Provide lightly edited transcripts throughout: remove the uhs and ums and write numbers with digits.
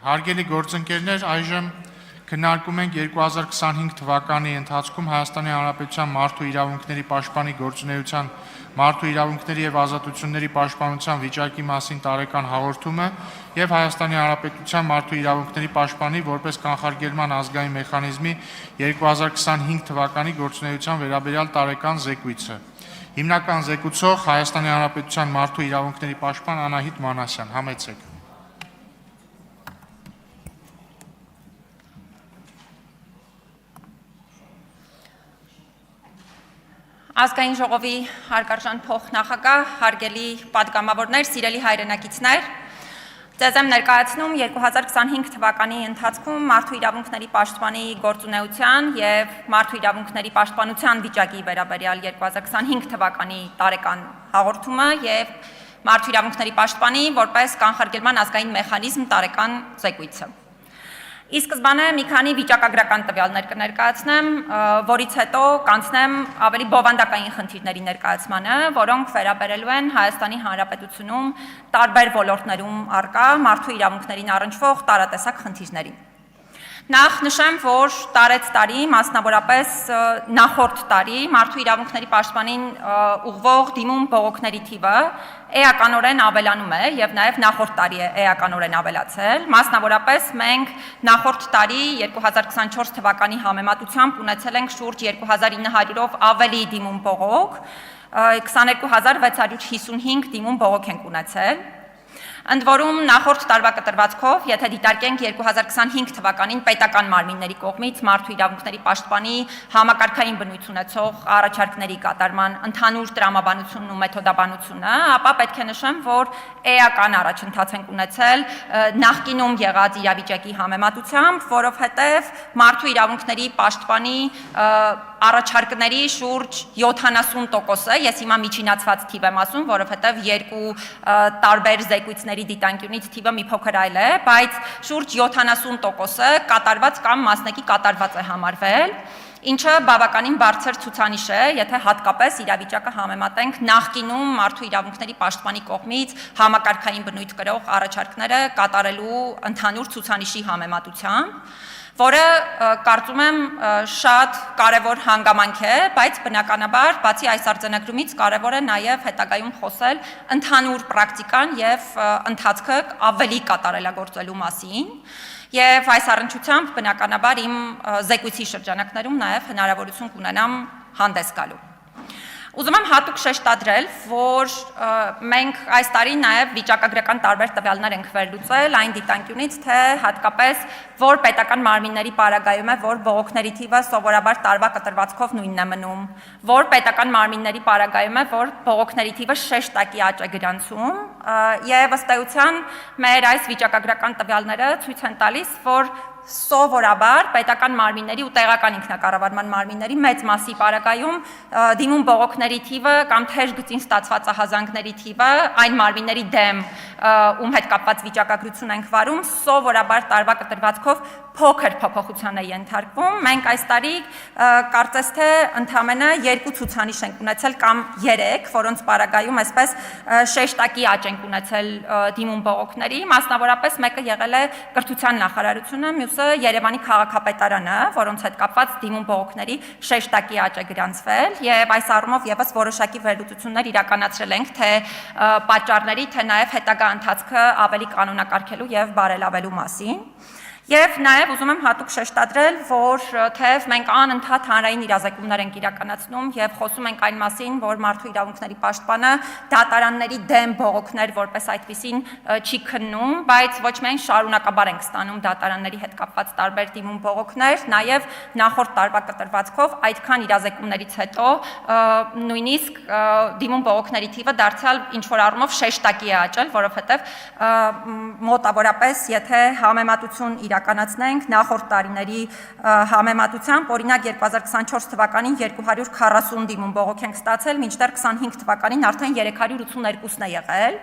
Հարգելի գործընկերներ, այժմ քննարկում ենք 2025 թվականի ընթացքում Հայաստանի Հանրապետության մարդու իրավունքների պաշտպանի գործունեության, մարդու իրավունքների և ազատությունների պաշտպանության վիճակի մասին տարեկան հաղորդումը և Հայաստանի Հանրապետության մարդու իրավունքների պաշտպանի որպես կանխարգելման ազգային մեխանիզմի 2025 թվականի գործունեության վերաբերյալ տարեկան զեկույցը։ Հիմնական զեկուցող Հայաստանի Հանրապետության մարդու իրավունքների պաշտպան Անահիտ Մանասյան, համեցեք։ Ազգային ժողովի հարգարժան փոխնախագահ, հարգելի պատգամավորներ, սիրելի հայրենակիցներ, ձեզ եմ ներկայացնում 2025 թվականի ընթացքում մարդու իրավունքների պաշտպանի գործունեության և մարդու իրավունքների պաշտպանության վիճակի վերաբերյալ 2025 թվականի տարեկան հաղորդումը և մարդու իրավունքների պաշտպանի որպես կանխարգելման ազգային մեխանիզմ տարեկան զեկույցը։ Ի սկզբանե մի քանի վիճակագրական տվյալներ կներկայացնեմ, որից հետո կանցնեմ ավելի բովանդակային խնդիրների ներկայացմանը, որոնք վերաբերելու են Հայաստանի Հանրապետությունում տարբեր ոլորտներում առկա մարդու իրավունքներին առնչվող տարատեսակ խնդիրներին։ Նախ նշեմ, որ տարեց տարի, մասնավորապես նախորդ տարի մարդու իրավունքների պաշտպանին ուղղվող դիմում բողոքների թիվը էականորեն ավելանում է և նաև նախորդ տարի է էականորեն ավելացել, մասնավորապես մենք նախորդ տարի 2024 թվականի համեմատությամբ ունեցել ենք շուրջ 2900-ով ավելի դիմում բողոք, 22655 դիմում բողոք ենք ունեցել։ Ընդ որում նախորդ տարվա կտրվածքով, եթե դիտարկենք 2025 թվականին պետական մարմինների կողմից մարդու իրավունքների պաշտպանի համակարգային բնույթ ունեցող առաջարկների կատարման ընդհանուր տրամաբանությունն ու մեթոդաբանությունը, ապա պետք է նշեմ, որ էական առաջընթաց ենք ունեցել նախկինում եղած իրավիճակի համեմատությամբ, որովհետև մարդու իրավունքների պաշտպանի առաջարկների շուրջ 70%-ը, ես հիմա միջինացված թիվ եմ ասում, որովհետև երկու տարբեր զեկույցների դիտանկյունից թիվը մի փոքր այլ է, բայց շուրջ 70%-ը կատարված կամ մասնակի կատարված է համարվել, ինչը բավականին բարձր ցուցանիշ է, եթե հատկապես իրավիճակը համեմատենք նախկինում մարդու իրավունքների պաշտպանի կողմից համակարգային բնույթ կրող առաջարկները կատարելու ընդհանուր ցուցանիշի համեմատությամբ, որը կարծում եմ շատ կարևոր հանգամանք է, բայց բնականաբար բացի այս արձանագրումից կարևոր է նաև հետագայում խոսել ընդհանուր պրակտիկան և ընթացքը ավելի կատարելագործելու մասին և այս առնչությամբ բնականաբար իմ զեկույցի շրջանակներում նաև հնարավորություն կունենամ հանդես գալու։ Ուզում եմ հատուկ շեշտադրել, որ մենք այս տարի նաև վիճակագրական տարբեր տվյալներ ենք վերլուծել այն դիտանկյունից, թե հատկապես որ պետական մարմինների պարագայում է, որ բողոքների թիվը սովորաբար տարվա կտրվածքով նույնն է մնում, որ պետական մարմինների պարագայում է, որ բողոքների թիվը 6% աճ է գրանցում և ըստ էության մեր այս վիճակագրական տվյալները ցույց են տալիս, որ սովորաբար պետական մարմինների ու տեղական ինքնակառավարման մարմինների մեծ մասի պարագայում դիմում բողոքների թիվը կամ թեժ գծին ստացված ահազանգների թիվը այն մարմինների դեմ ում հետ կապված վիճակագրություն ենք վարում, սովորաբար տարվա կտրվածքով փոքր փոփոխության է ենթարկվում։ Մենք այս տարի կարծես թե ընդամենը 2 ցուցանիշ ենք ունեցել կամ 3, որոնց պարագայում այսպես 6% աճ ենք ունեցել դիմում բողոքների, մասնավորապես մեկը եղել է կրթության նախարարությունը, մյուսը Երևանի քաղաքապետարանը, որոնց հետ կապված դիմում բողոքների 6% աճ է գրանցվել և այս առումով ևս որոշակի վերլուծություններ իրականացրել ենք թե պատճառների, թե նաև հետագա ընթացքը ավելի կանոնակարգելու և բարելավելու մասին։ Եվ նաև ուզում եմ հատուկ շեշտադրել, որ թեև մենք անընդհատ հանրային իրազեկումներ ենք իրականացնում և խոսում ենք այն մասին, որ մարդու իրավունքների պաշտպանը դատարանների դեմ բողոքներ որպես այդպիսին չի քննում, բայց ոչ միայն շարունակաբար ենք ստանում դատարանների հետ կապված տարբեր դիմում բողոքներ, նաև նախորդ տարվա կտրվածքով այդքան իրազեկումներից հետո նույնիսկ դիմում բողոքների թիվը դարձյալ ինչ-որ առումով 6% է աճել, որովհետև մոտավորապես եթե համեմատություն իրականացնենք նախորդ տարիների համեմատությամբ, օրինակ 2024 թվականին 240 դիմում բողոք ենք ստացել, մինչդեռ 25 թվականին արդեն 382-ն է եղել։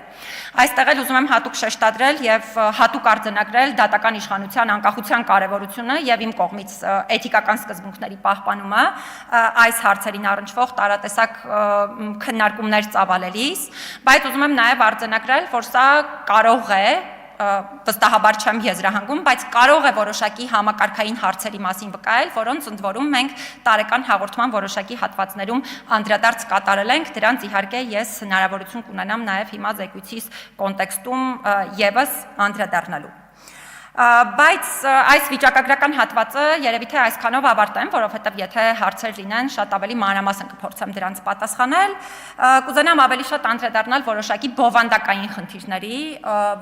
Այստեղ էլ ուզում եմ հատուկ շեշտադրել և հատուկ արձանագրել դատական իշխանության անկախության կարևորությունը և իմ կողմից էթիկական սկզբունքների պահպանումը այս հարցերին առնչվող տարատեսակ քննարկումներ ծավալելիս, բայց ուզում եմ նաև արձանագրել, որ սա կարող է վստահաբար չեմ եզրահանգում, բայց կարող է որոշակի համակարգային հարցերի մասին վկայել, որոնց ընդ որում մենք տարեկան հաղորդման որոշակի հատվածներում անդրադարձ կատարել ենք, դրանց իհարկե ես հնարավորություն կունենամ նաև հիմա զեկույցիս կոնտեքստում եւս անդրադառնալու։ Բայց այս վիճակագրական հատվածը երևի թե այսքանով ավարտեմ, որովհետև եթե հարցեր լինեն, շատ ավելի մանրամասն կփորձեմ դրանց պատասխանել, կուզենամ ավելի շատ անդրադառնալ որոշակի բովանդակային խնդիրների,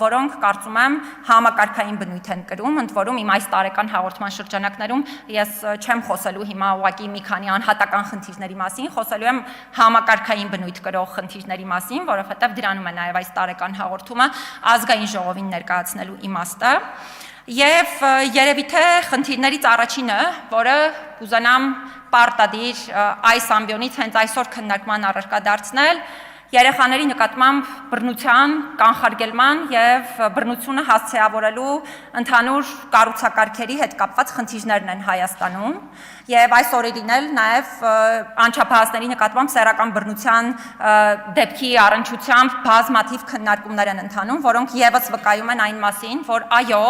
որոնք կարծում եմ համակարգային բնույթ են կրում, ընդ որում իմ այս տարեկան հաղորդման շրջանակներում ես չեմ խոսելու հիմա ուղղակի մի քանի անհատական խնդիրների մասին, խոսելու եմ համակարգային բնույթ կրող խնդիրների մասին, որովհետև դրանում է նաև այս տարեկան հաղորդումը ազգային ժողովին ներկայացնելու իմաստը։ Եվ երևի թե խնդիրներից առաջինը, որը կուզենամ պարտադիր այս ամբիոնից հենց այսօր քննարկման առարկա դարձնել, երեխաների նկատմամբ բռնության, կանխարգելման եւ բռնությունը հասցեավորելու ընդհանուր կառուցակարգերի հետ կապված խնդիրներն են Հայաստանում եւ այս օրերին էլ նաեւ անչափահասների նկատմամբ սեռական բռնության դեպքի առնչությամբ բազմաթիվ քննարկումներ են ընթանում, որոնք եւս վկայում են այն մասին, որ այո,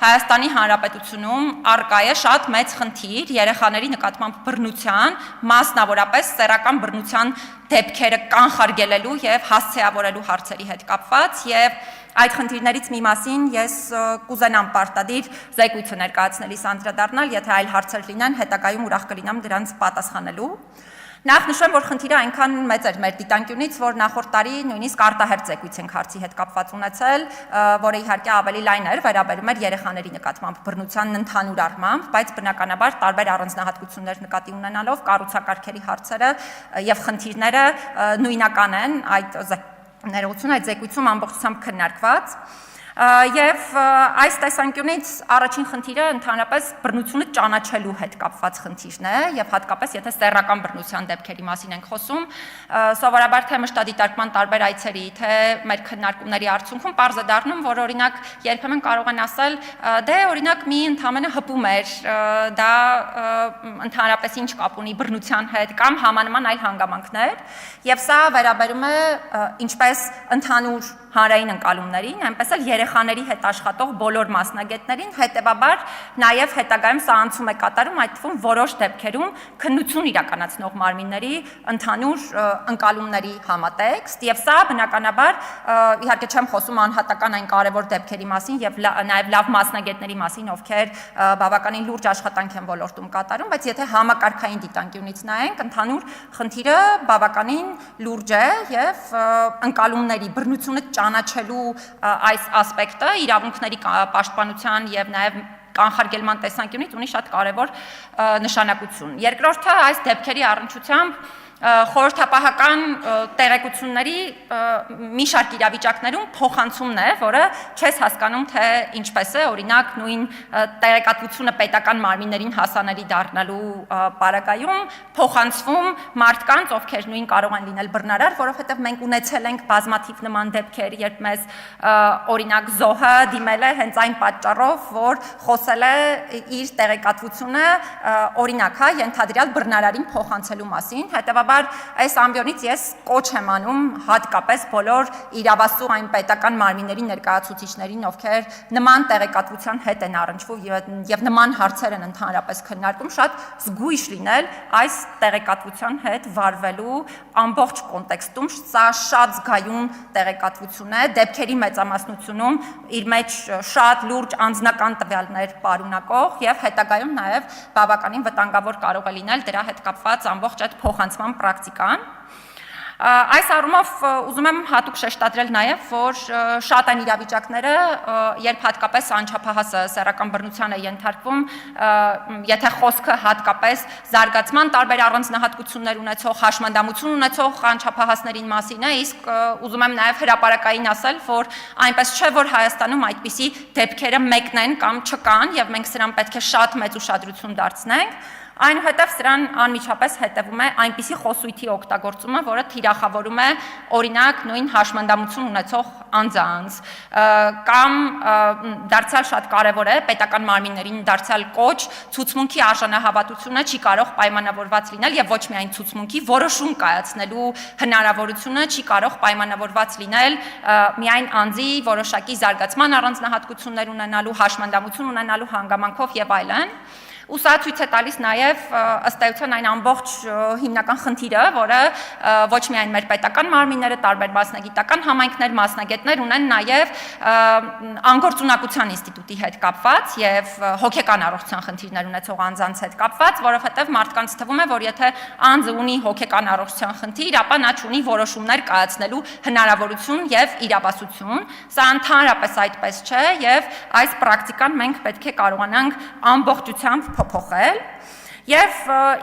Հայաստանի Հանրապետությունում առկա է շատ մեծ խնդիր երեխաների նկատմամբ բռնության, մասնավորապես սեռական բռնության դեպքերը կանխարգելելու եւ հասցեավորելու հարցերի հետ կապված եւ այդ խնդիրներից մի մասին ես կուզենամ պարտադիր զեկույցը ներկայացնելիս անդրադառնալ, եթե այլ հարցեր լինեն, հետագայում ուրախ կլինեմ դրանց պատասխանելու։ Նախ նշեմ, որ խնդիրը այնքան մեծ էր մեր դիտանկյունից, որ նախորդ տարի նույնիսկ արտահերթ զեկույց ենք հարցի հետ կապված ունեցել, որը իհարկե ավելի լայն էր, վերաբերում էր երեխաների նկատմամբ բռնության ընդհանուր առմամբ, բայց բնականաբար տարբեր առանձնահատկություններ նկատի ունենալով կառուցակարգերի հարցերը եւ խնդիրները նույնական են այդ ներողություն այդ զեկույցում ամբողջությամբ քննարկված եւ այս տեսանկյունից առաջին խնդիրը ընդհանրապես բռնությունը ճանաչելու հետ կապված խնդիրն է եւ հատկապես եթե սեռական բռնության դեպքերի մասին ենք խոսում սովորաբար թե մշտադիտարկման տարբեր այցերի թե մեր քննարկումների արդյունքում պարզ է դառնում որ օրինակ երբեմն կարող են ասել դե օրինակ մի ընդհանրապես հպում էր դա ընդհանրապես ինչ կապ ունի բռնության հետ կամ համանման այլ հանգամանքներ եւ սա վերաբերում է ինչպես ընդհանուր հանրային ընկալումներին, այնպես էլ երեխաների հետ աշխատող բոլոր մասնագետներին, հետևաբար նաև հետագայում սա անցում է կատարում այդ թվում որոշ դեպքերում քննություն իրականացնող մարմինների ընդհանուր ընկալումների համատեքստ եւ սա բնականաբար իհարկե չեմ խոսում անհատական այն կարևոր դեպքերի մասին եւ նաև լավ մասնագետների մասին, ովքեր բավականին լուրջ աշխատանք են ոլորտում կատարում, բայց եթե համակարգային դիտանկյունից նայենք, ընդհանուր խնդիրը բավականին լուրջ է եւ ընկալումների բռնությունը ճանաչելու այս ասպեկտը իրավունքների պաշտպանության եւ նաեւ կանխարգելման տեսանկյունից ունի շատ կարևոր նշանակություն։ Երկրորդը այս դեպքերի առնչությամբ խորհրդապահական տեղեկությունների մի շարք իրավիճակներում փոխանցումն է, որը չես հասկանում թե ինչպես է, օրինակ նույն տեղեկատվությունը պետական մարմիններին հասանելի դառնալու պարագայում փոխանցվում մարդկանց, ովքեր նույն կարող են լինել բռնարար, որովհետև մենք ունեցել ենք բազմաթիվ նման դեպքեր, երբ մեզ օրինակ զոհը դիմել է հենց այն պատճառով, որ խոսել է իր տեղեկատվությունը օրինակ, ենթադրյալ բռնարարին փոխանցելու մասին, հետևաբար այս ամբիոնից ես կոչ եմ անում հատկապես բոլոր իրավասու այն պետական մարմինների ներկայացուցիչներին, ովքեր նման տեղեկատվության հետ են առնչվում եւ նման հարցեր են ընդհանրապես քննարկում, շատ զգույշ լինել այս տեղեկատվության հետ վարվելու ամբողջ կոնտեքստում, սա շատ զգայուն տեղեկատվություն է, դեպքերի մեծամասնությունում իր մեջ շատ լուրջ անձնական տվյալներ պարունակող եւ հետագայում նաեւ բավականին վտանգավոր կարող է լինել դրա հետ կապված ամբողջ այդ փոխանցման պրակտիկան։ Այս առումով ուզում եմ հատուկ շեշտադրել նաև, որ շատ են իրավիճակները, երբ հատկապես անչափահասը սեռական բռնության է ենթարկվում, եթե խոսքը հատկապես զարգացման տարբեր առանձնահատկություններ ունեցող, հաշմանդամություն ունեցող անչափահասներին մասին է, իսկ ուզում եմ նաև հրապարակային ասել, որ այնպես չէ, որ Հայաստանում այդպիսի դեպքերը մեկն են կամ չկան, եւ մենք սրան պետք է շատ մեծ ուշադրություն դարձնենք։ Այնուհետև սրան անմիջապես հետևում է այնպիսի խոսույթի օգտագործումը, որը թիրախավորում է օրինակ նույն հաշմանդամություն ունեցող անձանց, կամ դարձյալ շատ կարևոր է պետական մարմիններին դարձյալ կոչ, ցուցմունքի արժանահավատությունը չի կարող պայմանավորված լինել եւ ոչ միայն ցուցմունքի որոշում կայացնելու հնարավորությունը չի կարող պայմանավորված լինել միայն անձի որոշակի զարգացման առանձնահատկություններ ունենալու, հաշմանդամություն ունենալու հանգամանքով եւ այլն։ Ու սա ցույց է տալիս նաև ըստ էության այն ամբողջ հիմնական խնդիրը, որը ոչ միայն մեր պետական մարմինները, տարբեր մասնագիտական համայնքներ, մասնագետներ ունեն նաև անգործունակության ինստիտուտի հետ կապված եւ հոգեկան առողջության խնդիրներ ունեցող անձանց հետ կապված, որովհետեւ մարդկանց թվում է, որ եթե անձը ունի հոգեկան առողջության խնդիր, ապա նա ունի որոշումներ կայացնելու հնարավորություն եւ իրավասություն։ Սա ընդհանրապես այդպես չէ եւ այս պրակտիկան մենք պետք է կարողանանք ամբողջությամբ փոփոխել եւ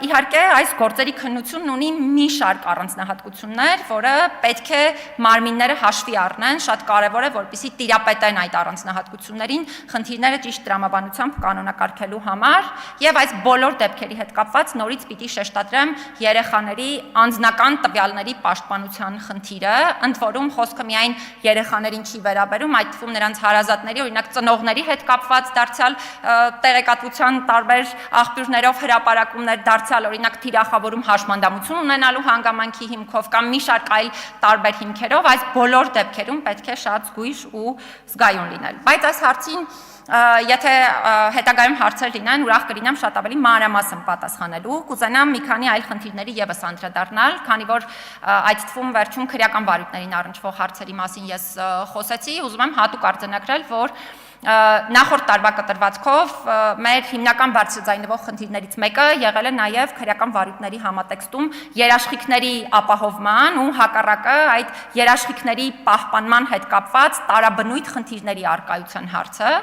իհարկե այս գործերի քննությունն ունի մի շարք առանձնահատկություններ, որը պետք է մարմինները հաշվի առնեն, շատ կարեւոր է, որպեսզի տիրապետեն այդ առանձնահատկություններին խնդիրները ճիշտ տրամաբանությամբ կանոնակարգելու համար եւ այս բոլոր դեպքերի հետ կապված նորից պիտի շեշտադրեմ երեխաների անձնական տվյալների պաշտպանության խնդիրը, ընդ որում խոսքը միայն երեխաներին չի վերաբերում, այդ թվում նրանց հարազատների, օրինակ ծնողների հետ կապված դարձյալ տեղեկատվության տարբեր աղբյուրներով հրապարակումներ դարձյալ օրինակ թիրախավորում հաշմանդամություն ունենալու հանգամանքի հիմքով կամ մի շարք այլ տարբեր հիմքերով այս բոլոր դեպքերում պետք է շատ զգույշ ու զգայուն լինել։ Բայց այս հարցին եթե հետագայում հարցեր լինեն, ուրախ կլինեմ շատ ավելի մանրամասն պատասխանելու, կուզենամ մի քանի այլ խնդիրների եւս անդրադառնալ, քանի որ այդ թվում վերջում քրեական վարույթներին առնչվող հարցերի մասին ես խոսեցի, ուզում եմ հատուկ արձանագրել, որ նախորդ տարվա կտրվածքով մեր հիմնական բարձրաձայնվող խնդիրներից մեկը եղել է նաև քրեական վարույթների համատեքստում երաշխիքների ապահովման ու հակառակը այդ երաշխիքների պահպանման հետ կապված տարաբնույթ խնդիրների առկայության հարցը։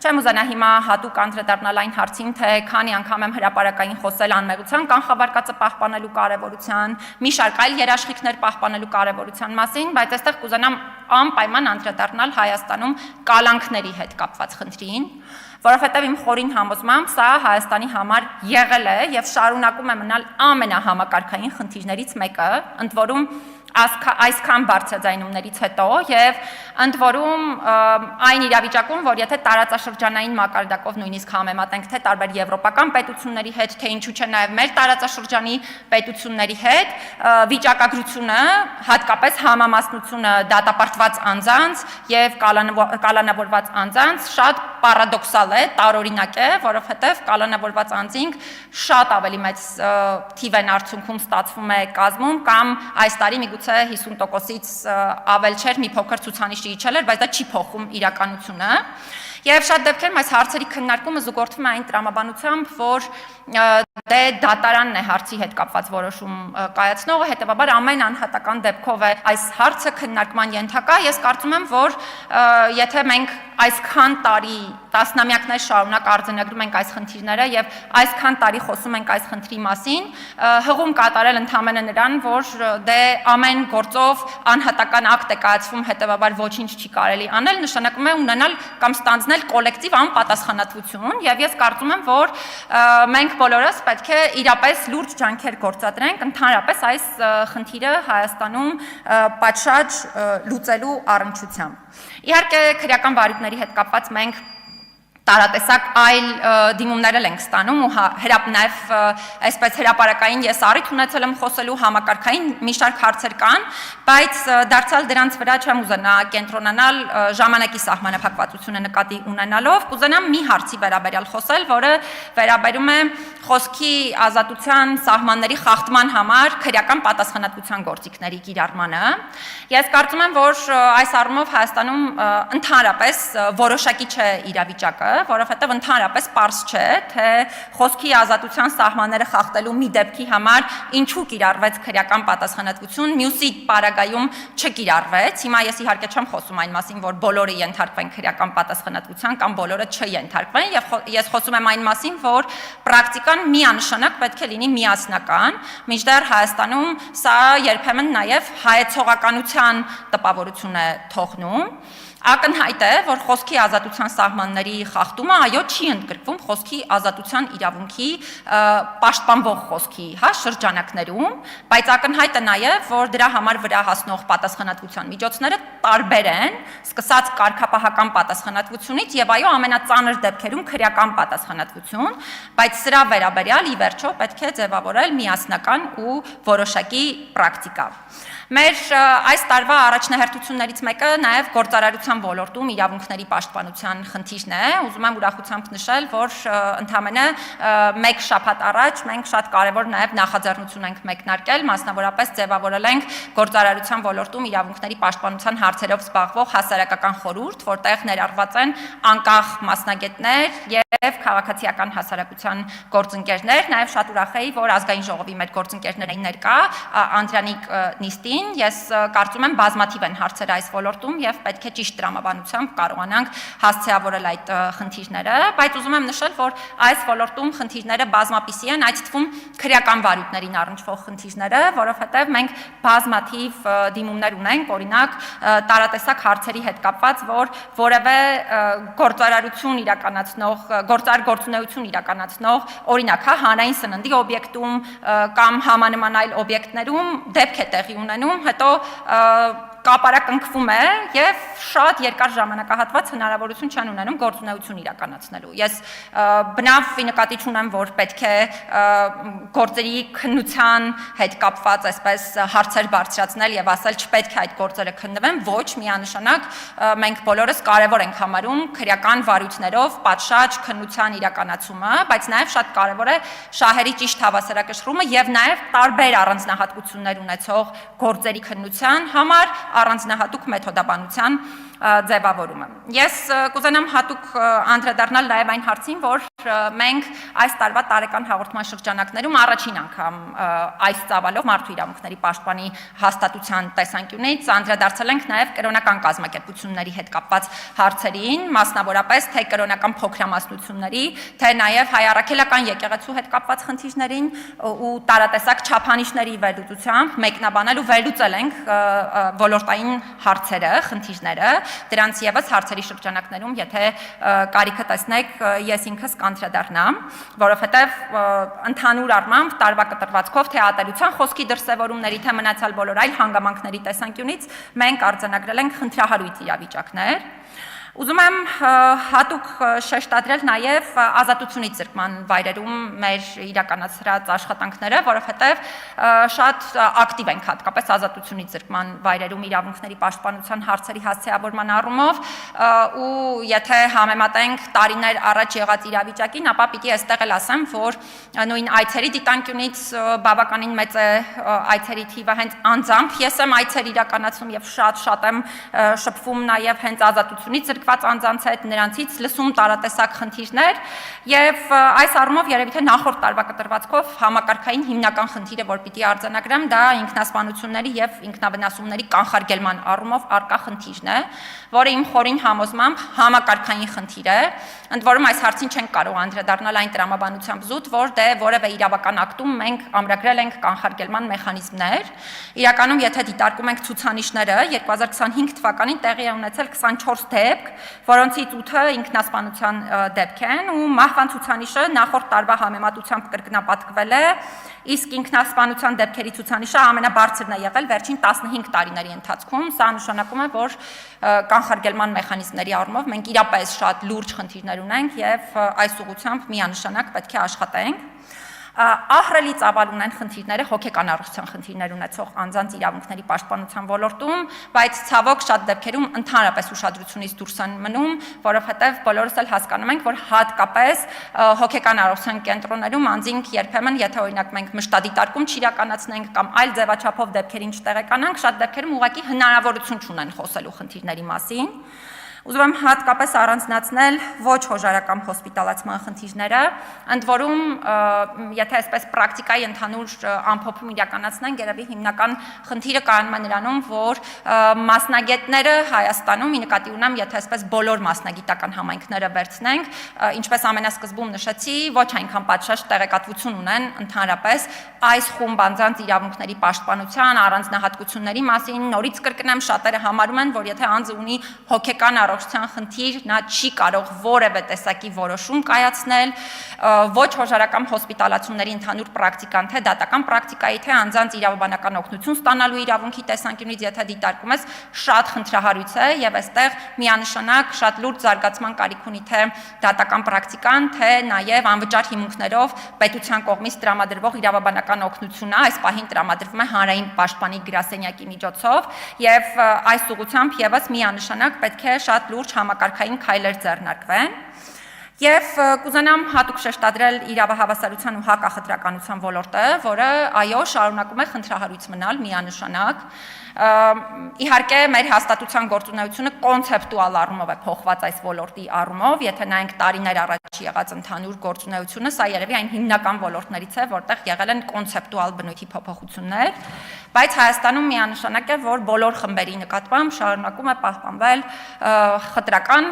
Չեմ ուզենա հիմա հատուկ անդրադառնալ այն հարցին, թե քանի անգամ եմ հրապարակային խոսել անմեղության կանխավարկածը պահպանելու կարևորության, մի շարք այլ երաշխիքներ պահպանելու կարևորության մասին, բայց այստեղ կուզենամ անպայման անդրադառնալ Հայաստանում կալանքների հետ կապված խնդրին, որովհետև իմ խորին համոզմամբ սա Հայաստանի համար եղել է եւ շարունակում է մնալ ամենահամակարգային խնդիրներից մեկը, ընդ որում այսքան բարձրաձայնումներից հետո եւ ընդ որում այն իրավիճակում, որ եթե տարածաշրջանային մակարդակով նույնիսկ համեմատենք թե տարբեր եվրոպական պետությունների հետ, թե ինչու՞ չէ նաեւ մեր տարածաշրջանի պետությունների հետ, վիճակագրությունը, հատկապես համամասնությունը դատապարտված անձանց եւ կալանավորված անձանց շատ պարադոքսալ է, տարօրինակ է, որովհետեւ կալանավորված անձինք շատ ավելի մեծ թիվ են արդյունքում ստացվում է կազմում կամ այս տարի միգուցե 50%-ից ավել չէր, մի փոքր ցուցանիշի իջել էր, բայց դա չի փոխում իրականությունը։ Եվ շատ դեպքերում այս հարցերի քննարկումը զուգորդվում է այն տրամաբանությամբ, որ դե դատարանն է հարցի հետ կապված որոշում կայացնողը, հետևաբար ամեն անհատական դեպքով է այս հարցը քննարկման ենթակա։ Ես կարծում եմ, որ եթե մենք այսքան տարի, տասնամյակներ շարունակ արձանագրում ենք այս խնդիրները եւ այսքան տարի խոսում ենք այս խնդրի մասին, հղում կատարել ընդհանրապես նրան, որ դե ամեն գործով անհատական ակտ է կայացվում, հետևաբար ոչինչ չի կարելի անել, նշանակում է ունենալ կամ ստանձնել կոլեկտիվ անպատասխանատվություն, եւ ես կարծում եմ, որ մենք բոլորս պետք է իրապես լուրջ ջանքեր գործադրենք ընդհանրապես այս խնդիրը Հայաստանում պատշաճ լուծելու առնչությամբ։ Իհարկե քրեական վարույթների հետ կապված մենք տարատեսակ այլ դիմումներ ենք ստանում ու նաև այսպես հրապարակային ես առիթ ունեցել եմ խոսելու համակարգային մի շարք հարցեր կան, բայց դարձյալ դրանց վրա չեմ ուզենա կենտրոնանալ ժամանակի սահմանափակվածությունը նկատի ունենալով, կուզենամ մի հարցի վերաբերյալ խոսել, որը վերաբերում է խոսքի ազատության սահմանների խախտման համար քրեական պատասխանատվության գործիքների կիրառմանը։ Ես կարծում եմ, որ այս առումով Հայաստանում ընդհանրապես որոշակի չէ իրավիճակը, որովհետև ընդհանրապես պարզ չէ, թե խոսքի ազատության սահմանները խախտելու մի դեպքի համար ինչու կիրառվեց քրեական պատասխանատվություն, մյուսի պարագայում չկիրառվեց։ Հիմա ես իհարկե չեմ խոսում այն մասին, որ բոլորը ենթարկվեն քրեական պատասխանատվության կամ բոլորը չենթարկվեն, եւ ես խոսում եմ այն մասին, որ պրակտիկան միանշանակ պետք է լինի միասնական, մինչդեռ Հայաստանում սա երբեմն նաև հայեցողականության տպավորություն է թողնում։ Ակնհայտ է, որ խոսքի ազատության սահմանների խախտումը այո չի ընդգրկվում խոսքի ազատության իրավունքի պաշտպանվող խոսքի, շրջանակներում, բայց ակնհայտ է նաև, որ դրա համար վրա հասնող պատասխանատվության միջոցները տարբեր են, սկսած կարգապահական պատասխանատվությունից եւ այո ամենածանր դեպքերում քրեական պատասխանատվություն, բայց սրա վերաբերյալ ի վերջո պետք է ձևավորել միասնական ու որոշակի պրակտիկա։ Մեր այս տարվա առաջնահերթություններից մեկը նաև գործարարության ոլորտում իրավունքների պաշտպանության խնդիրն է։ Ուզում եմ ուրախությամբ նշել, որ ընդամենը մեկ շաբաթ առաջ մենք շատ կարևոր նաև նախաձեռնություն ենք մեկնարկել, մասնավորապես ձևավորել ենք գործարարության ոլորտում իրավունքների պաշտպանության հարցերով զբաղվող հասարակական խորհուրդ, որտեղ ներառված են անկախ մասնագետներ եւ քաղաքացիական հասարակության գործընկերներ, նաև շատ ուրախ էի, որ ազգային ժողովի մեր գործընկերներին ներկա Անդրանիկ նիստին։ Ես կարծում եմ բազմաթիվ են հարցերը այս ոլորտում եւ պետք է ճիշտ տրամաբանությամբ կարողանանք հասցեավորել այդ խնդիրները, բայց ուզում եմ նշել, որ այս ոլորտում խնդիրները բազմապիսի են, այդ թվում քրեական վարույթներին առնչվող խնդիրները, որովհետեւ մենք բազմաթիվ դիմումներ ունենք, օրինակ տարատեսակ հարցերի հետ կապված, որ որևէ գործարարություն իրականացնող, գործունեություն իրականացնող, օրինակ, հանրային սննդի օբյեկտում կամ համանման այլ օբյեկտներում դեպք է տեղի ունենում, հետո կապարակնքվում է եւ շատ երկար ժամանակահատված հնարավորություն չեն ունենում գործունեություն իրականացնելու։ Ես բնավ նկատի ունեմ, որ պետք է գործերի քննության հետ կապված այսպես հարցեր բարձրացնել եւ ասել չպետք է այդ գործերը քննվեն, ոչ, միանշանակ մենք բոլորս կարեւոր ենք համարում քրեական վարույթներով պատշաճ քննության իրականացումը, բայց նաեւ շատ կարեւոր է շահերի ճիշտ հավասարակշռումը եւ նաեւ տարբեր առանձնահատկություններ ունեցող գործերի քննության համար առանձնահատուկ մեթոդաբանության ձևավորումը։ Ես կուզենամ հատուկ անդրադառնալ նաև այն հարցին, որ մենք այս տարվա տարեկան հաղորդման շրջանակներում առաջին անգամ այս ծավալով մարդու իրավունքների պաշտպանի հաստատության տեսանկյունից անդրադարձել ենք նաև կրոնական կազմակերպությունների հետ կապված հարցերին, մասնավորապես թե կրոնական փոքրամասնությունների, թե նաև հայ առաքելական եկեղեցու հետ կապված խնդիրներին ու տարատեսակ չափանիշների վերլուծությամբ մեկնաբանել ու վերլուծել ենք ոլորտային հարցերը, խնդիրները, դրանց եւս հարցերի շրջանակներում, եթե կարիքը տեսնեք, ես ինքս կանդրադառնամ, որովհետեւ ընդհանուր առմամբ տարվա կտրվածքով թե ատելության խոսքի դրսևորումների, թե մնացյալ բոլոր այլ հանգամանքների տեսանկյունից մենք արձանագրել ենք խնդրահարույց իրավիճակներ։ Ուզում եմ հատուկ շեշտադրել նաև ազատությունից զրկման վայրերում մեր իրականացրած աշխատանքները, որովհետև շատ ակտիվ ենք հատկապես ազատությունից զրկման վայրերում իրավունքների պաշտպանության հարցերի հասցեավորման առումով ու եթե համեմատենք տարիներ առաջ եղած իրավիճակին, ապա պիտի այստեղ էլ ասեմ, որ նույն այցերի դիտանկյունից բավականին մեծ է այցերի թիվը հենց անձամբ ես եմ այցեր իրականացում եւ շատ եմ շփվում նաև հենց ազատությունից զրկված անձանց հետ, նրանցից լսում տարատեսակ խնդիրներ եւ այս առումով երևի թե նախորդ տարվա կտրվածքով համակարգային հիմնական խնդիրը, որ պիտի արձանագրեմ, դա ինքնասպանությունների եւ ինքնավնասումների կանխարգելման առումով արկա խնդիրն է, որը իմ խորին համոզմամբ համակարգային խնդիր է, ընդ որում այս հարցին չենք կարող անդրադառնալ այն տրամաբանությամբ զուտ, որ դե որևէ իրավական ակտում մենք ամրագրել ենք կանխարգելման մեխանիզմներ։ Իրականում, եթե դիտարկում ենք ցուցանիշները, 2025 թվականին տեղի է ունեցել 24 դեպք, որոնցից 8-ը ինքնասպանության դեպք են ու մահվան ցուցանիշը նախորդ տարվա համեմատությամբ կրկնապատկվել է, իսկ ինքնասպանության դեպքերի ցուցանիշը ամենաբարձրն է եղել վերջին 15 տարիների ընթացքում։ Սա նշանակում է, որ կանխարգելման մեխանիզմների առումով մենք իրապես շատ լուրջ խնդիրներ ունենք եւ այս ուղղությամբ միանշանակ պետք է աշխատենք։ Ահռելի ծավալ ունեն խնդիրները, հոգեկան առողջության խնդիրներ ունեցող անձանց իրավունքների պաշտպանության ոլորտում, բայց ցավոք շատ դեպքերում ընդհանրապես ուշադրությունից դուրս են մնում, որովհետև բոլորս էլ հասկանում ենք, որ հատկապես հոգեկան առողջության կենտրոններում անձինք երբեմն, եթե օրինակ մենք մշտադիտարկում չիրականացնենք կամ այլ ձևաչափով դեպքերին չտեղեկանանք, շատ դեպքերում ուղղակի հնարավորություն չունեն խոսելու խնդիրների մասին։ Ուզում եմ հատկապես առանձնացնել ոչ հոժարական հոսպիտալացման խնդիրները, ընդ որում, եթե այսպես պրակտիկայի ընդհանուր ամփոփում իրականացնենք, երևի հիմնական խնդիրը կայանում է նրանում, որ մասնագետները Հայաստանում, ի նկատի ունեմ, եթե այսպես բոլոր մասնագիտական համայնքները վերցնենք, ինչպես ամենասկզբում նշեցի, ոչ այնքան պատշաճ տեղեկատվություն ունեն ընդհանրապես այս խումբ անձանց իրավունքների պաշտպանության առանձնահատկությունների մասին, նորից կրկնեմ, շատերը համարում են, որ եթե անձը ունի հոգեկան առողջության խնդիր, նա չի կարող որևէ տեսակի որոշում կայացնել, ոչ հոժարական հոսպիտալացումների ընդհանուր պրակտիկան, թե դատական պրակտիկայի, թե անձանց իրավաբանական օգնություն ստանալու իրավունքի տեսանկյունից, եթե դիտարկում ես, շատ խնդրահարույց է եւ այստեղ միանշանակ շատ լուրջ զարգացման կարիք ունի թե դատական պրակտիկան, թե նաեւ անվճար հիմունքներով պետության կողմից տրամադրվող իրավաբանական օգնությունը այս պահին տրամադրվում է հանրային պաշտպանի գրասենյակի միջոցով եւ այս ուղղությամբ եւս միանշանակ պետք է շատ լուրջ համակարգային քայլեր ձեռնարկվեն։ Եվ կուզենամ հատուկ շեշտադրել իրավահավասարության ու հակախտրականության ոլորտը, որը այո շարունակում է խնդրահարույց մնալ միանշանակ։ Իհարկե մեր հաստատության գործունեությունը կոնցեպտուալ առումով է փոխված այս ոլորտի առումով, եթե նայենք տարիներ առաջ եղած ընդհանուր գործունեությունը, սա երևի այն հիմնական ոլորտներից է, որտեղ եղել են կոնցեպտուալ բնույթի փոփոխություններ, բայց Հայաստանում միանշանակ է, որ բոլոր խմբերի նկատմամբ շարունակում է պահպանվել խտրական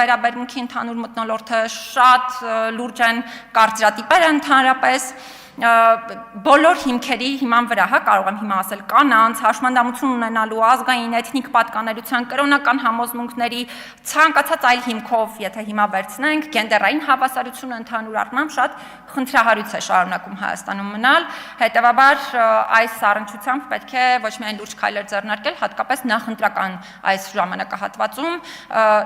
վերաբերմունքի ընդհանուր մթնոլորտը, շատ լուրջ են կարծրատիպերը ընդհանրապես, բոլոր հիմքերի հիման վրա, կարող եմ հիմա ասել կանանց, հաշմանդամություն ունենալու, ազգային, էթնիկ պատկանելության, կրոնական համոզմունքների, ցանկացած այլ հիմքով, եթե հիմա վերցնենք, գենդերային հավասարությունը ընդհանուր առմամբ շատ խնդրահարույց է շարունակում Հայաստանում մնալ, հետևաբար այս առնչությամբ պետք է ոչ միայն լուրջ քայլեր ձեռնարկել, հատկապես նախընտրական այս ժամանակահատվածում,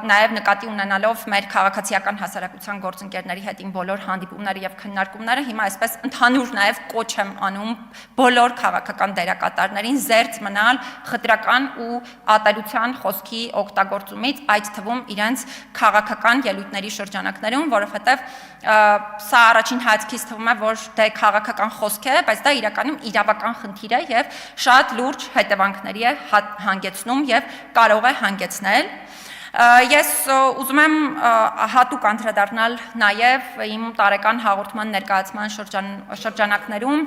նաև նկատի ունենալով մեր քաղաքացիական հասարակության գործընկերների հետ իմ բոլոր հանդիպումները եւ քննարկումները, հիմա այսպես ընդհանուր նաև կոչ եմ անում բոլոր քաղաքական դերակատարներին զերծ մնալ խտրական ու ատելության խոսքի օգտագործումից, այդ թվում իրենց քաղաքական ելույթների շրջանակներում, որովհետև սա առաջին հայացքից թվում է, որ դե քաղաքական խոսք է, բայց դա իրականում իրավական խնդիր է եւ շատ լուրջ հետևանքների է հանգեցնում եւ կարող է հանգեցնել։ Ես ուզում եմ հատուկ անդրադառնալ նաև իմ տարեկան հաղորդման ներկայացման շրջանակներում,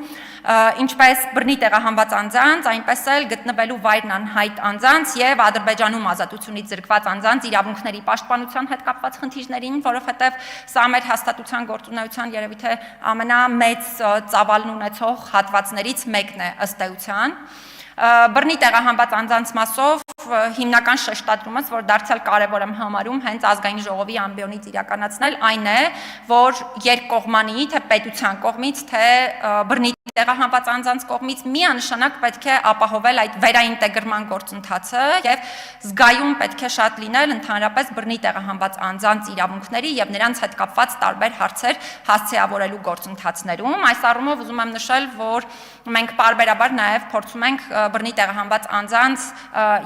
ինչպես բռնի տեղահանված անձանց, այնպես էլ գտնվելու վայրն անհայտ անձանց եւ Ադրբեջանում ազատությունից զրկված անձանց իրավունքների պաշտպանության հետ կապված խնդիրներին, որովհետեւ սա մեր հաստատության գործունեության երևի թե ամենամեծ ծավալն ունեցող հատվածներից մեկն է ըստ էության։ Բռնի տեղահանված անձանց մասով հիմնական շեշտադրումս, որ դարձյալ կարևոր եմ համարում հենց ազգային ժողովի ամբիոնից իրականացնել, այն է, որ երկկողմանի, թե պետության կողմից, թե բռնի տեղահանված անձանց կողմից միանշանակ պետք է ապահովել այդ վերաինտեգրման գործընթացը եւ զգայուն պետք է շատ լինել ընդհանրապես բռնի տեղահանված անձանց իրավունքների եւ նրանց հետ կապված տարբեր հարցեր հասցեավորելու գործընթացներում։ Այս առումով ուզում եմ նշել, որ մենք պարբերաբար նաեւ փորձում ենք բռնի տեղահանված անձանց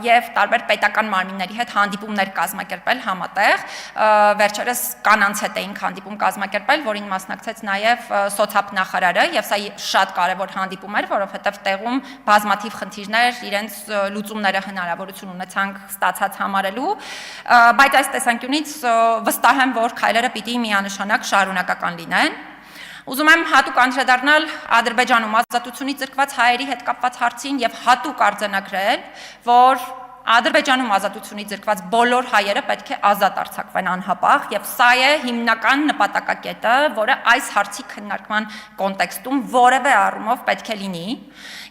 եւ տարբեր պետական մարմինների հետ հանդիպումներ կազմակերպել համատեղ, վերջերս կանանց հետ էինք հանդիպում կազմակերպել, որին մասնակցեց նաեւ սոցիալ նախարարը եւ սա շատ կարևոր հանդիպում էր, որովհետեւ տեղում բազմաթիվ խնդիրներ իրենց լուծումները հնարավորություն ունեցանք ստացած համարելու, բայց այս տեսանկյունից վստահ եմ, որ քայլերը պիտի միանշանակ շարունակական լինեն։ Ուզում եմ հատուկ անդրադառնալ Ադրբեջանում ազատությունից զրկված հայերի հետ կապված հարցին եւ հատուկ արձանագրել, որ Ադրբեջանում ազատությունից զրկված բոլոր հայերը պետք է ազատ արձակվեն անհապաղ եւ սա է հիմնական նպատակակետը, որը այս հարցի քննարկման կոնտեքստում որևէ առումով պետք է լինի։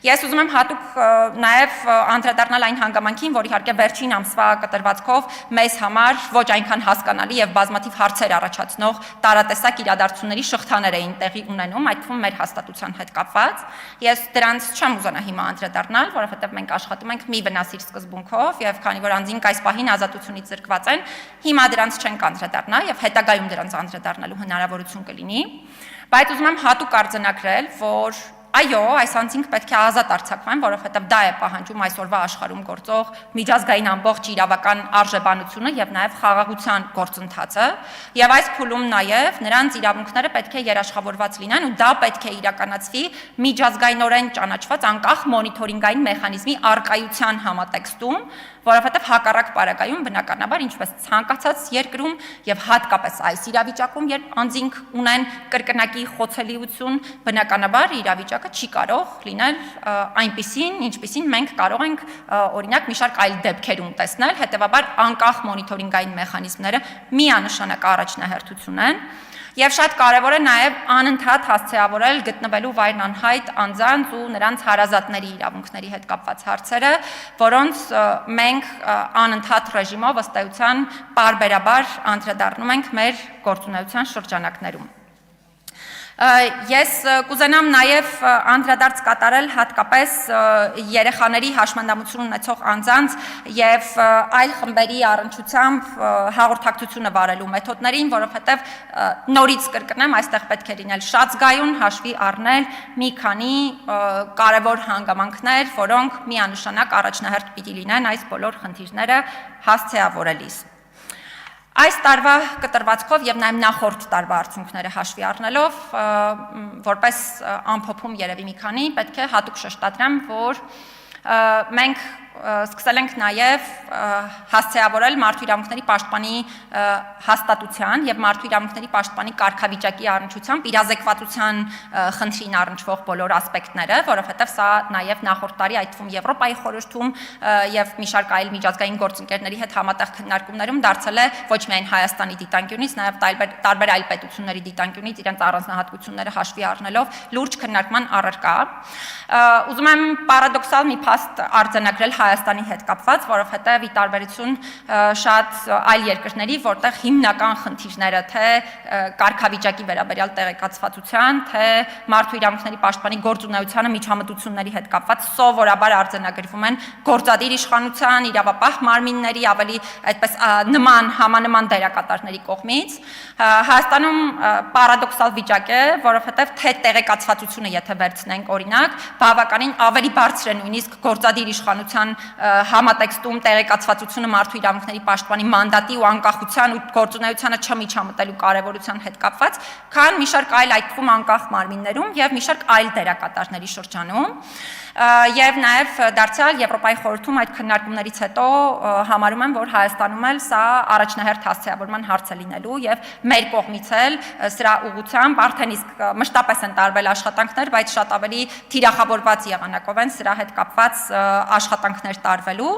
Ես ուզում եմ հատուկ նաեւ անդրադառնալ այն հանգամանքին, որ իհարկե վերջին ամսվա կտրվածքով մեզ համար ոչ այնքան հասկանալի եւ բազմաթիվ հարցեր առաջացնող տարատեսակ իրադարձությունների շղթաներ էին տեղի ունենում, այդ թվում մեր հաստատության հետ կապված։ Ես դրանց չեմ ուզենա հիմա անդրադառնալ, որովհետեւ մենք աշխատում ենք մի վնասիր սկզբունքով եւ քանի որ անձինք այս պահին ազատությունից զրկված են, հիմա դրանց չենք անդրադառնա եւ հետագայում դրանց անդրադառնալու հնարավորություն կլինի, բայց ուզում եմ հատուկ արձանագրել, որ Այո, այս անձինք պետք է ազատ արձակվեն, որովհետև դա է պահանջում այսօրվա աշխարհում գործող միջազգային ամբողջ իրավական արժեբանությունը եւ նաեւ խաղաղության գործընթացը, եւ այս փուլում նաեւ նրանց իրավունքները պետք է երաշխավորված լինեն ու դա պետք է իրականացվի միջազգայինորեն ճանաչված անկախ մոնիթորինգային մեխանիզմի առկայության համատեքստում, որովհետև հակառակ պարագայում բնականաբար ինչպես ցանկացած երկրում եւ հատկապես այս իրավիճակում, երբ անձինք ունեն կրկնակի խոցելիություն, բնականաբար իրավիճակը չի կարող լինել այնպիսին, ինչպիսին մենք կարող ենք օրինակ մի շարք այլ դեպքերում տեսնել, հետեւաբար անկախ մոնիթորինգային մեխանիզմները միանշանակ առաջնահերթություն են Եվ շատ կարևոր է նաև անընդհատ հասցեավորել գտնվելու վայրն անհայտ անձանց ու նրանց հարազատների իրավունքների հետ կապված հարցերը, որոնց մենք անընդհատ ռեժիմով ըստ էության պարբերաբար անդրադառնում ենք մեր գործունեության շրջանակներում։ Ես կուզենամ նաև անդրադարձ կատարել հատկապես երեխաների հաշմանդամություն ունեցող անձանց եւ այլ խմբերի առնչությամբ հաղորդակցությունը վարելու մեթոդներին, որովհետեւ նորից կրկնեմ, այստեղ պետք է լինել շատ զգայուն հաշվի առնել մի քանի կարևոր հանգամանքներ, որոնք միանշանակ առաջնահերթ պիտի լինեն այս բոլոր խնդիրները հասցեավորելիս։ Այս տարվա կտրվածքով եւ նաեւ նախորդ տարվա արդյունքները հաշվի առնելով, որպես ամփոփում երևի մի քանի, պետք է հատուկ շեշտադրեմ, որ մենք սկսել ենք նաև հասցեավորել մարդու իրավունքների պաշտպանի հաստատության եւ մարդու իրավունքների պաշտպանի կարգավիճակի առնչությամբ իրազեկվածության խնդրին առնչվող բոլոր ասպեկտները, որովհետեւ սա նաև նախորդ տարի այդ թվում Եվրոպայի խորհրդում եւ մի շարք այլ միջազգային գործընկերների հետ համատեղ քննարկումներում դարձել է ոչ միայն Հայաստանի դիտանկյունից, նաև տարբեր այլ պետությունների դիտանկյունից իրենց առանձնահատկությունները հաշվի առնելով լուրջ քննարկման առարկա։ Ուզում եմ պարադոքսալ մի փաստ արձանագրել Հայաստանի հետ կապված, որովհետև ի տարբերություն շատ այլ երկրների, որտեղ հիմնական խնդիրները թե կարգավիճակի վերաբերյալ տեղեկացվածության, թե մարդու իրավունքների պաշտպանի գործունեությանը միջամտությունների հետ կապված սովորաբար արձանագրվում են գործադիր իշխանության, իրավապահ մարմինների, ավելի այդպես համանման դերակատարների կողմից։ Հայաստանում պարադոքսալ վիճակ է, որովհետև թե տեղեկացվածությունը, եթե վերցնենք օրինակ, բավականին ավելի բարձր է նույնիսկ գործադիր իշխանության համատեքստում տեղեկացվածությունը մարդու իրավունքների պաշտպանի մանդատի ու անկախության ու գործունեությանը չմիջամտելու կարևորության հետ կապված, քան մի շարք այլ այդ թվում անկախ մարմիններում եւ մի շարք այլ դերակատարների շրջանում։ Եվ նաև դարձյալ Եվրոպայի խորհրդում այդ քննարկումներից հետո համարում եմ, որ Հայաստանում էլ սա առաջնահերթ հասցեավորման հարց է լինելու եւ մեր կողմից էլ սրա ուղղությամբ արդեն իսկ մշտապես են տարվել աշխատանքներ, բայց շատ ավելի թիրախավորված եղանակով են սրա հետ կապված աշխատանքներ տարվելու։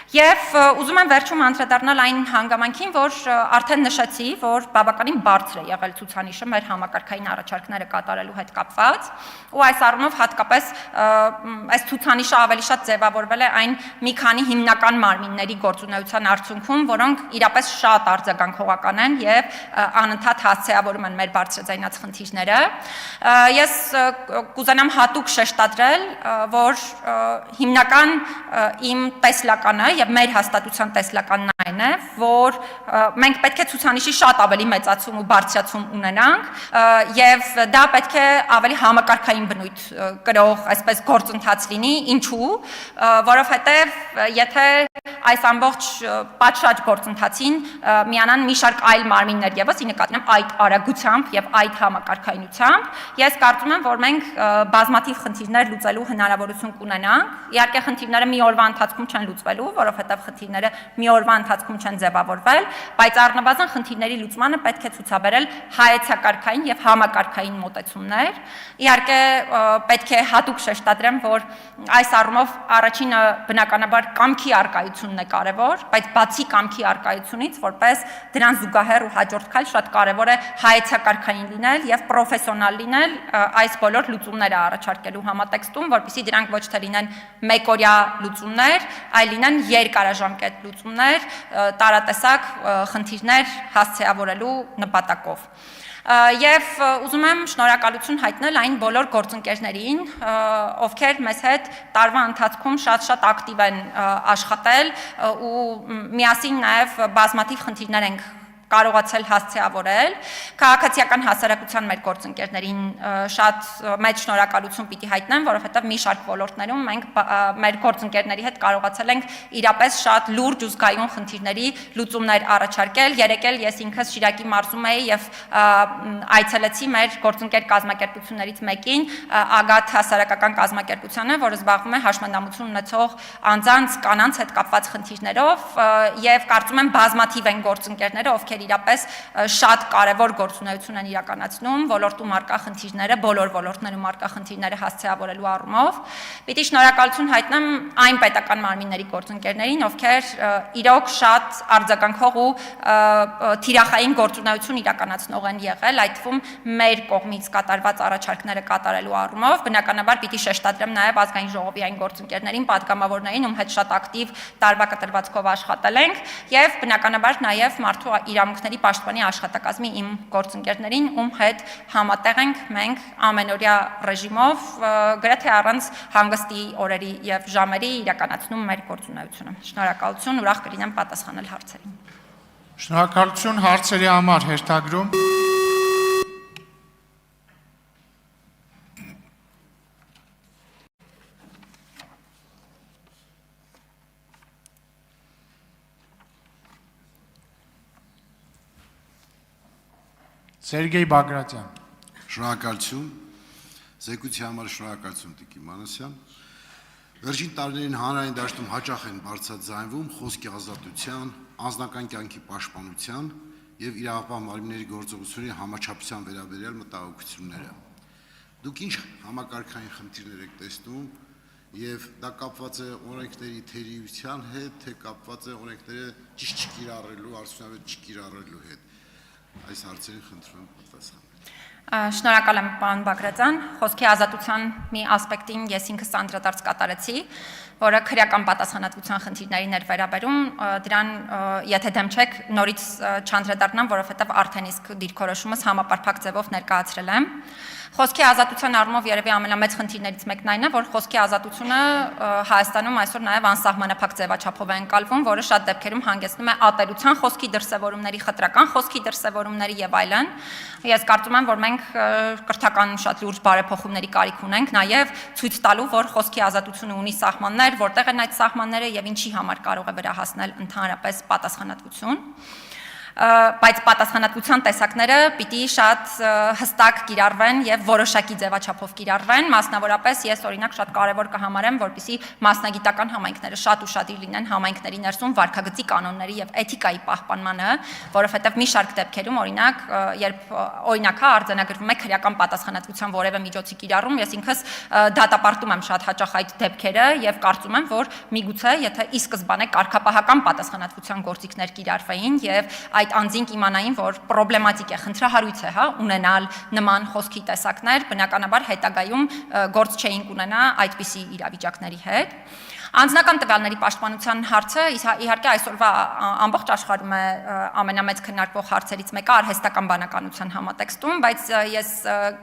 Եվ ուզում եմ վերջում անդրադառնալ այն հանգամանքին, որ արդեն նշեցի, որ բավականին բարձր է եղել ցուցանիշը մեր համակարգային առաջարկները կատարելու հետ կապված, ու այս առումով հատկապես այս ցուցանիշը ավելի շատ ձևավորվել է այն մի քանի հիմնական մարմինների գործունեության արդյունքում, որոնք իրապես շատ արձագանքողական են եւ անընդհատ հասցեավորում են մեր բարձրաձայնած խնդիրները։ Ես կուզենամ հատուկ շեշտադրել, որ հիմնական իմ տեսլականը եւ մեր հաստատության տեսլականն այն է, որ մենք պետք է ցուցանիշի շատ ավելի մեծացում ու բարձրացում ունենանք եւ դա պետք է ավելի համակարգային բնույթ կրող, այսպես գործընթաց լինի, ինչու, որովհետեւ եթե այս ամբողջ պատշաճ գործընթացին միանան մի շարք այլ մարմիններ եւս, ի նկատի ունեմ այդ արագությամբ եւ այդ համակարգայնությամբ, ես կարծում եմ, որ մենք բազմաթիվ խնդիրներ լուծելու հնարավորություն կունենանք։ Իհարկե խնդիրները մի օրվա ընթացքում չեն լուծվելու, որովհետև խնդիրները մի օրվա ընթացքում չեն ձևավորվել, բայց առնվազն խնդիրների լուծմանը պետք է ցուցաբերել հայեցակարգային եւ համակարգային մոտեցումներ։ Իհարկե պետք է հատուկ շեշտադրեմ, որ այս առումով առաջինը բնականաբար կամքի առկայությունն է կարևոր, բայց բացի կամքի առկայությունից, որպես դրան զուգահեռ ու հաջորդ քայլ շատ կարևոր է հայեցակարգային լինել եւ պրոֆեսիոնալ լինել այս բոլոր լուծումները առաջարկելու համատեքստում, որպեսզի դրանք ոչ թե լինեն մեկօրյա լուծումներ, այլ լինեն երկարաժամկետ լուծումներ, տարատեսակ խնդիրներ հասցեավորելու նպատակով։ Եվ ուզում եմ շնորհակալություն հայտնել այն բոլոր գործընկերներին, ովքեր մեզ հետ տարվա ընթացքում շատ ակտիվ են աշխատել ու միասին նաև բազմաթիվ խնդիրներ ենք կարողացել հասցեավորել քաղաքացիական հասարակության մեր գործընկերներին շատ մեծ շնորհակալություն պիտի հայտնեմ, որովհետև մի շարք ոլորտներում մենք մեր գործընկերների հետ կարողացել ենք իրապես շատ լուրջ ու զգայուն խնդիրների լուծումներ առաջարկել։ Երեկ էլ ես ինքս Շիրակի մարզում էի եւ այցելեցի մեր գործընկեր կազմակերպություններից մեկին, Ագաթ հասարակական կազմակերպությանը, որը զբաղվում է հաշմանդամություն ունեցող անձանց կանանց հետ կապված խնդիրներով եւ կարծում եմ բազմաթիվ են գործընկերները, ովքեր իրապես շատ կարևոր գործունեություն են իրականացնում ոլորտում արկա խնդիրները, բոլոր ոլորտներում արկա խնդիրները հասցեավորելու առումով։ Պիտի շնորհակալություն հայտնեմ այն պետական մարմինների գործընկերներին, ովքեր իրոք շատ արձագանքող ու թիրախային գործունեություն իրականացնող են եղել, այդ թվում մեր կողմից կատարված առաջարկները կատարելու առումով։ Բնականաբար պիտի շեշտադրեմ նաև ազգային ժողովի այն գործընկերներին, պատգամավորներին, ում հետ շատ ակտիվ տարվա կտրվածքով աշխատել ենք, եւ բնականաբար նաև մարդու իրավունքների պաշտպանի աշխատակազմի իմ գործընկերներին, ում հետ համատեղ ենք մենք ամենօրյա ռեժիմով գրեթե առանց հանգստի օրերի եւ ժամերի իրականացնում մեր գործունեությունը։ Շնորհակալություն, ուրախ կլինեմ պատասխանել հարցերին։ Շնորհակալություն հարցերի համար հերթագրում։ Սերգեյ Բագրատյան։ Շնորհակալություն։ Զեկույցի համար շնորհակալություն Տիկին Մանասյան։ Վերջին տարիներին հանրային դաշտում հաճախ են բարձրաձայնվում խոսքի ազատության, անձնական կյանքի պաշտպանության եւ իրավապահ մարմինների գործողությունների համաչափության վերաբերյալ մտահոգությունները։ Դուք ինչ համակարգային խնդիրներ եք տեսնում եւ դա կապված է օրենքների թերիության հետ, թե կապված է օրենքները ճիշտ չկիրառելու, արդյունավետ չկիրառելու հետ։ Այս հարցերին խնդրում եմ պատասխանել։ Շնորհակալ եմ պարոն Բագրատյան, խոսքի ազատության մի ասպեկտին ես ինքս անդրադարձ կատարեցի, որը քրեական պատասխանատվության խնդիրներին էր վերաբերում, դրան եթե դեմ չեք նորից չանդրադառնամ, որովհետև արդեն իսկ դիրքորոշումս համապարփակ ձևով ներկայացրել եմ։ Խոսքի ազատության առումով երևի ամենամեծ խնդիրներից մեկն այն է, որ խոսքի ազատությունը Հայաստանում այսօր նաև անսահմանափակ ձևաչափով է ընկալվում, որը շատ դեպքերում հանգեցնում է ատելության խոսքի դրսևորումների, խտրական խոսքի դրսևորումների եւ այլն։ Ես կարծում եմ, որ մենք կրթական շատ լուրջ բարեփոխումների կարիք ունենք, նաև ցույց տալու, որ խոսքի ազատությունը ունի սահմաններ, որտեղ են այդ սահմանները եւ ինչի համար կարող է վերահասնել ընդհանրապես պատասխանատվություն։ Բայց պատասխանատվության տեսակները պիտի շատ հստակ կիրառվեն եւ որոշակի ձևաչափով կիրառվեն, մասնավորապես ես օրինակ շատ կարեւոր կհամարեմ, որպեսզի մասնագիտական համայնքները շատ ուշադիր լինեն համայնքների ներսում վարքագծի կանոնների եւ էթիկայի պահպանմանը, որովհետեւ մի շարք դեպքերում օրինակ երբ օրինակը արձանագրվում է քրեական պատասխանատվության որևէ միջոցի կիրառում, ես ինքս դատապարտում եմ շատ հաճախ այդ դեպքերը եւ կարծում եմ, որ միգուցե եթե ի սկզբանե կարգապահական պատասխանատվության գործիքներ կիրառվեին եւ այդ անձին իմանային, որ պրոբլեմատիկ է, խնդրահարույց է, ունենալ նման խոսքի տեսակներ, բնականաբար հետագայում գործ չէինք ունենա այդպիսի իրավիճակների հետ։ Անձնական տվյալների պաշտպանության հարցը իհարկե այսօրվա ամբողջ աշխարհում է ամենամեծ քննարկվող հարցերից մեկը արհեստական բանականության համատեքստում, բայց ես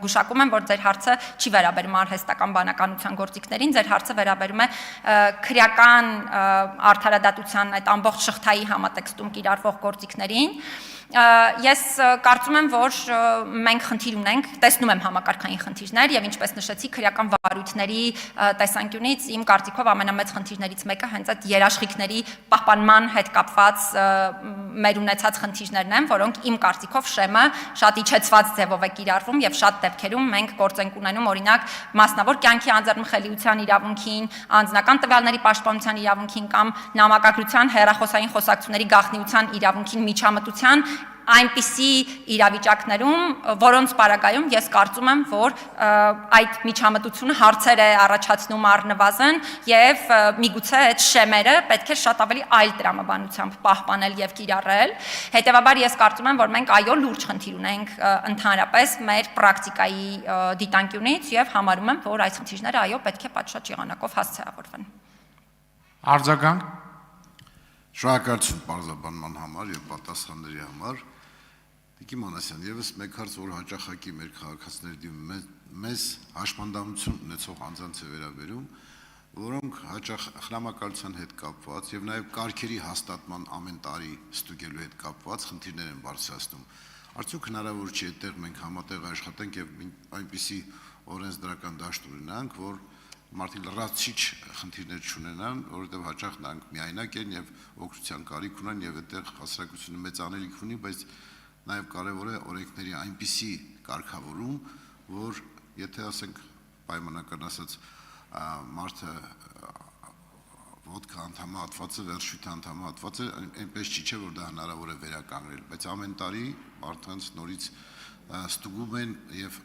գուշակում եմ, որ ձեր հարցը չի վերաբերում արհեստական բանականության գործիքներին, ձեր հարցը վերաբերում է քրեական արդարադատության այդ ամբողջ շղթայի համատեքստում կիրառվող գործիքներին։ Ես կարծում եմ, որ մենք խնդիր ունենք, տեսնում եմ համակարգային խնդիրներ եւ ինչպես նշեցի, քրեական վարույթների տեսանկյունից իմ կարծիքով ամենամեծ խնդիրներից մեկը հենց այդ երաշխիքների պահպանման հետ կապված մեր ունեցած խնդիրներն են, որոնք իմ կարծիքով շեմը շատ իջեցված ձևով է կիրառվում եւ շատ դեպքերում մենք գործ ենք ունենում օրինակ մասնավոր կյանքի անձեռնմխելիության իրավունքին, անձնական տվյալների պաշտպանության իրավունքին կամ նամակագրության հեռախոսային խոսակցությունների գաղտնիության իրավունքին միջամտության այնպիսի իրավիճակներում, որոնց պարագայում ես կարծում եմ, որ այդ միջամտությունը հարցեր է առաջացնում առնվազն եւ միգուցե այդ շեմերը պետք է շատ ավելի այլ տրամաբանությամբ պահպանել եւ կիրառել։ Հետեւաբար ես կարծում եմ, որ մենք այո լուրջ խնդիր ունենք ընդհանրապես մեր պրակտիկայի դիտանկյունից եւ համարում եմ, որ այս խնդիրները այո պետք է պատշաճ եղանակով հասցեավորվեն։ Արձագանք։ Շնորհակալություն պարզաբանման համար եւ պատասխանների համար։ Տիկին Մանասյան, եւս մեկ հարց, որ հաճախակի մեր քաղաքացիների մեզ հաշմանդամություն ունեցող անձանց է վերաբերում, որոնք հաճախ խնամակալության հետ կապված եւ նաեւ կարգերի հաստատման ամեն տարի ստուգելու հետ կապված խնդիրներ են բարձրացնում։ Արդյոք հնարավոր չի այդտեղ մենք համատեղ աշխատենք եւ այնպիսի օրենսդրական դաշտ ունենանք, որ մարդիկ լրացիչ խնդիրներ չունենան, որովհետև հաճախ նրանք միայնակ են եւ օգնության կարիք ունեն եւ այդտեղ հասարակությունը մեծ անելիք ունի, բայց նաեւ կարեւոր է օրենքների այնպիսի կարգավորում, որ եթե ասենք պայմանական ասած մարդը ոդկա անդամահատված է, վերջույթ անդամահատված է, այնպես չի չէ, որ դա հնարավոր է վերականգնել, բայց ամեն տարի մարդկանց նորից ստուգում են եւ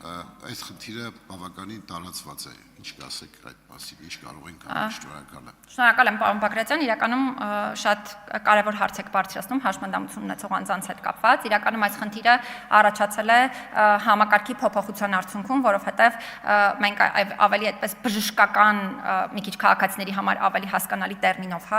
այս խնդիրը բավականին տարածված է։ Ինչ կասեք այդ մասին, ինչ կարող ենք անել, շնորհակալ եմ։ Շնորհակալ եմ, պարոն Բագրատյան, իրականում շատ կարևոր հարց եք բարձրացնում հաշմանդամություն ունեցող անձանց հետ կապված։ Իրականում այս խնդիրը առաջացել է համակարգի փոփոխության արդյունքում, որովհետեւ մենք ավելի այդպես բժշկական մի քիչ քաղաքացիների համար ավելի հասկանալի տերմինով,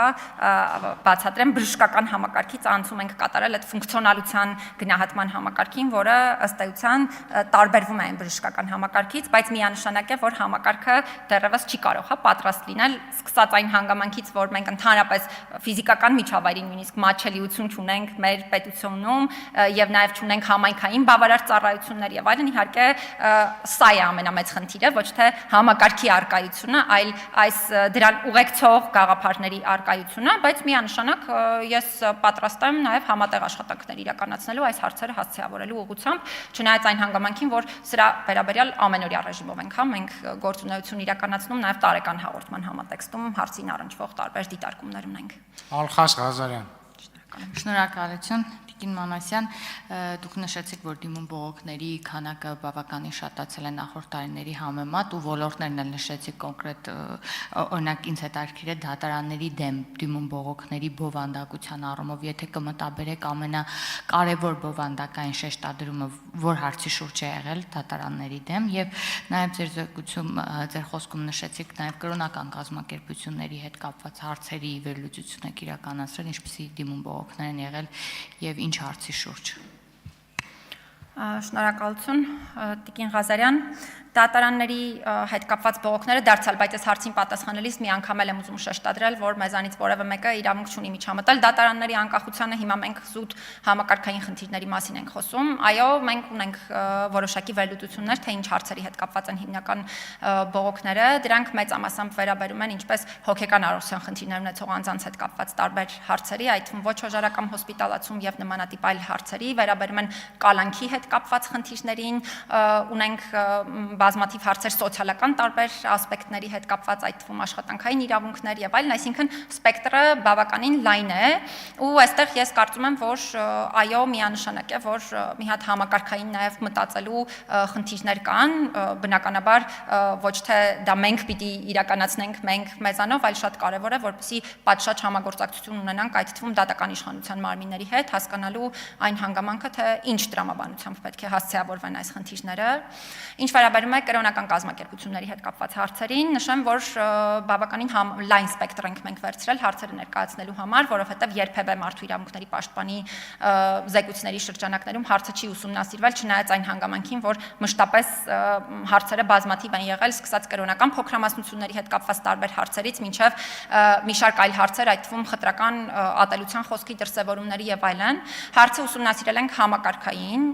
բացատրեմ, բժշկական համակարգից անցում ենք կատարել այդ ֆունկցիոնալության գնահատման համակարգին, որը ըստ էության տարբերվում է այն բժշկական համակարգից, բայց միանշանակ է, որ համակարգը դեռևս չի կարող պատրաստ լինել, սկսած այն հանգամանքից, որ մենք ընդհանրապես ֆիզիկական միջավայրին նույնիսկ մատչելիություն չունենք մեր պետությունում եւ նաեւ չունենք համայնքային բավարար ծառայություններ եւ այլն, իհարկե սա է ամենամեծ խնդիրը, ոչ թե համակարգի արկայությունը, այլ այս դրան ուղեկցող գաղափարների արկայությունը, բայց միանշանակ ես պատրաստ եմ նաեւ համատեղ աշխատանքներ իրականացնելու այս հարցերը հասցեավորելու ուղղությամբ, չնայած այն հանգամանքին, որ սրա վերաբերյալ ամենօրյա ռեժիմով ենք, մենք գործունեություն իրականացնում նաև տարեկան հաղորդման համատեքստում հարցին առնչվող տարբեր դիտարկումներ ունենք։ Ալխաս Ղազարյան։ Շնորհակալություն, Տիկին Մանասյան, դուք նշեցիք, որ դիմում բողոքների քանակը բավականին շատացել է նախորդ տարիների համեմատ ու ոլորտներն էլ նշեցիք կոնկրետ, օրինակ ինձ հետաքրքիր է դատարանների դեմ դիմում բողոքների բովանդակության առումով, եթե կմտաբերեք ամենակարևոր բովանդակային շեշտադրումը, որ հարցի շուրջ է եղել դատարանների դեմ եւ նաեւ ձեր խոսքում նշեցիք նաեւ կրոնական կազմակերպությունների հետ կապված հարցերի վերլուծություն եք իրականացրել, ինչպիսի դիմում բողոքներ են եղել եւ ինչ հարցի շուրջ։ Շնորհակալություն, Տիկին Ղազարյան։ Դատարանների հետ կապված բողոքները դարձյալ, բայց այս հարցին պատասխանելիս մի անգամ եմ ուզում շեշտադրել, որ մեզանից որևէ մեկը իրավունք չունի միջամտել դատարանների անկախությանը, հիմա մենք զուտ համակարգային խնդիրների մասին ենք խոսում։ Այո, մենք ունենք որոշակի վերլուծություններ, թե ինչ հարցերի հետ կապված են հիմնական բողոքները, դրանք մեծամասամբ վերաբերում են ինչպես հոգեկան առողջության խնդիրներ ունեցող անձանց հետ կապված տարբեր հարցերի, այդ թվում ոչ հոժարակամ հոսպիտալացում եւ նմանատիպ այլ հարցերի, վերաբերում են կալանքի հետ կապված խնդիրներին, ունենք բազմաթիվ հարցեր սոցիալական տարբեր ասպեկտների հետ կապված, այդ թվում աշխատանքային իրավունքներ եւ այլն, այսինքն սպեկտրը բավականին լայն է ու այստեղ ես կարծում եմ, որ այո, միանշանակ է, որ մի հատ համակարգային նաեւ մտածելու խնդիրներ կան, բնականաբար ոչ թե դա մենք պիտի իրականացնենք մենք մեզանով, այլ շատ կարեւոր է, որպեսզի պատշաճ համագործակցություն ունենանք այդ թվում դատական իշխանության մարմինների հետ, հասկանալու այն հանգամանքը, թե ինչ տրամաբանությամբ պետք է հասցեավորվեն այս խնդիրները։ Ինչ վերաբերում է կրոնական կազմակերպությունների հետ կապված հարցերին, նշեմ, որ բավականին լայն սպեկտր ենք մենք վերցրել հարցերը ներկայացնելու համար, որովհետև երբևէ մարդու իրավունքների պաշտպանի զեկույցների շրջանակներում հարցը չի ուսումնասիրվել, չնայած այն հանգամանքին, որ մշտապես հարցերը բազմաթիվ են եղել, սկսած կրոնական փոքրամասնությունների հետ կապված տարբեր հարցերից մինչև մի շարք այլ հարցեր, այդ թվում խտրական ատելության խոսքի դրսևորումների եւ այլն։ Հարցը ուսումնասիրել ենք համակարգային,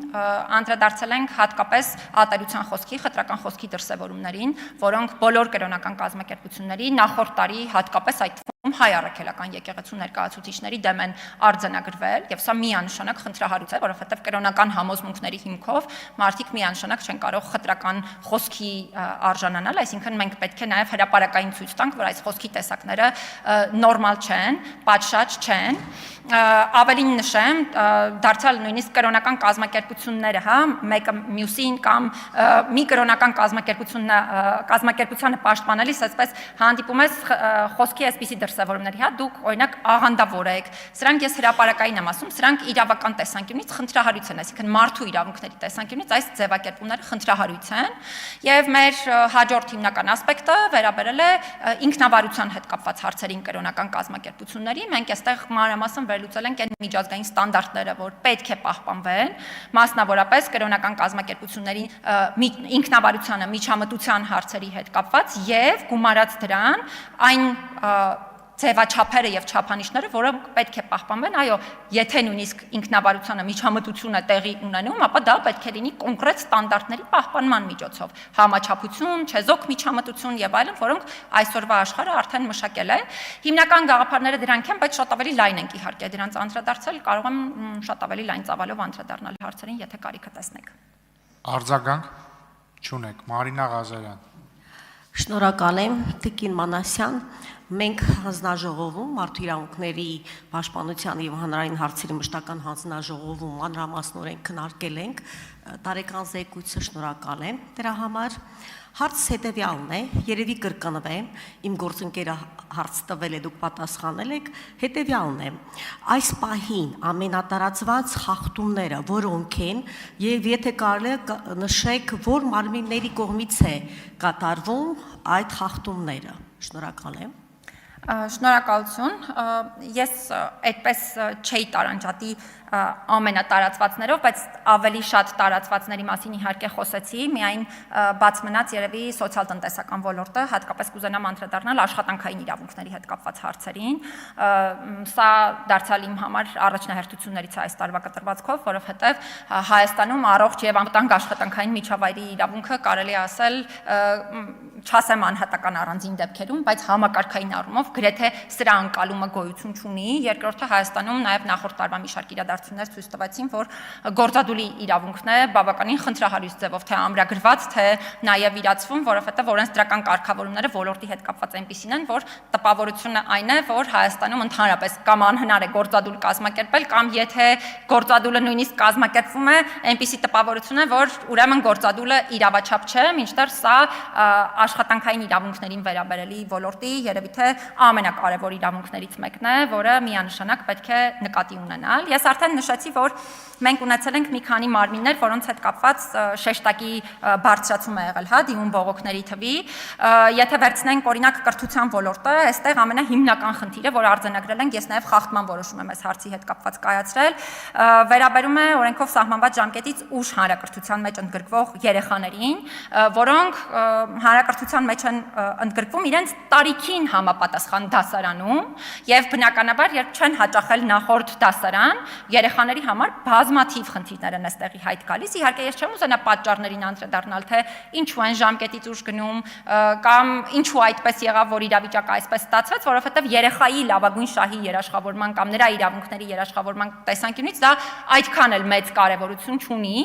անդրադարձել ենք հատկապես ատելության խոսքի, խտրական խոսքի դրսևորումներին, որոնք բոլոր կրոնական կազմակերպությունների նախորդ տարի հատկապես այդ հայ առաքելական եկեղեցու ներկայացուցիչների դեմ են արձանագրվել եւ սա միանշանակ խնդրահարույց է, որովհետեւ կրոնական համոզմունքների հիմքով մարդիկ միանշանակ չեն կարող խտրական խոսքի արժանանալ, այսինքն մենք պետք է նաեւ հրապարակային ցույց տանք, որ այս խոսքի տեսակները նորմալ չեն, պատշաճ չեն։ Ավելին նշեմ, դարձյալ նույնիսկ կրոնական կազմակերպությունները, մեկը մյուսին կամ մի կրոնական կազմակերպությանը պաշտպանելիս այսպես հանդիպում ես խոսքի այսպիսի դրսևորումների, հա, դուք օրինակ աղանդավոր եք, սրանք ես հրապարակային եմ ասում, սրանք իրավական տեսանկյունից խնդրահարույց են, այսինքն մարդու իրավունքների տեսանկյունից այս ձևակերպումները խնդրահարույց են, եւ մեր հաջորդ հիմնական ասպեկտը վերաբերել է ինքնավարության հետ կապված հարցերին կրոնական կազմակերպությունների, մենք այստեղ մանրամասն վերլուծել ենք այն միջազգային ստանդարտները, որ պետք է պահպանվեն, մասնավորապես կրոնական կազմակերպությունների ինքնավարությանը միջամտության հարցերի հետ կապված եւ գումարած դրան այն ձևաչափերը եւ չափանիշները, որոնք պետք է պահպանվեն, այո, եթե նույնիսկ ինքնավարությանը միջամտությունը տեղի ունենում, ապա դա պետք է լինի կոնկրետ ստանդարտների պահպանման միջոցով, համաչափություն, չեզոք միջամտություն եւ այլն, որոնք այսօրվա աշխարհը արդեն մշակել է։ Հիմնական գաղափարները դրանք են, բայց շատ ավելի լայն ենք իհարկե դրանց անդրադարձել, կարող եմ շատ ավելի լայն ծավալով անդրադառնալ հարցերին, եթե կարիքը տեսնեք։ Արձագանք չունեք, Մարինա Ղազարյան։ Շնորհակալ եմ, Տիկին Մանասյան։ Մենք հանձնաժողովում մարդու իրավունքների պաշտպանության եւ հանրային հարցերի մշտական հանձնաժողովում մանրամասնորեն քննարկել ենք տարեկան զեկույցը, շնորհակալ եմ դրա համար։ Հարցը հետևյալն է, երևի կրկնվեմ, իմ գործընկերը հարց տվել է, դուք պատասխանել եք, հետևյալն է, այս պահին ամենատարածված խախտումները որոնք են եւ եթե կարելի է նշեք, որ մարմինների կողմից է կատարվում այդ խախտումները։ Շնորհակալ եմ։ Շնորհակալություն, ես այդպես չէի տարանջատի ամենատարածվածներով, բայց ավելի շատ տարածվածների մասին իհարկե խոսեցի, միայն բաց մնաց երևի սոցիալ-տնտեսական ոլորտը, հատկապես կուզենամ անդրադառնալ աշխատանքային իրավունքների հետ կապված հարցերին։ Սա դարձյալ իմ համար առաջնահերթություններից է այս տարվա կտրվածքով, որովհետև Հայաստանում առողջ եւ անվտանգ աշխատանքային միջավայրի իրավունքը կարելի է ասել չասեմ անհատական առանձին դեպքերում, բայց համակարգային առումով գրեթե սրա անկալումը գոյություն չունի։ Երկրորդը Հայաստանում նաև նախորդ տարվա մի շարք իրադարձություններ ցույց տվեցին, որ գործադուլի իրավունքն է բավականին խնդրահարույց ձևով թե ամրագրված, թե նաև իրացվում, որովհետև օրենսդրական կարգավորումները ոլորտի հետ կապված այնպիսին են, որ տպավորությունը այն է, որ Հայաստանում ընդհանրապես կամ անհնար է գործադուլ կազմակերպել, կամ եթե գործադուլը նույնիսկ կազմակերպվում է, այնպիսի տպավորություն է, որ ուրեմն գործադուլը իրավաչափ չէ, մինչդեռ սա աշխատանքային իրավունքներին վերաբերելի ոլորտի երևի թե ամենակարևոր իրավունքներից մեկն է, որը միանշանակ պետք է նկատի ունենալ։ Ես արդեն նշեցի, որ մենք ունեցել ենք մի քանի մարմիններ, որոնց հետ կապված շեշտակի բարձրացում է եղել, հա, դիմում բողոքների թվի։ Եթե վերցնենք օրինակ կրթության ոլորտը, այստեղ ամենահիմնական խնդիրը, որ արձանագրել ենք, ես նաև խախտման որոշում եմ այս հարցի հետ կապված կայացրել, վերաբերում է օրենքով սահմանված ժամկետից ուշ հանրակրթության մեջ ընդգրկվող երեխաներին, որոնք հանրակրթության մեջ են ընդգրկվում իրենց տարիքին համապատասխան դասարանում եւ բնականաբար երբ չեն հաճախել նախորդ դասարան, երեխաների համար բազմաթիվ խնդիրներ են այստեղի հայտ գալիս։ Իհարկե ես չեմ ուզենա պատճառներին անդրադառնալ, թե ինչու են ժամկետից ուշ գնում կամ ինչու այդպես եղավ, որ իրավիճակը այսպես ստացվեց, որովհետեւ երեխայի լավագույն շահի երաշխավորման կամ նրա իրավունքների երաշխավորման տեսանկյունից դա այդքան էլ մեծ կարևորություն չունի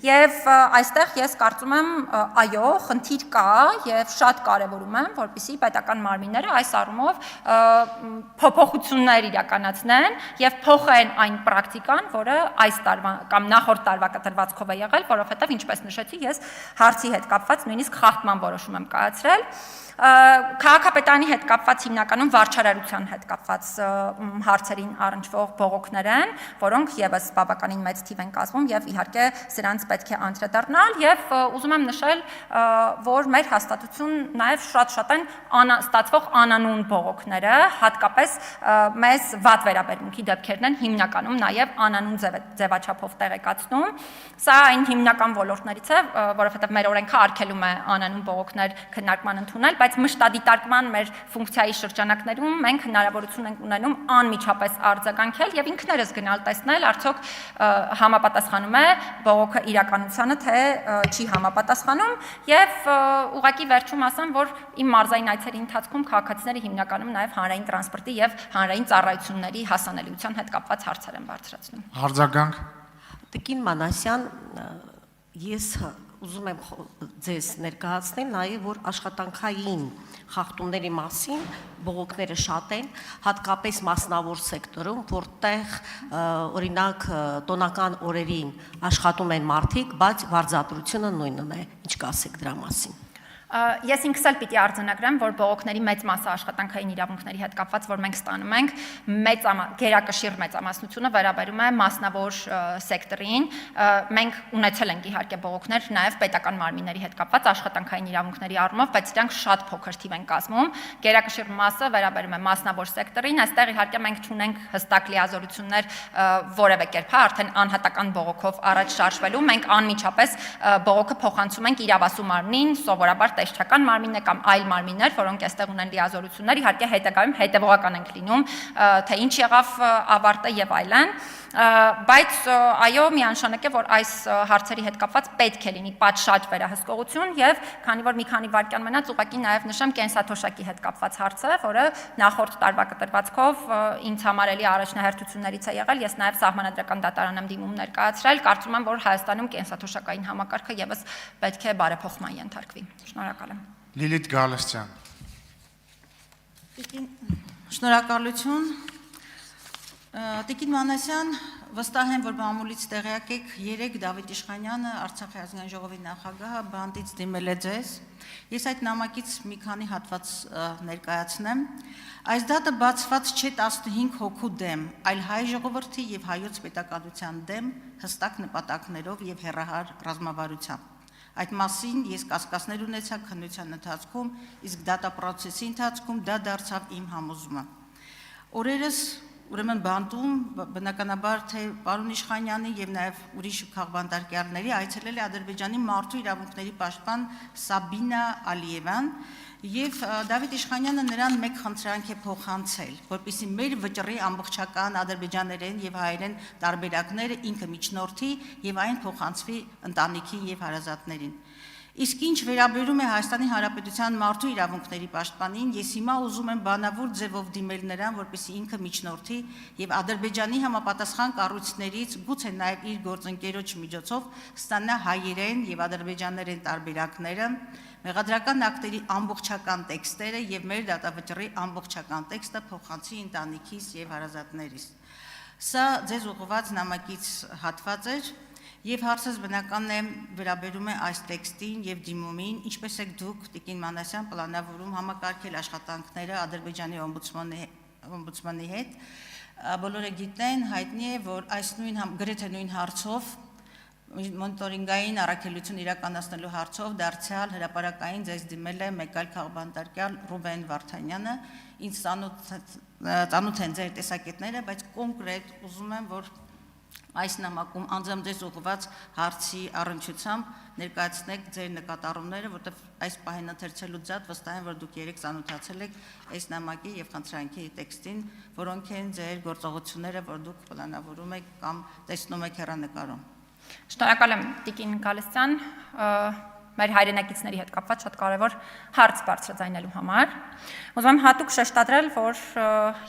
եւ այստեղ ես կարծում եմ այո, խնդիր կա եւ շատ կարևորում եմ, որպեսզի պետական մարմինները այս առումով փոփոխություններ իրականացնեն եւ փոխեն այն պրակտիկան, որը այս տարվա կամ նախորդ տարվա կտրվածքով է եղել, որովհետեւ ինչպես նշեցի, ես հարցի հետ կապված նույնիսկ խախտման որոշում եմ կայացրել։ Քաղաքապետարանի հետ կապված հիմնականում վարչարարության հետ կապված հարցերին առնչվող բողոքներ են, որոնք եւս բավականին մեծ թիվ են կազմում եւ իհարկե սրանց պետք է անդրադառնալ եւ ուզում եմ նշել, որ մեր հաստատություն նաեւ շատ են ստացվող անանուն բողոքները, հատկապես մեզ վատ վերաբերմունքի դեպքերն են հիմնականում նաեւ անանուն ձևաչափով տեղեկացնում։ Սա այն հիմնական ոլորտներից է, որովհետեւ մեր օրենքը արգելում է անանուն բողոքներ քննարկման ընդունել, բայց մշտադիտարկման մեր ֆունկցիայի շրջանակներում մենք հնարավորություն ենք ունենում անմիջապես արձագանքել եւ ինքներս գնալ տեսնել, արդյոք համապատասխանում է բողոքը իրականությանը, թե չի համապատասխանում եւ ուղղակի վերջում ասեմ, որ իմ մարզային այցերի ընթացքում քաղաքացիները հիմնականում նաեւ հանրային տրանսպորտի եւ հանրային ծառայությունների հասանելիության հետ կապված հարցեր են բարձրացնում։ Արձագանք։ Տիկին Մանասյան, ես ուզում եմ ձեզ ներկայացնել նաև, որ աշխատանքային խախտումների մասին բողոքները շատ են, հատկապես մասնավոր սեկտորում, որտեղ օրինակ տոնական օրերին աշխատում են մարդիկ, բայց վարձատրությունը նույնն է։ Ինչ կասեք դրա մասին։ Ես ինքս էլ պիտի արձանագրեմ, որ բողոքների մեծ մասը աշխատանքային իրավունքների հետ կապված, որ մենք ստանում ենք, գերակշիռ մեծամասնությունը վերաբերում է մասնավոր սեկտորին։ Մենք ունեցել ենք իհարկե բողոքներ նաև պետական մարմինների հետ կապված աշխատանքային իրավունքների առումով, բայց դրանք շատ փոքր թիվ են կազմում։ Գերակշիռ մասը վերաբերում է մասնավոր սեկտորին, այստեղ իհարկե մենք չունենք հստակ լիազորություններ որևէ կերպ, արդեն անհատական բողոքով առաջ շարժվելու, մենք անմիջապես բողոքը փոխանցում ենք իրավասու մարմնին, սովորաբար տեսչական մարմինն է կամ այլ մարմիններ, որոնք այստեղ ունեն լիազորություններ, իհարկե հետագայում հետևողական ենք լինում, թե ինչ եղավ ավարտը եւ այլն, բայց այո, միանշանակ է, որ այս հարցերի հետ կապված պետք է լինի պատշաճ վերահսկողություն եւ քանի որ մի քանի վայրկյան մնաց, ուղղակի նաեւ նշեմ կենսաթոշակի հետ կապված հարցը, որը նախորդ տարվա կտրվածքով ինձ համար էլի առաջնահերթություններից է եղել, ես նաեւ սահմանադրական դատարան եմ դիմում ներկայացրել, կարծում եմ, որ Հայաստանում կենսաթոշակային համակարգը եւս պետք է բարեփոխման ենթարկվի։ Շնորհակալ եմ։ Լիլիթ Գալստյան։ Շնորհակալություն։ Տիկին Մանասյան, վստահ եմ, որ մամուլից տեղյակ եք, երեկ Դավիթ Իշխանյանը, Արցախի ազգային ժողովի նախագահը, բանտից դիմել է ձեզ։ Ես այդ նամակից մի քանի հատված ներկայացնեմ։ Այս դատը բացված չէ 15 հոգու դեմ, այլ հայ ժողովրդի եւ հայոց պետականության դեմ հստակ նպատակներով եւ հեռահար ռազմավարությամբ։ Այդ մասին ես կասկածներ ունեցա քննության ընթացքում, իսկ դատապրոցեսի ընթացքում դա դարձավ իմ համոզումը։ Օրերս ուրեմն բանտում բնականաբար թե պարոն Իշխանյանի եւ նաեւ ուրիշ քաղբանտարկյալների այցելել է Ադրբեջանի մարդու իրավունքների պաշտպան Սաբինա Ալիևան եւ Դավիթ Իշխանյանը նրան մեկ խնդրանք է փոխանցել, որպեսզի մեր վճռի ամբողջական ադրբեջաներեն եւ հայերեն տարբերակները ինքը միջնորդի եւ այն փոխանցվի ընտանիքին եւ հարազատներին։ Իսկ ինչ վերաբերում է Հայաստանի Հանրապետության մարդու իրավունքների պաշտպանին, ես հիմա ուզում եմ բանավոր ձևով դիմել նրան, որպեսզի ինքը միջնորդի եւ Ադրբեջանի համապատասխան կառույցներից, գուցե նաեւ իր գործընկերոջ միջոցով ստանա հայերեն եւ ադրբեջաներեն տարբերակները, մեղադրական ակտերի ամբողջական տեքստերը եւ մեր դատավճռի ամբողջական տեքստը փոխանցի ընտանիքիս եւ հարազատներիս։ Սա ձեզ ուղղված նամակից հատված էր։ Եվ հարցս բնական է վերաբերում է այս տեքստին եւ դիմումին, ինչպես եք դուք Տիկին Մանասյան պլանավորում համակարգել աշխատանքները Ադրբեջանի օմբուդսմանի հետ։ Բոլորը գիտեն, հայտնի է, որ այս գրեթե նույն հարցով մոնիտորինգային առաքելություն իրականացնելու հարցով դարձյալ հրապարակային ձեզ դիմել է մեկ այլ քաղբանտարկյալ Ռուբեն Վարդանյանը, ինձ ծանոթ են ձեր տեսակետները, բայց կոնկրետ ուզում եմ, որ այս նամակում անձամբ ձեզ ուղղված հարցի առնչությամբ ներկայացնեք ձեր նկատառումները, որտեղ այս պահին ընթերցելուց զատ վստահ եմ, որ դուք երեք ծանոթացել եք այս նամակի եւ խնդրանքի տեքստին, որոնք են ձեր գործողությունները, որ դուք պլանավորում եք կամ տեսնում եք հեռանկարում։ Շնորհակալ եմ Տիկին Գալստյան, մեր հայրենակիցների հետ կապված շատ կարևոր հարց բարձրաձայնելու համար։ Ուզում եմ հատուկ շեշտադրել, որ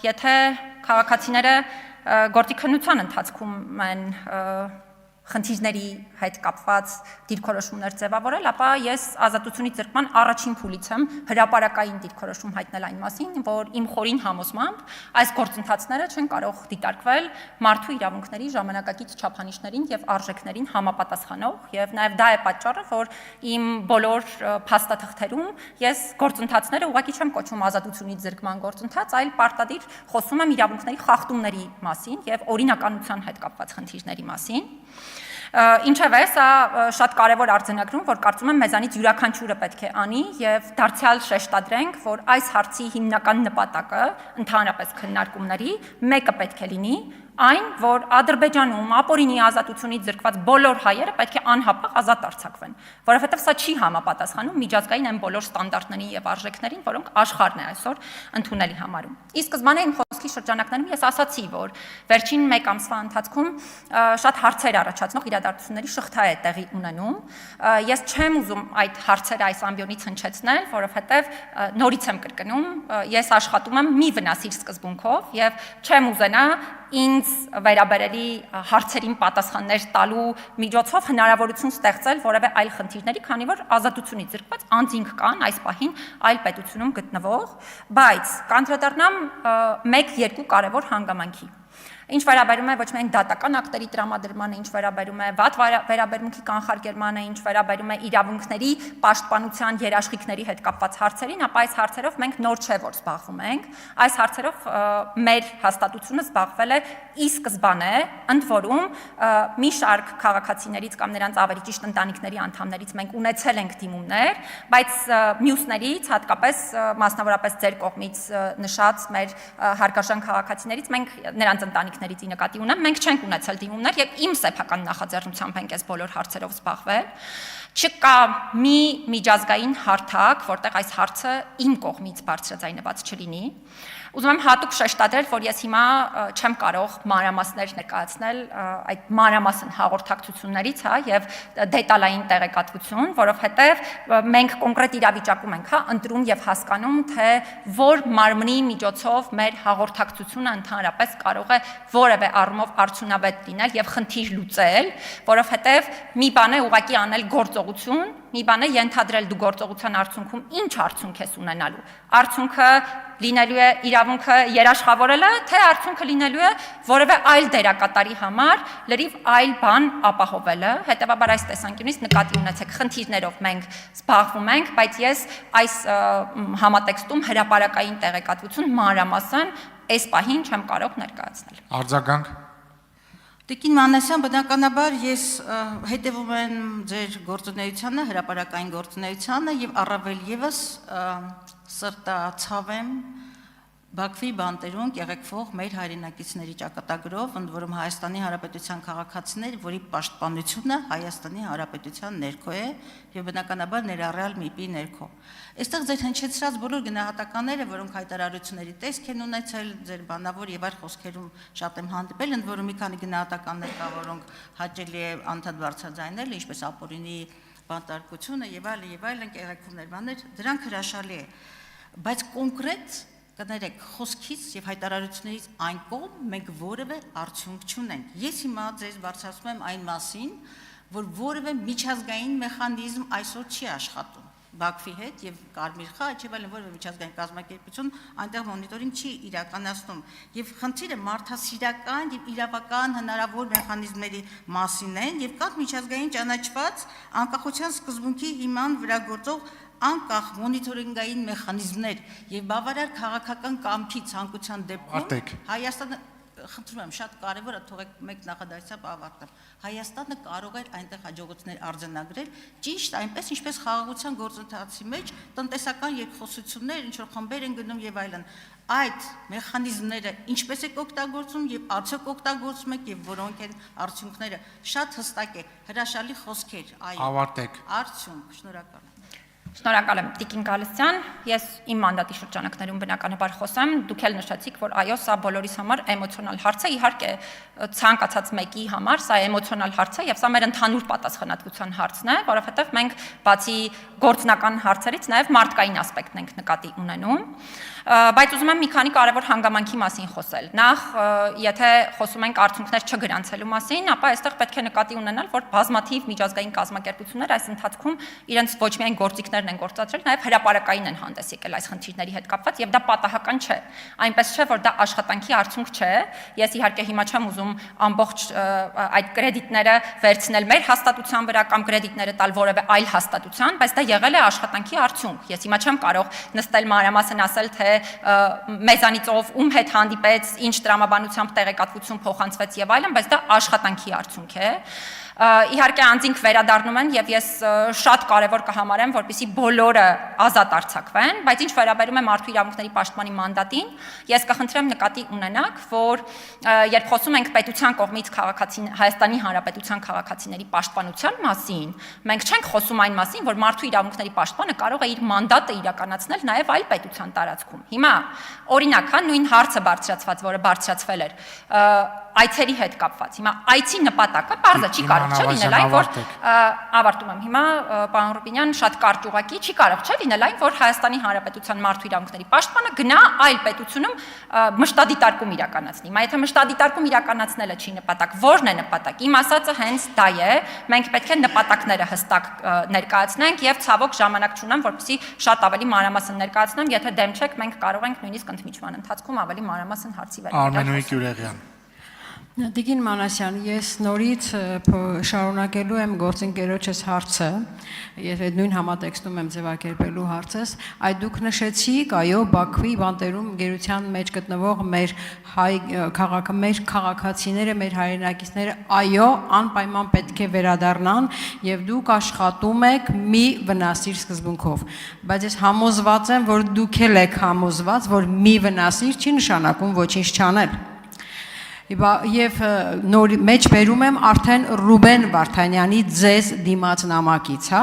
եթե քաղաքացիները գործի քննության ընթացքում են խնդիրների հետ կապված դիրքորոշումներ ձևավորել, ապա ես ազատությունից զրկման առաջին փուլից եմ հրապարակային դիրքորոշում հայտնել այն մասին, որ իմ խորին համոզմամբ այս գործընթացները չեն կարող դիտարկվել մարդու իրավունքների ժամանակակից չափանիշներին եւ արժեքներին համապատասխանող, եւ նաեւ դա է պատճառը, որ իմ բոլոր փաստաթղթերում ես գործընթացները ուղղակի չեմ կոչում ազատությունից զրկման գործընթաց, այլ պարտադիր խոսում եմ իրավունքների խախտումների մասին եւ օրինականության հետ կապված խնդիրների մասին։ Ինչևէ, սա շատ կարևոր արձանագրում, որ կարծում եմ մեզանից յուրաքանչյուրը պետք է անի եւ դարձյալ շեշտադրենք, որ այս հարցի հիմնական նպատակը ընդհանրապես քննարկումների մեկը պետք է լինի այն, որ Ադրբեջանում ապօրինի ազատությունից զրկված բոլոր հայերը պետք է անհապաղ ազատ արձակվեն, որովհետև սա չի համապատասխանում միջազգային այն բոլոր ստանդարտներին եւ արժեքներին, որոնք աշխարհն է այսօր ընդունելի համարում։ Ի սկզբանե իմ խոսքի շրջանակներում ես ասացի, որ վերջին 1 ամսվա ընթացքում շատ հարցեր առաջացնող իրադարձությունների շղթա է տեղի ունենում։ Ես չեմ ուզում այդ հարցերը այս ամբիոնից հնչեցնել, որովհետև նորից եմ կրկնում, ես աշխատում եմ մի վնասիր սկզբունքով եւ չեմ ուզենա ինձ վերաբերելի հարցերին պատասխաններ տալու միջոցով հնարավորություն ստեղծել որևէ այլ խնդիրների, քանի որ ազատությունից զրկված անձինք կան այս պահին այլ պետությունում գտնվող, բայց կանդրադառնամ 1-2 կարևոր հանգամանքի։ Ինչ վերաբերում է ոչ միայն դատական ակտերի տրամադրմանը, ինչ վերաբերում է վատ վերաբերմունքի կանխարգելմանը, ինչ վերաբերում է իրավունքների պաշտպանության երաշխիքների հետ կապված հարցերին, ապա այս հարցերով մենք նոր չէ որ զբաղվում ենք։ Այս հարցերով մեր հաստատությունը զբաղվել է ի սկզբանե, ընդ որում մի շարք քաղաքացիներից կամ նրանց ավելի ճիշտ ընտանիքների անդամներից մենք ունեցել ենք դիմումներ, բայց մյուսներից, հատկապես մասնավորապես ձեր կողմից նշած մեր հարգարժան քաղաքացիներից մենք նրանց ընտանիքներից ի նկատի ունեմ, մենք չենք ունեցել դիմումներ եւ իմ սեփական նախաձեռնությամբ ենք այս բոլոր հարցերով զբաղվել։ Չկա մի միջազգային հարթակ, որտեղ այս հարցը իմ կողմից բարձրաձայնված չլինի։ Ուզում եմ հատուկ շեշտադրել, որ ես հիմա չեմ կարող մանրամասներ ներկայացնել այդ մանրամասն հաղորդակցություններից, հա, եւ դետալային տեղեկատվություն, որովհետեւ մենք կոնկրետ իրավիճակում ենք, հա, ընտրում եւ հասկանում, թե որ մարմնի միջոցով մեր հաղորդակցությունը ընդհանրապես կարող է որևէ առումով արդյունավետ լինել եւ խնդիր լուծել, որովհետեւ մի բան է ուղղակի անել գործողություն, մի բան է ենթադրել դու գործողության արդյունքում ինչ արդյունք ես ունենալու։ Արդյունքը լինելու է իրավունքը երաշխավորելը, թե արդյունքը լինելու է որևէ այլ դերակատարի համար լրիվ այլ բան ապահովելը։ Հետևաբար այս տեսանկյունից նկատի ունեցեք, խնդիրներով մենք զբաղվում ենք, բայց ես այս համատեքստում հրապարակային տեղեկատվություն մանրամասն այս պահին չեմ կարող ներկայացնել։ Արձագանք։ Տիկին Մանասյան, բնականաբար ես հետևում եմ ձեր գործունեությանը, հրապարակային գործունեությանը եւ առավել եւս սրտացավ եմ Բաքվի բանտերում կեղեքվող մեր հայրենակիցների ճակատագրով, ընդ որում Հայաստանի Հանրապետության քաղաքացիներ, որի պաշտպանությունը Հայաստանի Հանրապետության ներքո է եւ բնականաբար ներառյալ ՄԻՊ-ի ներքո։ Այստեղ ձեր հնչեցրած բոլոր գնահատականները, որոնք հայտարարությունների տեսք են ունեցել, ձեր բանավոր եւ այլ խոսքերում շատ եմ հանդիպել, ընդ որում մի քանի գնահատականներ կա, որոնք հաճելի է անդադ բարձրաձայնել, ինչպես ապօրինի բանտարկությունը եւ այլն կեղեքումներ, բաներ, դրանք հրաշալի է, բայց կոնկրետ կներեք, խոսքից եւ հայտարարություններից այն կողմ մենք որևէ արդյունք չունենք։ Ես հիմա ձեզ բարձրացնում եմ այն մասին, որ որևէ միջազգային մեխանիզմ այսօր չի աշխատում Բաքվի հետ եւ Կարմիր խաչ եւ այլն որևէ միջազգային կազմակերպություն այնտեղ մոնիտորինգ չի իրականացնում եւ խնդիրը մարդասիրական եւ իրավական հնարավոր մեխանիզմների մասին են եւ կա միջազգային ճանաչված անկախության սկզբունքի հիման վրա գործող անկախ մոնիտորինգային մեխանիզմներ եւ բավարար քաղաքական կամքի ցանկության դեպքում Հայաստանը խնդրում եմ շատ կարևոր է թողեք մեկ նախադասությամբ ավարտեմ Հայաստանը կարող է այնտեղ հաջողություններ արձանագրել ճիշտ այնպես ինչպես խաղաղության գործընթացի մեջ տնտեսական երկխոսություններ ինչ որ խմբեր են գնում եւ այլն այդ մեխանիզմները ինչպես է օգտագործում եւ արդյոք օգտագործում եք եւ որոնք են արդյունքները շատ հստակ է հրաշալի խոսքեր այո ավարտեք արդյունք շնորհակալ Շնորհակալ եմ Տիկին Գալստյան, ես իմ մանդատի շրջանակներում բնականաբար խոսեմ, դուք էլ նշեցիք, որ այո, սա բոլորիս համար էմոցիոնալ հարց է, իհարկե ցանկացած մեկի համար սա էմոցիոնալ հարց է եւ սա մեր ընդհանուր պատասխանատվության հարցն է, որովհետեւ մենք բացի գործնական հարցերից նաեւ մարդկային ասպեկտն ենք նկատի ունենում, բայց ուզում եմ մի քանի կարևոր հանգամանքի մասին խոսել։ Նախ, եթե խոսում ենք արդյունքներ չգրանցելու մասին, ապա այստեղ պետք է նկատի ունենալ, որ բազմաթիվ միջազգային կազմակերպություններ այս ընթացքում իրենց ոչ միայն գործիքներն են գործադրել, նաև հրապարակային են հանդես եկել այս խնդիրների հետ կապված եւ դա պատահական չէ։ Այնպես չէ, որ դա աշխատանքի արդյունք չէ։ Ես իհարկե հիմա չեմ ուզում ամբողջ այդ կրեդիտները վերցնել մեր հաստատության վրա կամ կրեդիտները տալ որևէ այլ հաստատության, բայց դա եղել է աշխատանքի արդյունք։ Ես հիմա չեմ կարող նստել մանրամասն ասել, թե մեզանից ով ում հետ հանդիպեց, ինչ տրամաբանությամբ տեղեկատվություն փոխանցվեց եւ այլն, բայց դա աշխատանքի արդյունք է։ Իհարկե անձինք վերադառնում են եւ ես շատ կարեւոր կհամարեմ, որպեսզի բոլորը ազատ արձակվեն, բայց ինչ վերաբերում է մարդու իրավունքների պաշտպանի մանդատին, ես կխնդրեմ նկատի ունենաք, որ երբ խոսում ենք պետության կողմից Հայաստանի Հանրապետության քաղաքացիների պաշտպանության մասին, մենք չենք խոսում այն մասին, որ մարդու իրավունքների պաշտպանը կարող է իր մանդատը իրականացնել նաեւ այլ պետության տարածքում։ Հիմա օրինակ, հա նույն հարցը բարձրացված, որը բարձրացվել էր այցերի հետ կապված։ Հիմա այցի նպատակը բարձր չի կարող չէ լինել այն, որ ավարտում եմ հիմա, պարոն Ռուբինյան, շատ կարճ ուղղակի չի կարող չէ լինել այն, որ Հայաստանի Հանրապետության մարդու իրավունքների պաշտպանը գնա այլ պետությունում մշտադիտարկում իրականացնի։ Հիմա եթե մշտադիտարկում իրականացնելը չի նպատակ, ո՞րն է նպատակ։ Իմ ասածը հենց դա է, մենք պետք է նպատակները հստակ ներկայացնենք եւ ցավոք ժամանակ չունեմ, որպեսզի շատ ավելի մանրամասն ներկայացնեմ, եթե դեմ չեք, մենք կարող ենք նույնիսկ ընդմիջման ընթացքում ավելի մանրամասն հարցի վերաբերյալ Արմենուհի Գյուլերյան Տիկին Մանասյան, ես նորից շարունակելու եմ գործընկերոջս հարցը, եթե նույն համատեքստում եմ ձևակերպելու հարցս, այդ դուք նշեցիք, այո, Բաքվի բանտերում գերության մեջ գտնվող մեր քաղաքացիները, մեր հայրենակիցները, այո, անպայման պետք է վերադառնան եւ դուք աշխատում եք մի վնասիր սկզբունքով, բայց ես համոզված եմ, որ դուք էլ եք համոզված, որ մի վնասիր չի նշանակում ոչինչ չանել։ Եվ նոր մեջ բերում եմ արդեն Ռուբեն Վարդանյանի ձեզ դիմաց նամակից, հա։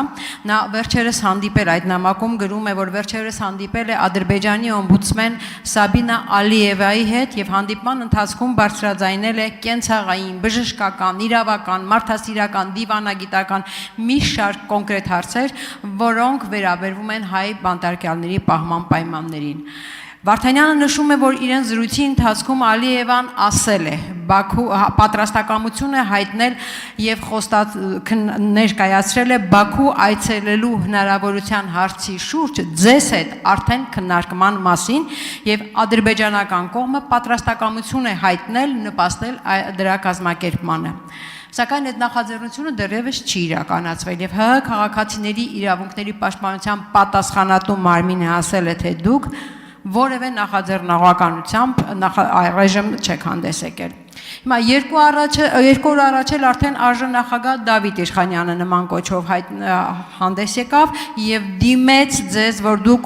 Նա վերջերս հանդիպել այդ նամակում գրում է, որ վերջերս հանդիպել է Ադրբեջանի օմբուդսմեն Սաբինա Ալիևայի հետ եւ հանդիպման ընթացքում բարձրաձայնել է կենցաղային, բժշկական, իրավական, մարդասիրական, դիվանագիտական մի շարք կոնկրետ հարցեր, որոնք վերաբերվում են հայ բանտարկյալների պահման պայմաններին։ Վարդանյանը նշում է, որ իրեն զրույցի ընթացքում Ալիևան ասել է Բաքու պատրաստակամություն է հայտնել եւ ներկայացրել է Բաքու այցելելու հնարավորության հարցի շուրջ ձեզ հետ արդեն քննարկման մասին եւ ադրբեջանական կողմը պատրաստակամություն է հայտնել նպաստել դրա կազմակերպմանը։ Սակայն այդ նախաձեռնությունը դեռևս չի իրականացվել եւ ՀՀ քաղաքացիների իրավունքների պաշտպանության պատասխանատու մարմինը ասել է, թե դուք որևէ նախաձեռնողականությամբ այժմ չեք հանդես եկել։ Հիմա երկու օր առաջ էլ արդեն արժանախագահ Դավիթ Իշխանյանը նման կոչով հանդես եկավ եւ դիմեց ձեզ, որ դուք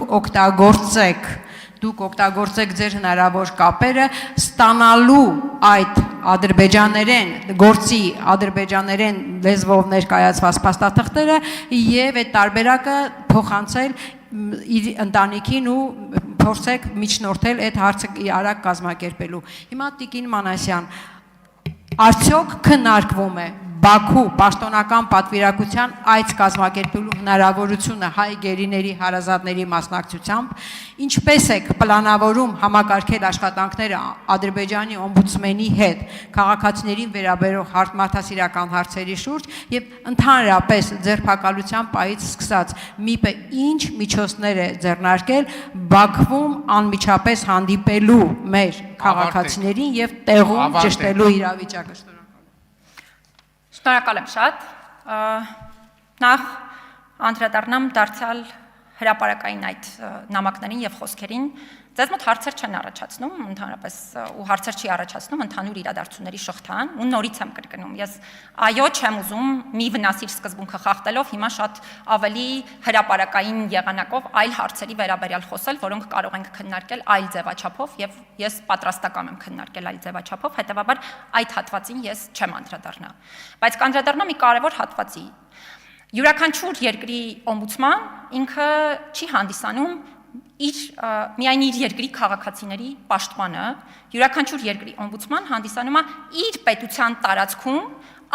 օգտագործեք ձեր հնարավոր կապերը ստանալու այդ ադրբեջաներեն լեզվով ներկայացված փաստաթղթերը եւ այդ տարբերակը փոխանցել իր ընտանիքին ու փորձեք միջնորդել այդ հարցը արագ կազմակերպելու։ Հիմա Տիկին Մանասյան, արդյոք քննարկվում է Բաքու պաշտոնական պատվիրակության այց կազմակերպելու հնարավորությունը հայ գերիների հարազատների մասնակցությամբ, ինչպես եք պլանավորում համակարգել աշխատանքները Ադրբեջանի օմբուդսմենի հետ քաղաքացիներին վերաբերող մարդասիրական հարցերի շուրջ եւ ընդհանրապես ձերբակալության պահից սկսած ՄԻՊ-ը ինչ միջոցներ է ձեռնարկել Բաքվում անմիջապես հանդիպելու մեր քաղաքացիներին եւ տեղում ճշտելու իրավիճակը։ Շնորհակալ եմ շատ։ Նախ անդրադառնամ դարձյալ հրապարակային այդ նամակներին եւ խոսքերին։ Ձեզ մոտ հարցեր չեն առաջացնում, ընդհանրապես ու հարցեր չի առաջացնում ընդհանուր իրադարձությունների շղթան, ու նորից եմ կրկնում, ես այո չեմ ուզում մի վնասիր սկզբունքը խախտելով հիմա շատ ավելի հրապարակային եղանակով այլ հարցերի վերաբերյալ խոսել, որոնք կարող ենք քննարկել այլ ձևաչափով եւ ես պատրաստական եմ քննարկել այլ ձևաչափով, հետեւաբար այդ հատվածին ես չեմ անդրադառնա։ Բայց կանդրադառնամ մի կարևոր հատվածի։ Յուրաքանչյուր երկրի օմբուդսման ինքը չի հանդիսանում միայն իր երկրի քաղաքացիների պաշտպանը, յուրաքանչյուր երկրի օմբուդսման հանդիսանում է իր պետության տարածքում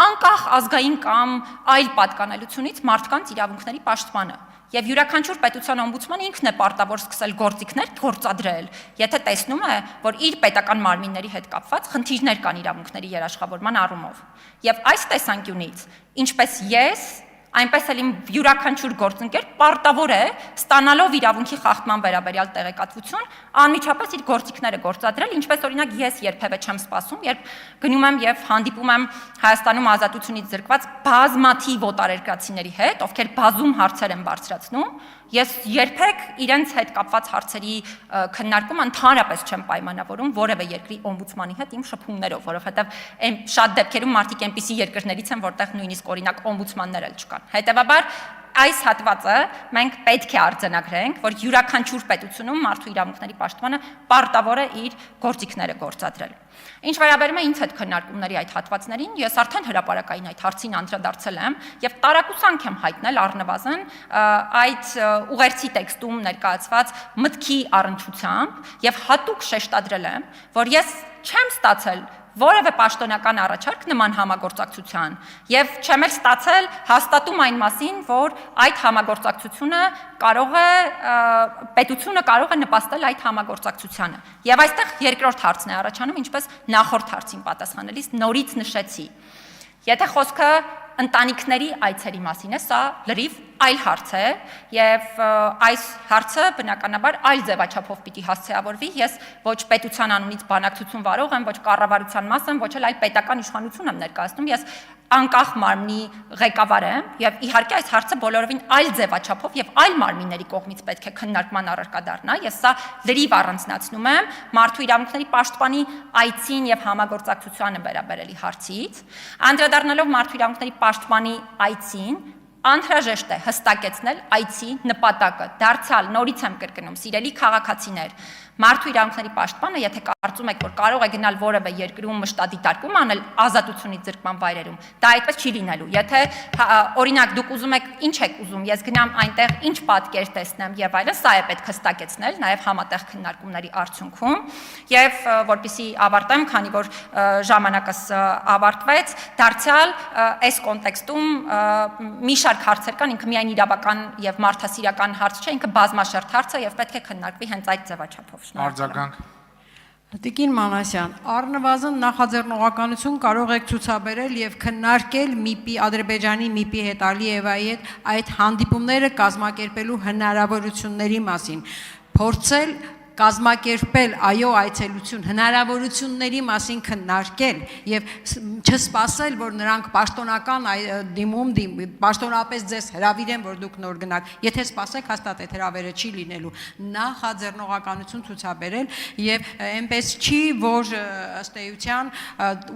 անկախ ազգային կամ այլ պատկանելությունից մարդկանց իրավունքների պաշտպանը։ Եվ յուրաքանչյուր պետության օմբուդսմանը ինքն է պարտավոր սկսել գործիքներ գործադրել, եթե տեսնում է, որ իր պետական մարմինների հետ կապված խնդիրներ կան իրավունքների երաշխավորման առումով։ Եվ այս տեսանկյունից, ինչպես ես այնպես էլ իմ յուրաքանչյուր գործընկեր պարտավոր է ստանալով իրավունքի խախտման վերաբերյալ տեղեկատվություն անմիջապես իր գործիքները գործադրել, ինչպես օրինակ ես երբևէ չեմ սպասում, երբ գնում եմ եւ հանդիպում եմ Հայաստանում ազատությունից զրկված բազմաթիվ օտարերկրացիների հետ, ովքեր բազում հարցեր են բարձրացնում, ես երբեք իրենց հետ կապված հարցերի քննարկում ընդհանրապես չեմ պայմանավորում որևէ երկրի օմբուդսմանի հետ իմ շփումներով, որովհետեւ շատ դեպքերում մարդիկ այնպիսի երկրներից են, որտեղ նույնիսկ օրինակ օմբուդսմաններ էլ չկան։ Հետևաբար այս հատվածը մենք պետք է արձանագրենք, որ յուրաքանչյուր պետությունում մարդու իրավունքների պաշտպանը պարտավոր է իր գործիքները գործադրել։ Ինչ վերաբերում է ինձ հետ քննարկումների այդ հատվածներին, ես արդեն հրապարակային այդ հարցին անդրադարձել եմ եւ տարակուսանք եմ հայտնել առնվազն այդ ուղերձի տեքստում ներկայացված մտքի առնչությամբ եւ հատուկ շեշտադրել եմ, որ ես չեմ ստացել որևէ պաշտոնական առաջարկ նման համագործակցության եւ չեմ էլ ստացել հաստատում այն մասին, որ այդ համագործակցությունը պետությունը կարող է նպաստել այդ համագործակցությանը։ Եվ այստեղ երկրորդ հարցն է առաջանում, ինչպես նախորդ հարցին պատասխանելիս նորից նշեցի։ Եթե խոսքը ընտանիքների այցերի մասին է, սա լրիվ այլ հարց է եւ այս հարցը բնականաբար այլ ձևաչափով պիտի հասցեավորվի։ Ես ոչ պետության անունից բանակցություն վարող եմ, ոչ կառավարության մաս եմ, ոչ էլ այլ պետական իշխանություն եմ ներկայացնում։ Ես անկախ մարմնի ղեկավար եմ եւ իհարկե այս հարցը բոլորովին այլ ձևաչափով եւ այլ մարմինների կողմից պետք է քննարկման առարկա դառնա։ Ես սա լրիվ առանձնացնում եմ մարդու իրավունքների պաշտպանի այցին եւ համագործակցությանը վերաբերելի հարցից, անդրադառնալով մարդու իրավունքների պաշտպանի այցին, անհրաժեշտ է հստակեցնել այցի նպատակը։ Դարձյալ նորից եմ կրկնում, սիրելի քաղաքացիներ, մարդու իրավունքների պաշտպանը, եթե կարծում եք, որ կարող է գնալ որևէ երկրում մշտադիտարկում անել ազատությունից զրկման վայրերում, դա այդպես չի լինելու։ Եթե օրինակ դուք ուզում եք, ինչ եք ուզում, ես գնամ այնտեղ ինչ պատկեր տեսնեմ եւ այլն, սա է պետք հստակեցնել նաեւ համատեղ քննարկումների արդյունքում եւ որպեսզի ավարտեմ, քանի որ ժամանակս ավարտվեց, դարձյալ այս կոնտեքստում մի շարք հարցեր կան, ինքը միայն իրավական եւ մարդասիրական հարց չէ, ինքը բազմաշերտ հարց է եւ պետք է քննարկվի հենց այդ ձևաչափով։ Արձագանք։ Տիկին Մանասյան, առնվազն նախաձեռնողականություն կարող եք ցուցաբերել եւ քննարկել ՄԻՊ-ի Ադրբեջանի ՄԻՊ-ի հետ Ալիևայի հետ այդ հանդիպումները կազմակերպելու հնարավորությունների մասին, փորձել կազմակերպել այո այցելություն հնարավորությունների մասին քննարկել եւ չսպասել, որ նրանք պաշտոնական դիմում պաշտոնապես ձեզ հրավիրեն, որ դուք նոր գնաք։ Եթե սպասեք, հաստատ այդ հրավերը չի լինելու։ Նախաձեռնողականություն ցուցաբերել եւ այնպես չի, որ ըստ էության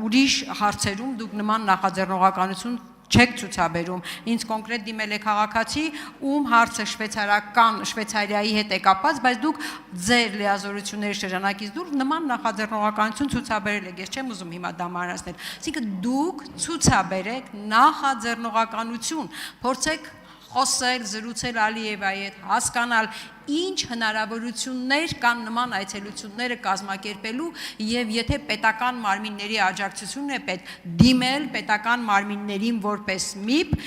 ուրիշ հարցերում դուք նման նախաձեռնողականություն չեք ցուցաբերում։ Ինձ կոնկրետ դիմել է քաղաքացի, ում հարցը Շվեյցարիայի հետ է կապված, բայց դուք ձեր լիազորությունների շրջանակից դուրս նման նախաձեռնողականություն ցուցաբերել եք։ Ես չեմ ուզում հիմա դա մանրացնել։ Այսինքն դուք ցուցաբերեք նախաձեռնողականություն, փորձեք խոսել, զրուցել Ալիևայի հետ, հասկանալ ինչ հնարավորություններ կան նման այցելությունները կազմակերպելու եւ եթե պետական մարմինների աջակցությունն է պետք, դիմել պետական մարմիններին որպես ՄԻՊ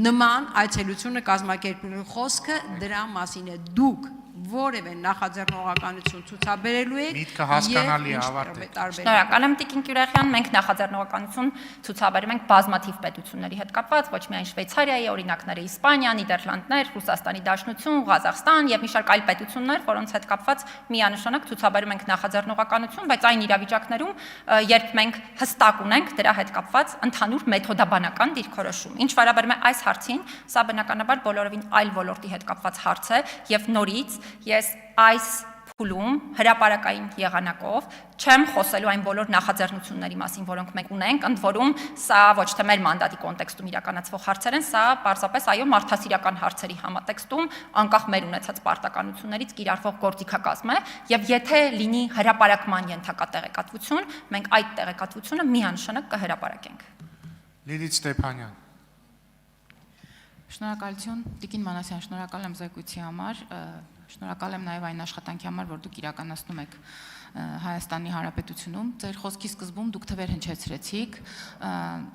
նման այցելությունը կազմակերպելու խոսքը դրա մասին է։ Դուք որևէ նախաձեռնողականություն ցուցաբերելու եք։ Միտքը հասկանալի է, ավարտեք։ Շնորհակալ եմ Տիկին Կյուրախյան, մենք նախաձեռնողականություն ցուցաբերում ենք բազմաթիվ պետությունների հետ կապված, ոչ միայն Շվեյցարիայի, օրինակները Իսպանիա, Նիդերլանդներ, Ռուսաստանի Դաշնություն, Ղազախստան եւ մի շարք այլ պետություններ, որոնց հետ կապված միանշանակ ցուցաբերում ենք նախաձեռնողականություն, բայց այն իրավիճակներում, երբ մենք հստակ ունենք դրա հետ կապված ընդհանուր մեթոդաբանական դիրքորոշում։ Ինչ վերաբերում է այս հարցին, սա բնականաբար բոլորովին այլ ոլորտի հետ կապված հարց է եւ նորից ես այս փուլում հրապարակային եղանակով չեմ խոսելու այն բոլոր նախաձեռնությունների մասին, որոնք մենք ունենք, ընդ որում սա ոչ թե մեր մանդատի կոնտեքստում իրականացվող հարցեր են, սա պարզապես այո մարդասիրական հարցերի համատեքստում անկախ մեր ունեցած պարտականություններից կիրառվող գործիքակազմ է, եւ եթե լինի հրապարակման ենթակա տեղեկատվություն, մենք այդ տեղեկատվությունը միանշանակ կհրապարակենք։ Լիլիթ Ստեփանյան։ Շնորհակալություն, Տիկին Մանասյան, շնորհակալ եմ զեկույցի համար, շնորհակալ եմ նաև այն աշխատանքի համար, որ դուք իրականացնում եք Հայաստանի Հանրապետությունում։ Ձեր խոսքի սկզբում դուք թվեր հնչեցրեցիք,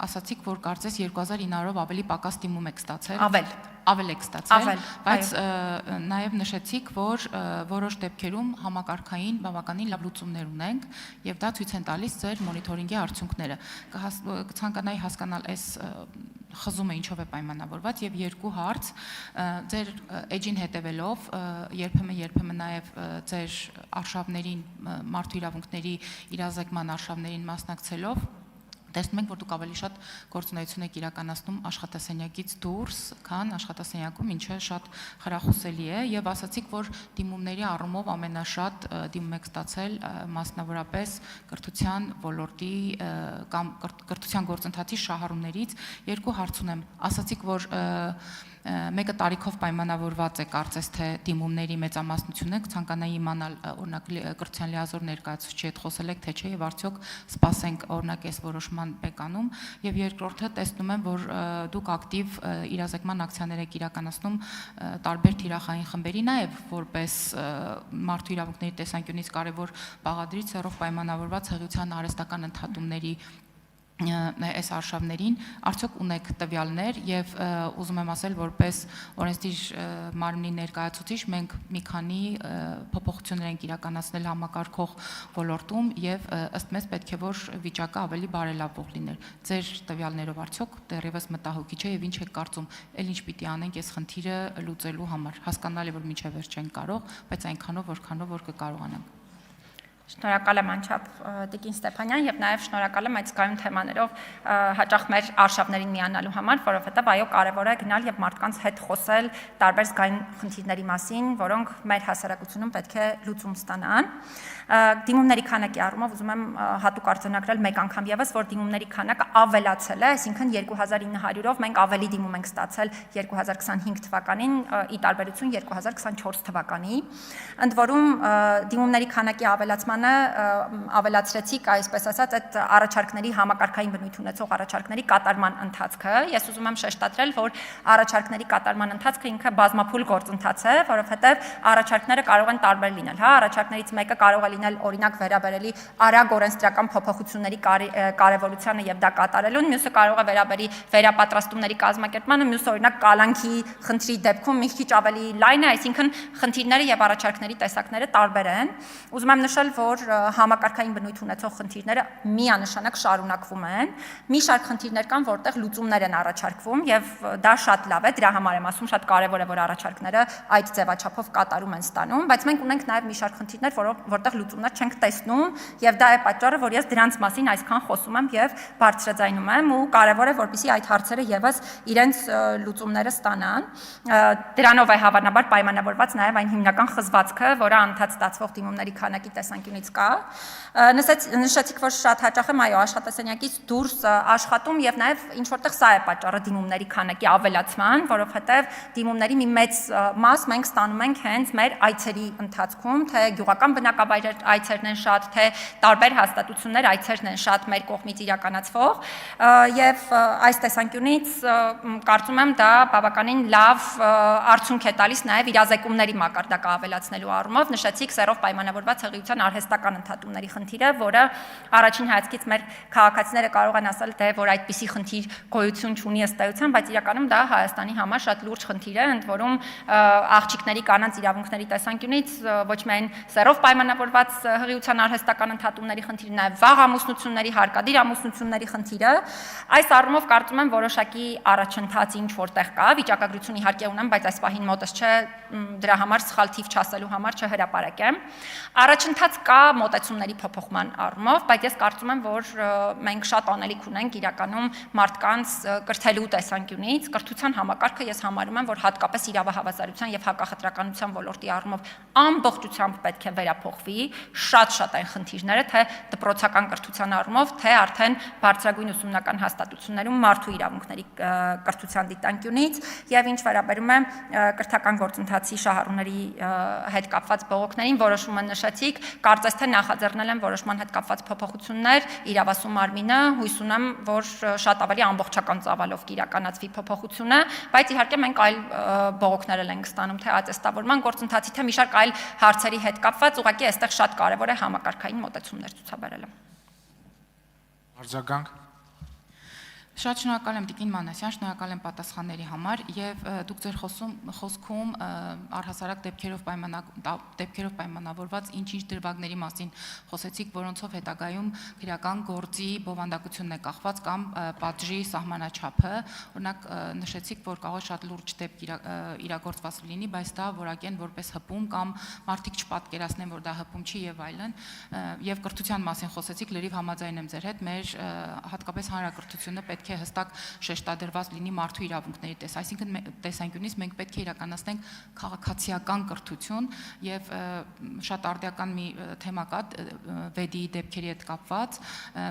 ասացիք, որ կարծես 2900-ով ավելի պակաս դիմում եք ստացել։ Ավել եք ստացել, բայց նաև նշեցիք, որ որոշ դեպքերում համակարգային բավականին լավ լուծումներ ունենք եւ դա ցույց են տալիս ձեր մոնիթորինգի արդյունքները։ Կցանկանայի հասկանալ այս խզումը ինչով է պայմանավորված եւ երկու հարց ձեր էջին հետևելով երբեմն նաեւ ձեր արշավներին մարդու իրավունքների իրազեկման արշավներին մասնակցելով տեսնում ենք, որ դուք ավելի շատ գործունեություն եք իրականացնում աշխատասենյակից դուրս, քան աշխատասենյակում, ինչը շատ խրախուսելի է եւ ասացիք, որ դիմումների առումով ամենաշատ դիմում եք ստացել մասնավորապես կրթության ոլորտի կամ կրթության գործընթացի շահառուներից։ Երկու հարց ունեմ։ Ասացիք, որ մեկը տարիքով պայմանավորված է կարծես թե դիմումների մեծամասնությունը, ցանկանայի իմանալ օրինակ կրթության լիազոր ներկայացուցչի հետ խոսել եք թե չէ եւ արդյոք սպասենք օրինակ այս որոշման բեկանում եւ երկրորդը տեսնում եմ, որ դուք ակտիվ իրազեկման ակցիաներ եք իրականացնում տարբեր թիրախային խմբերի նաեւ որպես մարդու իրավունքների տեսանկյունից կարեւոր բաղադրիչ սերով պայմանավորված հղիության արհեստական ընդհատումների այս արշավներին, արդյոք ունեք տվյալներ եւ ուզում եմ ասել, որպես օրենսդիր մարմնի ներկայացուցիչ մենք մի քանի փոփոխություններ ենք իրականացնել համակարգող ոլորտում եւ ըստ մեզ պետք է որ վիճակը ավելի բարելավող լիներ։ Ձեր տվյալներով արդյոք դեռևս մտահոգիչ է եւ ինչ եք կարծում, ել ինչ պիտի անենք այս խնդիրը լուծելու համար։ Հասկանալի որ միջև վերջ չենք կարող, բայց այնքանով որքանով որ կկարողանանք։ Շնորհակալ եմ անչափ Տիկին Ստեփանյան եւ նաեւ շնորհակալ եմ այդ զգայուն թեմաներով հաճախ մեր արշավներին միանալու համար, որովհետեւ այո կարեւոր է գնալ եւ մարդկանց հետ խոսել տարբեր զգայուն խնդիրների մասին, որոնք մեր հասարակությունում պետք է լուծում ստանան։ Դիմումների քանակի առումով ուզում եմ հատուկ արձանագրել մեկ անգամ եւս, որ դիմումների քանակը ավելացել է, այսինքն 2900-ով մենք ավելի դիմում ենք ստացել 2025 թվականին ի տարբերություն 2024 թվականի։ Ընդ որում դիմումների քանակի ավելացմանը ավելացրեցիք, այսպես ասած, այդ առաջարկների համակարգային բնույթ ունեցող առաջարկների կատարման ընթացքը։ Ես ուզում եմ շեշտադրել, որ առաջարկների կատարման ընթացքը ինքը բազմափուլ գործընթաց է, որովհետեւ առաջարկները կարող են տարբեր լինել, հա, առաջարկներից մեկը կարող է լինել օրինակ վերաբերելի արագ օրենսդրական փոփոխությունների կարևորությանը եւ դա կատարելուն, մյուսը կարող է վերաբերի վերապատրաստումների կազմակերպմանը, մյուսը օրինակ կալանքի խնդրի դեպքում մի քիչ ավելի լայն է, այսինքն խնդիրները եւ առաջարկների տեսակները տարբեր են։ Ուզում եմ նշել, որ համակարգային բնույթ ունեցող խնդիրները միանշանակ շարունակվում են։ Մի շարք խնդիրներ կան, որտեղ լուծումներ են առաջարկվում եւ դա շատ լավ է, դրա համար եմ ասում, շատ կարեւոր է, որ առաջարկները այդ ձևաչափով կատարում են ստանում, բայց մենք ունենք նաեւ մի շարք խնդիրներ, որտեղ լուծումներ չենք տեսնում եւ դա է պատճառը, որ ես դրանց մասին այսքան խոսում եմ եւ բարձրաձայնում եմ ու կարեւոր է, որպեսզի այդ հարցերը եւս իրենց լուծումները ստանան։ Դրանով է հավանաբար պայմանավորված նաեւ այն հիմնական խզվածքը, որը անդադ ստացվող դիմումների քանակի տեսանկյունից կա։ Նշեցիք, որ շատ հաճախ եմ այո աշխատասենյակից դուրս աշխատում եւ նաեւ ինչ որտեղ սա է պատճառը դիմումների քանակի ավելացման, որովհետեւ դիմումների մի մեծ մաս մենք ստանում ենք հենց մեր այցերի ընթացքում, թե գյուղական բնակավայրեր այցերն են շատ, թե տարբեր հաստատություններ այցերն են շատ մեր կողմից իրականացվող եւ այս տեսանկյունից կարծում եմ դա բավականին լավ արդյունք է տալիս նաեւ իրազեկումների մակարդակը ավելացնելու առումով։ Նշեցիք սերով պայմանավորված հղիության արհեստական ընդհատումների խնդիրը, որը առաջին հայացքից մեր քաղաքացիները կարող են ասել, թե որ այդպիսի խնդիր գոյություն չունի ըստ էության, բայց իրականում դա Հայաստանի համար շատ լուրջ խնդիր է, ընդ որում աղջիկների կանանց իրավունքների տեսանկյունից ոչ միայն սերով պայմանավորված հղիության արհեստական ընդհատումների խնդիրը, նաև վաղ ամուսնությունների, հարկադիր ամուսնությունների խնդիրը։ Այս առումով կարծում եմ որոշակի առաջընթաց ինչ որտեղ կա, վիճակագրություն իհարկե ունեմ, բայց այս պահին մոտս չէ դրա համար սխալ թիվ չասելու համար չհրապարակեմ։ Առաջընթաց կա մոտեցումների փոփոխման առումով, բայց ես կարծում եմ, որ մենք շատ անելիք ունենք իրականում մարդկանց կրթելու տեսանկյունից, կրթության համակարգը ես համարում եմ, որ հատկապես իրավահավասարության եւ հակախտրականության ոլորտի առումով ամբողջությամբ պետք է վերափոխվի, շատ այն խնդիրները, թե դպրոցական կրթության առումով, թե արդեն բարձրագույն ուսումնական հաստատություններում մարդու իրավունքների կրթության դիտանկյունից եւ ինչ վերաբերում է կրթական գործընթացի շահառուների հետ կապված բողոքներին, որոշումը նշեցիք, կարծես թե նախաձեռնել են որոշման հետ կապված փոփոխություններ, իրավասու մարմինը, հույս ունեմ, որ շատ ավելի ամբողջական ծավալով կիրականացվի փոփոխությունը, բայց իհարկե մենք այլ բողոքներ ենք ստանում, թե ատեստավորման գործընթացի, թե մի շարք այլ հարցերի հետ կապված, ուղղակի այստեղ շատ կարևոր է համակարգային մոտեցումներ ցուցաբերելը։ Արձագանք։ Շատ շնորհակալ եմ Տիկին Մանասյան, շնորհակալ եմ պատասխանների համար եւ դուք ձեր խոսքում առհասարակ դեպքերով պայմանավորված ինչ-ինչ դրվագների մասին խոսեցիք, որոնցով հետագայում քրեական գործի բովանդակությունն է կախված կամ պատժի սահմանաչափը, օրինակ նշեցիք, որ կարող է շատ լուրջ դեպք իրագործված լինի, բայց դա որակեն որպես հպում կամ մարդիկ չպատկերացնեն, որ դա հպում չի եւ այլն, եւ կրթության մասին խոսեցիք, լրիվ համաձայն եմ ձեր հետ, մեր հատկապես հանրակրթությունը պետք է հստակ շեշտադրված լինի մարդու իրավունքների այսինքն տեսանկյունից մենք պետք է իրականացնենք քաղաքացիական կրթություն եւ շատ արդիական մի թեմա կա վեդիի դեպքերի հետ կապված,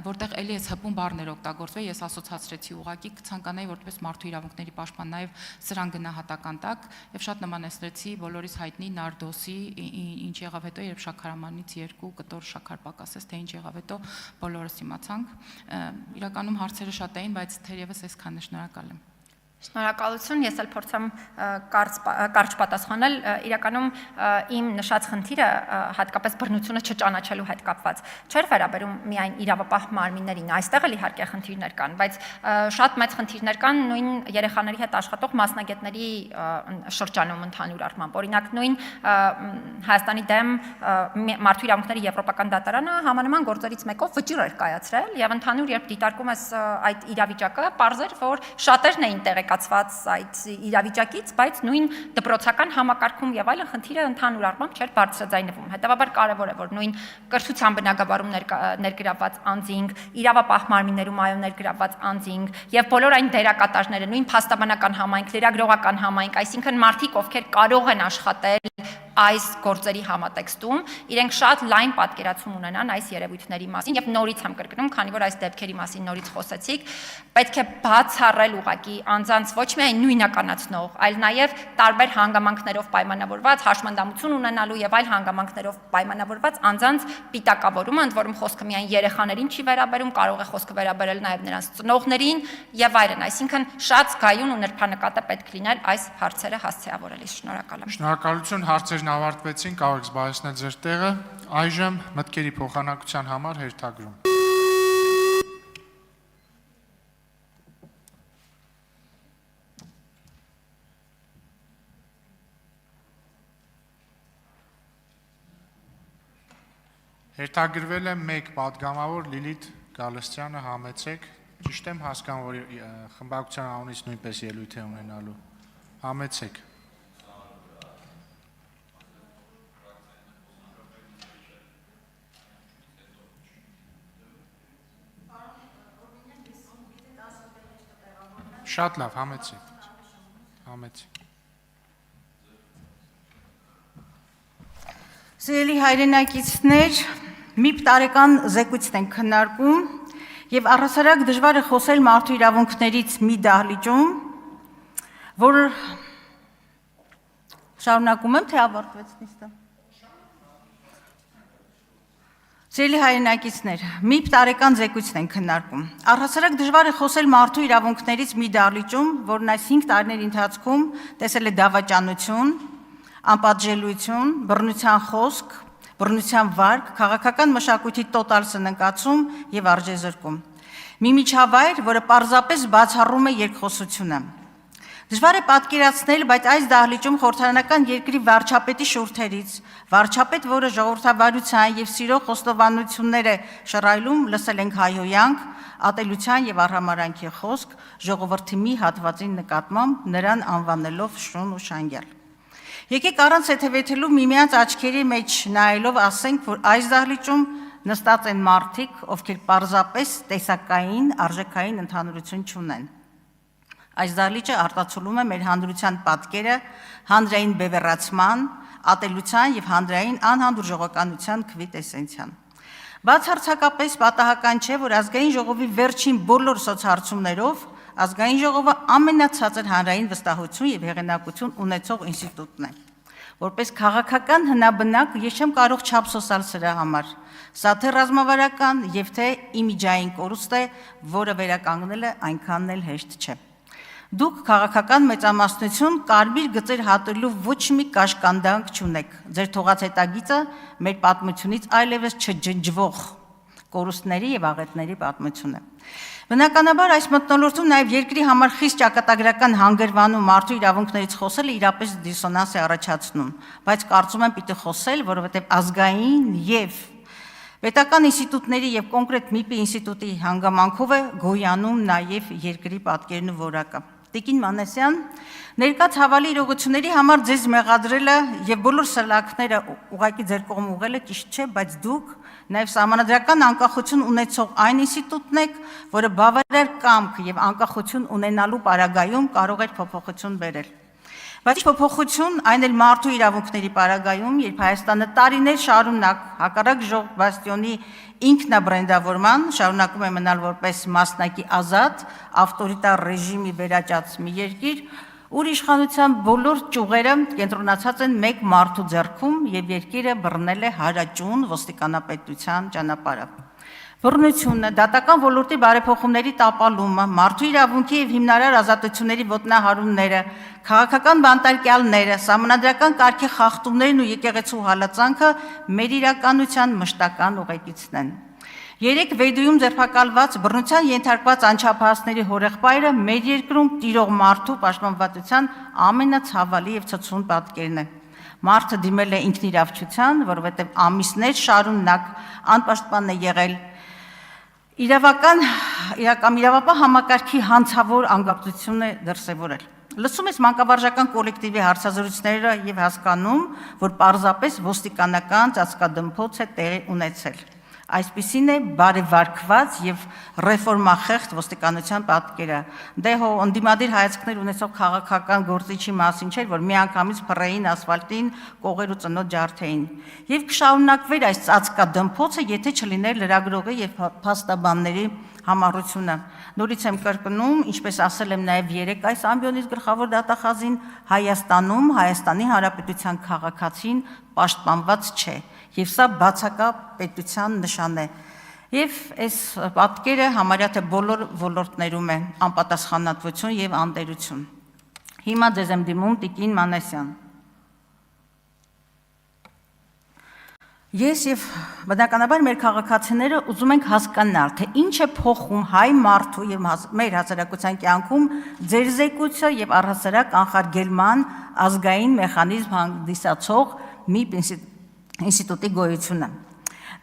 որտեղ էլի էս հպում բառներ օգտագործվել, ես ասոցացրեցի ուղղակի ցանկանայի որպես մարդու իրավունքների պաշտպան նաեւ սրան գնահատական տակ եւ շատ նմանեցրեցի բոլորիս հայտնի Նարդոսի ինչ եղավ հետո, երբ շաքարամանից 2 կտոր շաքար պակասեց, թե ինչ եղավ հետո բոլորս իմացանք։ Իրականում հարցերը շատ էին, բայց թերևս այսքանը շնորհակալ եմ։ Շնորհակալություն, ես էլ փորձեմ կարճ պատասխանել, իրականում իմ նշած խնդիրը հատկապես բռնությունը չճանաչելու հետ կապված չէր վերաբերում միայն իրավապահ մարմիններին, այստեղ էլ իհարկե խնդիրներ կան, բայց շատ մեծ խնդիրներ կան նույն երեխաների հետ աշխատող մասնագետների շրջանում ընդհանուր առմամբ, օրինակ նույն Հայաստանի դեմ մարդու իրավունքների եվրոպական դատարանը համանման գործերից մեկով վճիռ էր կայացրել եւ ընդհանուր երբ դիտարկում ես այդ իրավիճակը, պարզեր, որ շատերն էին տեղեկացված այդ իրավիճակից, բայց նույն դպրոցական համակարգում եւ այլն խնդիրը ընդհանուր առմամբ չէր բարձրաձայնվում։ Հետևաբար կարեւոր է, որ նույն կրթության բնագավառում ներգրավված անձինք, իրավապահ մարմիններում այո ներգրավված անձինք եւ բոլոր այն դերակատարները, նույն փաստաբանական համայնք, լրագրողական համայնք, այսինքն մարդիկ, ովքեր կարող են աշխատել այս գործերի համատեքստում, իրենք շատ լայն պատկերացում ունենան այս երևույթների մասին եւ նորից եմ կրկնում, քանի որ այս դեպքերի մասին նորից խոսեցիք, պետք է բացառել ուղղակի անձանց ոչ միայն նույնականացնող, այլ նաեւ տարբեր հանգամանքներով պայմանավորված, հաշմանդամություն ունենալու եւ այլ հանգամանքներով պայմանավորված անձանց պիտակավորումը, ընդ որում խոսքը միայն երեխաներին չի վերաբերում, կարող է խոսքը վերաբերել նաեւ նրանց ծնողներին եւ այլն, այսինքն շատ զգայուն ու նրբանկատ է պետք լինել այս հարցերը հասցեավորելիս։ Շնորհակալ եմ։ Շնորհակալություն, հարցերն ավարտվեցին, կարող եք զբաղեցնել ձեր տեղը։ Այժմ մտքերի փոխանակության համար հերթագրում։ Հերթագրվել է 1 պատգամավոր Լիլիթ Գալստյանը, համեցեք, ճիշտ եմ հասկանում, որ խմբակցության անունից նույնպես ելույթ է ունենալու, համեցեք։ Շատ լավ, համեցեք, համեցեք։ Սիրելի հայրենակիցներ, մի տարեկան զեկույցն ենք քննարկում եւ առհասարակ դժվար է խոսել մարդու իրավունքներից մի դահլիճում, որ շարունակում եմ, թե ավարտվեց նիստը։ Սիրելի հայրենակիցներ, մի տարեկան զեկույցն ենք քննարկում։ Առհասարակ դժվար է խոսել մարդու իրավունքներից մի դահլիճում, որն այս 5 տարիների ընթացքում տեսել է դավաճանություն, անպատժելիություն, բռնության խոսք, բռնության վարք, քաղաքական մշակույթի տոտալ սննկացում եւ արժեզրկում։ Մի միջավայր, որը պարզապես բացառում է երկխոսությունը։ Դժվար է պատկերացնել, բայց այս դահլիճում խորհրդարանական երկրի վարչապետի շուրթերից, վարչապետ, որը ժողովրդավարության եւ սիրո խոստովանություններ է շռայլում, լսել ենք հայհոյանք, ատելության եւ արհամարանքի խոսք, ժողովրդի մի հատվածի նկատմամբ նրան անվանելով շուն ու շանգյալ։ Եկեք առանց եթևեթելու միմյանց աչքերի մեջ նայելով ասենք, որ այս դահլիճում նստած են մարդիկ, ովքեր պարզապես տեսակային, արժեքային ընդհանրություն չունեն։ Այս դահլիճը արտացոլում է մեր հանրության պատկերը հանրային բևեռացման, ատելության եւ հանրային անհանդուրժողականության քվիտեսենցիան։ Բացարձակապես պատահական չէ, որ ազգային ժողովի վերջին բոլոր սոցհարցումներով ազգային ժողովը ամենացածր հանրային վստահություն եւ հեղինակություն ունեցող ինստիտուտն է։ Որպես քաղաքական հնաբնակ ես չեմ կարող չափսոսալ սրա համար։ Սա թե ռազմավարական եւ թե իմիջային կորուստ է, որը վերականգնելը այնքանն էլ հեշտ չէ։ Դուք քաղաքական մեծամասնություն կարմիր գծեր հատելու ոչ մի կաշկանդանք չունեք։ Ձեր թողած հետագիծը մեր պատմությունից այլևս չջնջվող կորուստների եւ աղետների պատմություն է։ Բնականաբար այս մթնոլորտում նաև երկրի համար խիստ ճակատագրական հանգրվանում մարդու իրավունքներից խոսելը իրապես դիսոնանս է առաջացնում, բայց կարծում եմ պիտի խոսել, որովհետև ազգային եւ պետական ինստիտուտների եւ կոնկրետ ՄԻՊ-ի ինստիտուտի հանգամանքով է գոյանում նաև երկրի պատկերն ու որակը։ Տիկին Մանասյան, ներկա ցավալի իրողությունների համար ձեզ մեղադրելը եւ բոլոր սլաքները ուղղակի ձեր կողմ ուղղելը ճիշտ չէ, բայց դուք նաև սահմանադրական անկախություն ունեցող այն ինստիտուտն եք, որը բավարար կամք եւ անկախություն ունենալու պարագայում կարող էր փոփոխություն բերել։ Բայց փոփոխություն, այն էլ մարդու իրավունքների պարագայում, երբ Հայաստանը տարիներ շարունակ հակառակ ժողով բաստիոնի ինքնաբրենդավորման շարունակում է մնալ որպես մասնակի ազատ, ավտորիտար ռեժիմի վերաճած մի երկիր, ուր իշխանության բոլոր ճյուղերը կենտրոնացած են մեկ մարդու ձեռքում եւ երկիրը բռնել է հարաճուն ոստիկանապետության ճանապարհը։ բռնությունը, դատական ոլորտի բարեփոխումների տապալումը, մարդու իրավունքի եւ հիմնարար ազատությունների ոտնահարումները, քաղաքական բանտարկյալները, սահմանադրական կարգի խախտումներն ու եկեղեցու հալածանքը մեր իրականության մշտական ուղեկիցն են։ Երեք վեդույում ձերբակալված բռնության ենթարկված անչափահասների հորեղբայրը մեր երկրում տիրող մարդու պաշտպանվածության ամենացավալի եւ ցցուն պատկերն է։ Մարդը դիմել է ինքնիրավչության, որովհետեւ ամիսներ շարունակ անպաշտպան է եղել իրավապահ համակարգի հանցավոր անկապակցություն է դրսևորել։ Լսում ես մանկավարժական կոլեկտիվի հարցազրույցները եւ հասկանում, որ պարզապես ոստիկանական ծածկադմփոց է տեղի ունեցել։ Այսպիսին է բարեվարկված եւ ռեֆորմախեղտ ոստիկանության պատկերը։ Դե հո ընդդիմադիր հայացքներ ունեցող քաղաքական գործիչի մասին չէր, որ միանգամից փռեին ասֆալտին, կողեր ու ծնոտ ջարդեին։ Եվ կշարունակվեր այս ծածկադմփոցը, եթե չլիներ լրագրողի եւ փաստաբանների համառությունը։ Նորից եմ կրկնում, ինչպես ասել եմ նաև երեք այս ամբիոնից գլխավոր դատախազին, Հայաստանում Հայաստանի Հանրապետության քաղաքացին պաշտպանված չէ, եւ սա բացակա պետության նշան է։ Եվ այս պատկերը համարյա թե բոլոր ոլորտներում է անպատասխանատվություն եւ անտերություն։ Հիմա ձեզ եմ դիմում Տիկին Մանասյան։ Ես եւ բնականաբար մեր քաղաքացիները ուզում ենք հասկանալ, թե ինչ է փոխում հայ մարդու եւ մեր հասարակության կյանքում ձեր զեկույցը եւ առհասարակ կանխարգելման ազգային մեխանիզմ հանդիսացող մի ինստիտուտի գոյությունը։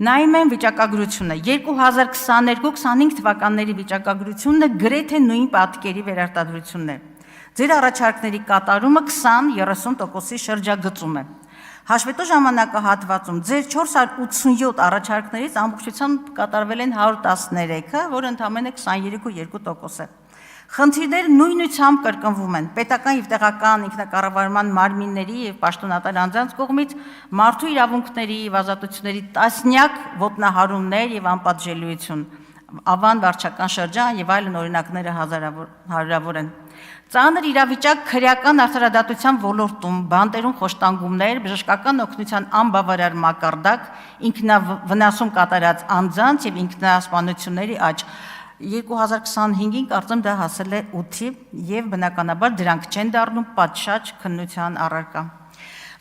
Նայում եմ վիճակագրությունը 2022-25 թվականների վիճակագրությունը գրեթե նույն պատկերի վերարտադրությունն է։ Ձեր առաջարկների կատարումը 20-30%-ի շրջագծում է։ Հաշվետու ժամանակահատվածում ձեր 487 առաջարկներից ամբողջությամբ կատարվել են 113-ը, որը ընդամենը 23.2% է։ Խնդիրները նույնությամբ կրկնվում են պետական եւ տեղական ինքնակառավարման մարմինների եւ պաշտոնատար անձանց կողմից մարդու իրավունքների եւ ազատությունների տասնյակ ոտնահարումներ եւ անպատժելիություն, ավան վարչական շրջան եւ այլն օրինակները հարյուրավոր են։ Ծանր իրավիճակ քրեական արդարադատության ոլորտում, բանտերում խոշտանգումներ, բժշկական օգնության անբավարար մակարդակ, ինքնավնասում կատարած անձանց եւ ինքնասպանությունների աճ 2025-ին կարծեմ դա հասել է 8-ի եւ բնականաբար դրանք չեն դառնում պատշաճ քննության առարկա։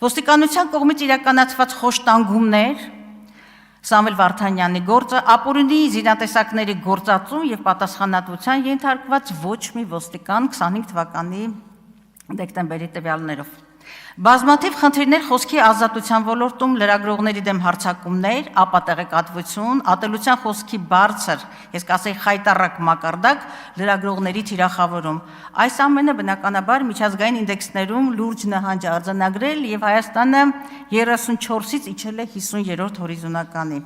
Ոստիկանության կողմից իրականացված խոշտանգումներ, Սամվել Վարդանյանի գործը, ապօրինի զինատեսակների գործածում եւ պատասխանատվության ենթարկված ոչ մի ոստիկան 25 թվականի դեկտեմբերի տվյալներով։ Բազմաթիվ խնդիրներ խոսքի ազատության ոլորտում, լրագրողների դեմ հարձակումներ, ապատեղեկատվություն, ատելության խոսքի բարձր, ես կասեի խայտառակ մակարդակ, լրագրողների թիրախավորում։ Այս ամենը բնականաբար միջազգային ինդեքսներում լուրջ նահանջ է արձանագրել եւ Հայաստանը 34-ից իջել է 50-րդ հորիզոնականի։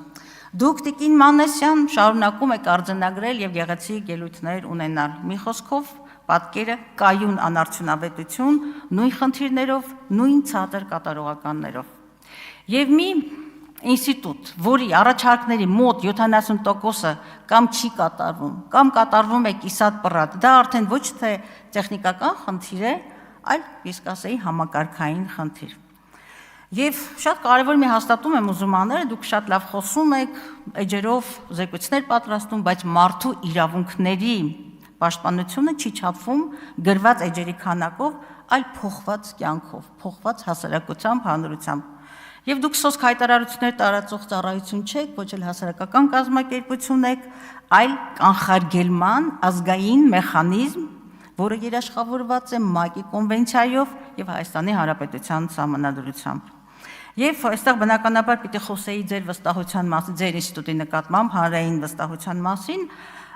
Դուք Տիկին Մանասյան շարունակում եք արձանագրել եւ գեղեցիկ ելույթներ ունենալ։ Մի խոսքով պատկերը կայուն անարդյունավետություն, նույն խնդիրներով, նույն ցածր կատարողականներով։ Եվ մի ինստիտուտ, որի առաջարկների մոտ 70%-ը կամ չի կատարվում, կամ կատարվում է կիսատ պռատ, դա արդեն ոչ թե տեխնիկական խնդիր է, այլ ես կասեի համակարգային խնդիր։ Եվ շատ կարևոր մի հաստատում եմ ուզում անել, դուք շատ լավ խոսում եք, էջերով զեկույցներ պատրաստում, բայց մարդու իրավունքների պաշտպանությունը չի չափվում գրված էջերի քանակով, այլ փոխված կյանքով, փոխված հասարակությամբ, հանրությամբ։ Եվ դուք սոսկ հայտարարություններ տարածող ծառայություն չեք, ոչ էլ հասարակական կազմակերպություն եք, այլ կանխարգելման ազգային մեխանիզմ, որը երաշխավորված է ՄԱԿ-ի կոնվենցիայով եւ Հայաստանի Հանրապետության սահմանադրությամբ։ Եվ այստեղ բնականաբար պիտի խոսեի ձեր վստահության մասին, ձեր ինստիտուտի նկատմամբ հանրային վստահության մասին,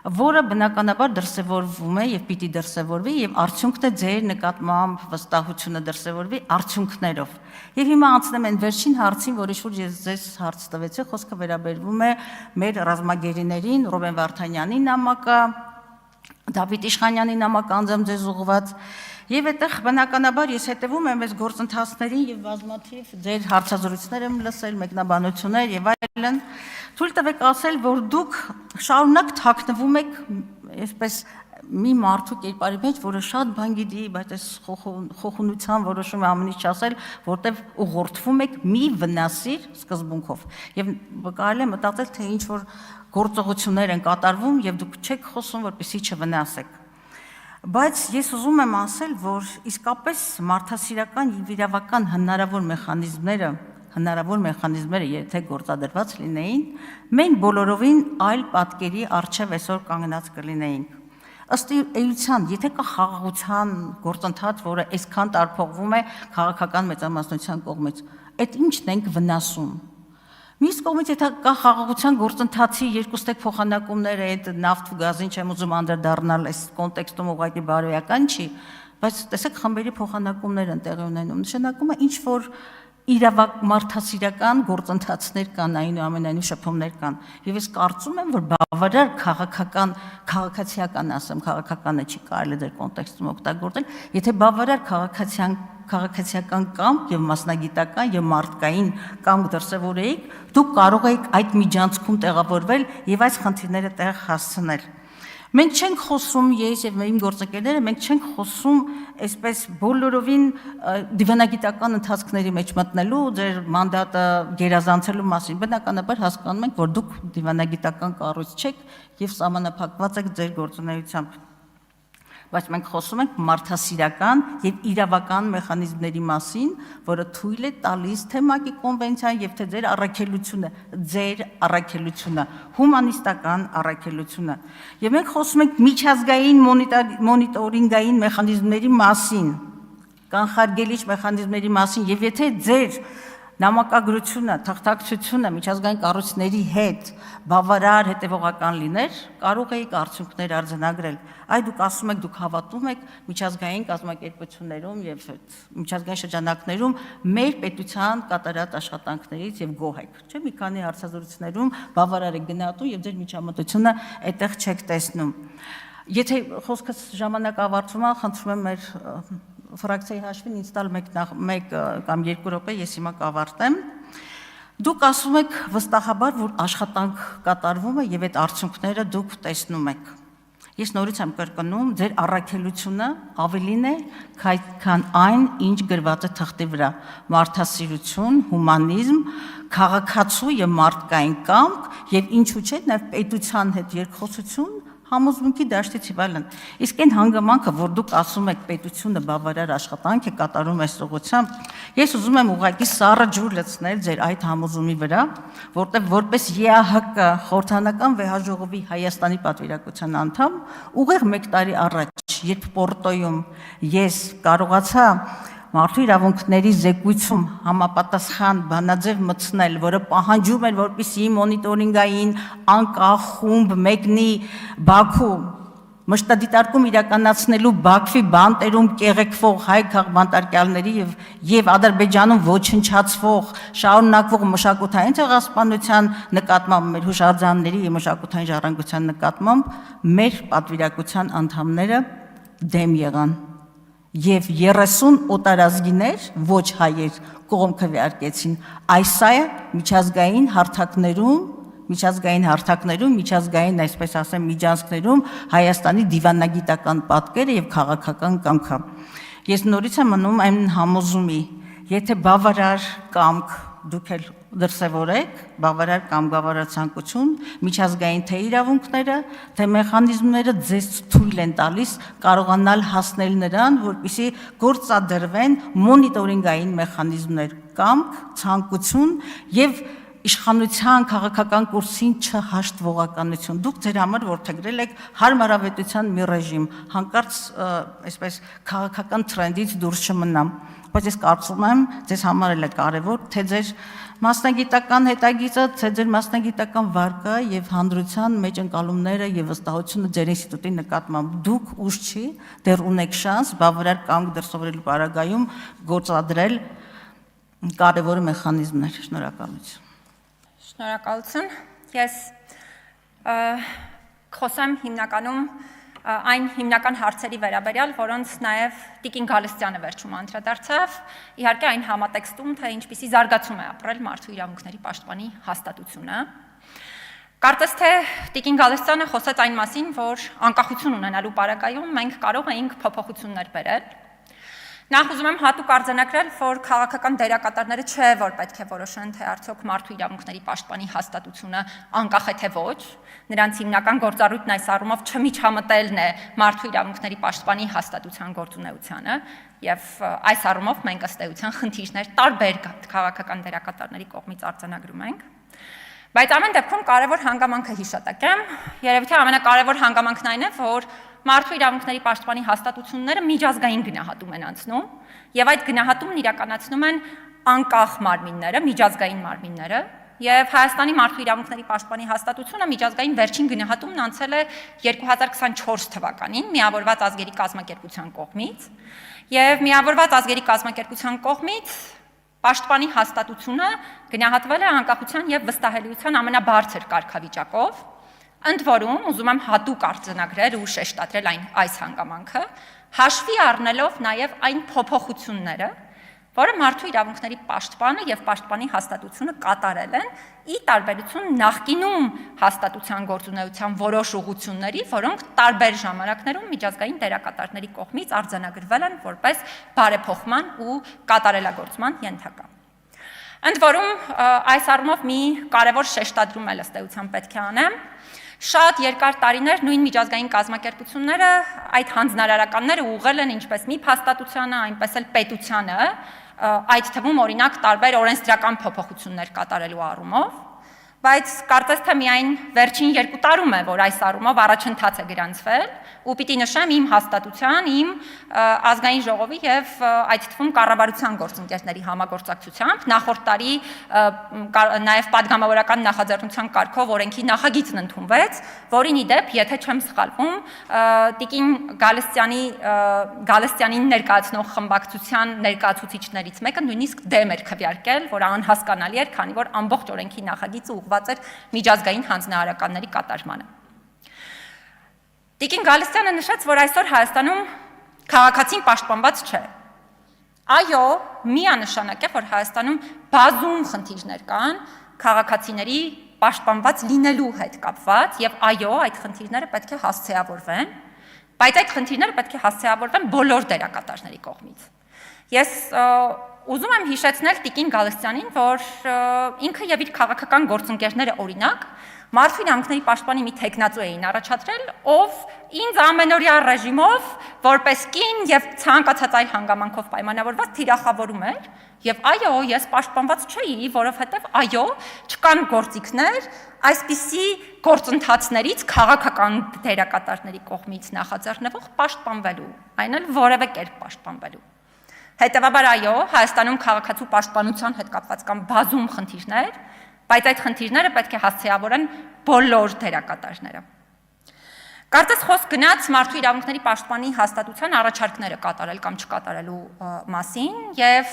որը բնականաբար դրսևորվում է եւ պիտի դրսևորվի եւ արդյունքն է ձեր նկատմամբ վստահությունը դրսևորվի արդյունքներով։ Եվ հիմա անցնեմ այն վերջին հարցին, որի շուրջ ես ձեզ հարց տվեցի, խոսքը վերաբերվում է մեր ռազմագերիներին, Ռոբեն Վարդանյանի նամակը, Դավիթ Իշխանյանի նամակը անձամբ ձեզ ուղղված։ Եվ այդտեղ բնականաբար ես հետևում եմ այս գործընթացներին եւ բազմաթիվ ձեր հարցազրույցներ եմ լսել, մեկնաբանություններ եւ այլն։ Թույլ տվեք ասել, որ դուք շարունակ թաքնվում եք այսպես մի մարդու կերպարի մեջ, որը շատ բան գիտի, բայց այս խոխունության որոշում է ամեն ինչ ասել, որտեվ ուղղորդվում եք մի վնասիր սկզբունքով։ Եվ կարելի է մտածել, թե ինչ որ գործողություններ են կատարվում եւ դուք չեք խոսում, որպեսզի չվնասեք։ Բայց ես ուզում եմ ասել, որ իսկապես մարդասիրական եւ իրավական հնարավոր մեխանիզմները, եթե գործադրված լինեին, մենք բոլորովին այլ պատկերի առջև այսօր կանգնած կլինեինք։ Ըստ էության, եթե կա խաղաղության գործընթաց, որը այսքան տարփողվում է քաղաքական մեծամասնության կողմից, այդ ի՞նչն ենք վնասում։ Մյուս կողմից, եթե կա խաղաղության գործընթացի երկուստեք փոխանակումները, այդ նավթ ու գազին չեմ ուզում անդրադառնալ, այս կոնտեքստում ուղղակի բարոյական չի, բայց տեսեք խմբերի փոխանակումներ են տեղի ունենում, նշանակում է ինչ որ մարդասիրական գործընթացներ կան, այնուամենայնիվ շփումներ կան։ Եվ ես կարծում եմ, որ բավարար քաղաքացիական ասեմ, քաղաքականը չի կարելի դեր կոնտեքստում օգտագործել, եթե բավարար քաղաքացիական կամք եւ մասնագիտական եւ մարդկային կամք դրսեւորեիք, դուք կարող եք այդ միջանցքում տեղավորվել եւ այս խնդիրները տեղ հասցնել։ Մենք չենք խոսում, ես եւ իմ գործընկերները, մենք չենք խոսում այսպես բոլորովին դիվանագիտական ընթացքների մեջ մտնելու, ձեր մանդատը գերազանցելու մասին։ Բնականաբար հասկանում ենք, որ դուք դիվանագիտական կառույց չեք եւ սահմանափակված եք ձեր գործունեությամբ։ Բայց մենք խոսում ենք մարդասիրական եւ իրավական մեխանիզմների մասին, որը թույլ է տալիս թե ՄԱԿ-ի կոնվենցիան եւ թե ձեր առաքելությունը, հումանիստական առաքելությունը։ Եվ մենք խոսում ենք միջազգային մոնիտորինգային մեխանիզմների մասին, կանխարգելիչ մեխանիզմների մասին, եւ եթե ձեր նամակագրությունը, թղթակցությունը միջազգային կառույցների հետ բավարար հետևողական լիներ, կարող էիք արդյունքներ արձանագրել։ Այ դուք ասում եք, դուք հավատում եք միջազգային կազմակերպություններում եւ միջազգային շրջանակներում մեր պետության կատարած աշխատանքներից եւ գոհ եք։ Չէ՞, մի քանի հարցազրույցներում բավարար եք գնահատում եւ ձեր միջամտությունը այդտեղ չեք տեսնում։ Եթե խոսքս ժամանակ ավարտվում է, խնդրում եմ մեր ֆրակցիայի հաշվին ինձ տալ մեկ կամ երկու րոպե, ես հիմա կավարտեմ։ Դուք ասում եք վստահաբար, որ աշխատանք կատարվում է եւ այդ արդյունքները դուք տեսնում եք։ Ես նորից եմ կրկնում, ձեր առաքելությունը ավելին է, քան այն, ինչ գրված է թղթի վրա։ Մարդասիրություն, հումանիզմ, քաղաքացու եւ մարդկային կամք եւ ինչու՞ չէ, նաեւ պետության հետ երկխոսություն, համոզմունքի դաշտից եւ այլն։ Իսկ այն հանգամանքը, որ դուք ասում եք պետությունը բավարար աշխատանք է կատարում այս ուղղությամբ, ես ուզում եմ ուղղակի սառը ջուր լցնել ձեր այդ համոզումի վրա, որտեղ որպես ԵԱՀԿ խորհրդանական վեհաժողովի Հայաստանի պատվիրակության անդամ, ուղիղ 1 տարի առաջ, երբ Պորտոյում ես կարողացա մարդու իրավունքների զեկույցում համապատասխան բանաձև մտցնել, որը պահանջում էր, որպեսզի մոնիտորինգային անկախ խումբ մեկնի Բաքու մշտադիտարկում իրականացնելու Բաքվի բանտերում կեղեքվող հայ քաղբանտարկյալների եւ Ադրբեջանում ոչնչացվող շարունակվող մշակութային ցեղասպանության նկատմամբ մեր հուշարձանների եւ մշակութային ժառանգության նկատմամբ մեր պատվիրակության անդամները դեմ եղան։ Եվ 30 օտարազգիներ, ոչ հայեր, կողմ քվեարկեցին։ Այս է միջազգային հարթակներում, միջազգային, այսպես ասեմ, միջանցքներում Հայաստանի դիվանագիտական պատկերը եւ քաղաքական կամքը։ Ես նորից եմ մնում այն համոզումի, եթե բավարար կամք դուք էլ դրսևորեք, բավարար կամ բավարար ցանկություն, միջազգային թե իրավունքները, թե մեխանիզմները ձեզ թույլ են տալիս կարողանալ հասնել նրան, որպեսզի գործադրվեն մոնիտորինգային մեխանիզմներ, կամք, ցանկություն եւ իշխանության քաղաքական կուրսին չհաշտվողականություն։ Դուք ձեր համար որդեգրել եք հարմարավետության մի ռեժիմ, հանկարծ այսպես քաղաքական տրենդից դուրս չմնամ, բայց ես կարծում եմ, ձեզ համար էլ է կարևոր, թե ձեր մասնագիտական հետագիծը, թե ձեր մասնագիտական վարկը եւ հանրության մեջ ընկալումները եւ վստահությունը ձեր ինստիտուտի նկատմամբ դուք ուշ չի, դեռ ունեք շանս բավարար կամք դրսևորելու պարագայում գործադրել կարևոր մեխանիզմներ։ Շնորհակալություն։ Շնորհակալություն։ Ես խոսեմ հիմնականում այն հիմնական հարցերի վերաբերյալ, որոնց նաև Տիկին Գալստյանը վերջում անդրադարձավ, իհարկե այն համատեքստում, թե ինչպիսի զարգացում է ապրել մարդու իրավունքների պաշտպանի հաստատությունը։ Կարծես թե Տիկին Գալստյանը խոսեց այն մասին, որ անկախություն ունենալու պարագայում մենք կարող էինք փոփոխություններ բերել։ Նախ ուզում եմ հատուկ արձանագրել, որ քաղաքական դերակատարները չէ, որ պետք է որոշեն, թե արդյոք մարդու իրավունքների պաշտպանի հաստատությունը անկախ է թե ոչ։ Նրանց հիմնական գործառույթն այս առումով չմիջամտելն է մարդու իրավունքների պաշտպանի հաստատության գործունեությանը, եւ այս առումով մենք ըստ էության խնդիրներ տարբեր քաղաքական դերակատարների կողմից արձանագրում ենք։ Բայց ամեն դեպքում կարևոր հանգամանքը հիշատակեմ, երևի թե ամենակարևոր հանգամանքն այն է, որ մարդու իրավունքների պաշտպանի հաստատությունները միջազգային գնահատում են անցնում, եւ այդ գնահատումն իրականացնում են անկախ մարմինները, միջազգային մարմինները, եւ Հայաստանի մարդու իրավունքների պաշտպանի հաստատությունը միջազգային վերջին գնահատումն անցել է 2024 թվականին Միավորված ազգերի կազմակերպության կողմից, եւ Միավորված ազգերի կազմակերպության կողմից պաշտպանի հաստատությունը գնահատվել է անկախության եւ վստահելիության ամենաբարձր կարգավիճակով, ընդ որում ուզում եմ հատուկ արձանագրել ու շեշտադրել այս հանգամանքը, հաշվի առնելով նաեւ այն փոփոխությունները, որը մարդու իրավունքների պաշտպանը եւ պաշտպանի հաստատությունը կատարել են, ի տարբերություն նախկինում հաստատության գործունեության որոշ ուղղությունների, որոնք տարբեր ժամանակներում միջազգային դերակատարների կողմից արձանագրվել են որպես բարեփոխման ու կատարելագործման ենթակա։ Ընդ որում այս առումով մի կարևոր շեշտադրում էլ ըստ էության պետք է անեմ։ Շատ երկար տարիներ նույն միջազգային կազմակերպությունները այդ հանձնարարականները ուղղել են ինչպես մի հաստատությանը, այնպես էլ պետությանը, այդ թվում օրինակ տարբեր օրենսդրական փոփոխություններ կատարելու առումով, բայց կարծես թե միայն վերջին 2 տարում է, որ այս առումով առաջընթաց է գրանցվել, ու պիտի նշեմ իմ հաստատության, իմ ազգային ժողովի եւ այդ թվում կառավարության գործընկերների համագործակցությամբ նախորդ տարի նաեւ падգամավորական նախաձեռնության կարգով օրենքի նախագիծն ընդունվեց, որին ի դեպ, եթե չեմ սխալվում, Տիկին Գալստյանին ներկայացնող խմբակցության ներկայացուցիչներից մեկը նույնիսկ դեմ էր քվեարկել, որ անհասկանալի էր, քանի որ ամբողջ օրենքի նախագիծը ուղղված էր միջազգային հանձնարարականների կատարմանը։ Տիկին Գալստյանը նշեց, որ այսօր Հայաստանում քաղաքացին պաշտպանված չէ։ Այո, միանշանակ է, որ Հայաստանում բազում խնդիրներ կան քաղաքացիների պաշտպանված լինելու հետ կապված, եւ այո, այդ խնդիրները պետք է հասցեավորվեն, բայց այդ խնդիրները պետք է հասցեավորվեն բոլոր դերակատարների կողմից։ Ես ուզում եմ հիշեցնել Տիկին Գալստյանին, որ ինքը եւ իր քաղաքական գործընկերները օրինակ մարդու իրավունքների պաշտպանի մի տեխնացու էին առաջադրել, ով ինձ ամենօրյա ռեժիմով որպես կին եւ ցանկացած այլ հանգամանքով պայմանավորված թիրախավորում էր, եւ այո, ես պաշտպանված չէի, որովհետեւ այո, չկան գործիքներ այսպիսի գործընթացներից քաղաքական դերակատարների կողմից նախաձեռնվող պաշտպանվելու, այն էլ որևէ կերպ պաշտպանվելու։ Հետևաբար այո, Հայաստանում քաղաքացու պաշտպանության հետ կապված կան բազում խնդիրներ, բայց այդ խնդիրները պետք է հասցեավորեն բոլոր դերակատարները։ Կարծես խոսք գնաց մարդու իրավունքների պաշտպանի հաստատության առաջարկները կատարել կամ չկատարելու մասին եւ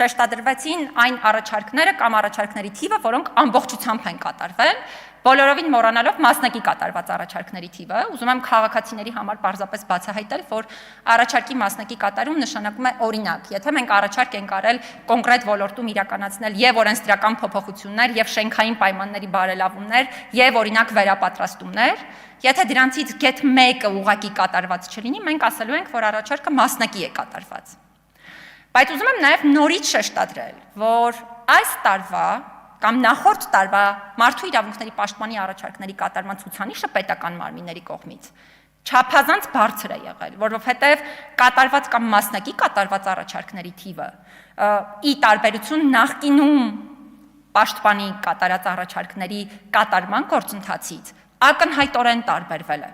շեշտադրվեցին այն առաջարկները կամ առաջարկների թիվը, որոնք ամբողջությամբ են կատարվել, բոլորովին մոռանալով մասնակի կատարված առաջարկների թիվը, ուզում եմ քաղաքացիների համար պարզապես բացահայտել, որ առաջարկի մասնակի կատարում նշանակում է օրինակ, եթե մենք առաջարկ ենք արել կոնկրետ ոլորտում իրականացնել եւ օրենսդրական փոփոխություններ եւ շենքային պայմանների բարելավումներ եւ օրինակ վերապատրաստումներ, եթե դրանցից գեթ մեկը ուղղակի կատարված չլինի, մենք ասելու ենք, որ առաջարկը մասնակի է կատարված։ Բայց ուզում եմ նաեւ նորից շեշտադրել, որ այս տարվա կամ նախորդ տարվա մարդու իրավունքների պաշտպանի առաջարկների կատարման ցուցանիշը պետական մարմինների կողմից չափազանց բարձր է եղել, որովհետև կատարված կամ մասնակի կատարված առաջարկների թիվը ի տարբերություն նախկինում պաշտպանի կատարած առաջարկների կատարման գործընթացից ակնհայտորեն տարբերվել է,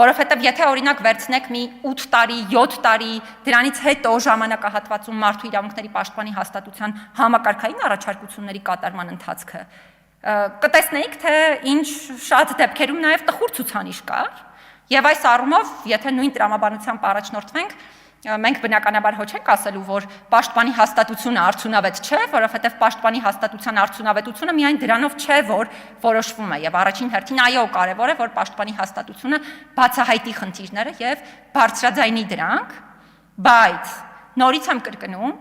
որովհետև եթե օրինակ վերցնեք մի 8 տարի, 7 տարի, դրանից հետո ժամանակահատվածում մարդու իրավունքների պաշտպանի հաստատության համակարգային առաջարկությունների կատարման ընթացքը, կտեսնեիք, թե ինչ շատ դեպքերում նաև տխուր ցուցանիշ կար, եւ այս առումով, եթե նույն տրամաբանությամբ առաջնորդվենք, մենք բնականաբար հո չենք ասելու, որ պաշտպանի հաստատությունը արդյունավետ չէ, որովհետև պաշտպանի հաստատության արդյունավետությունը միայն դրանով չէ, որ որոշվում է, եւ առաջին հերթին այո, կարեւոր է, որ պաշտպանի հաստատությունը բացահայտի խնդիրները եւ բարձրաձայնի դրանք, բայց նորից եմ կրկնում,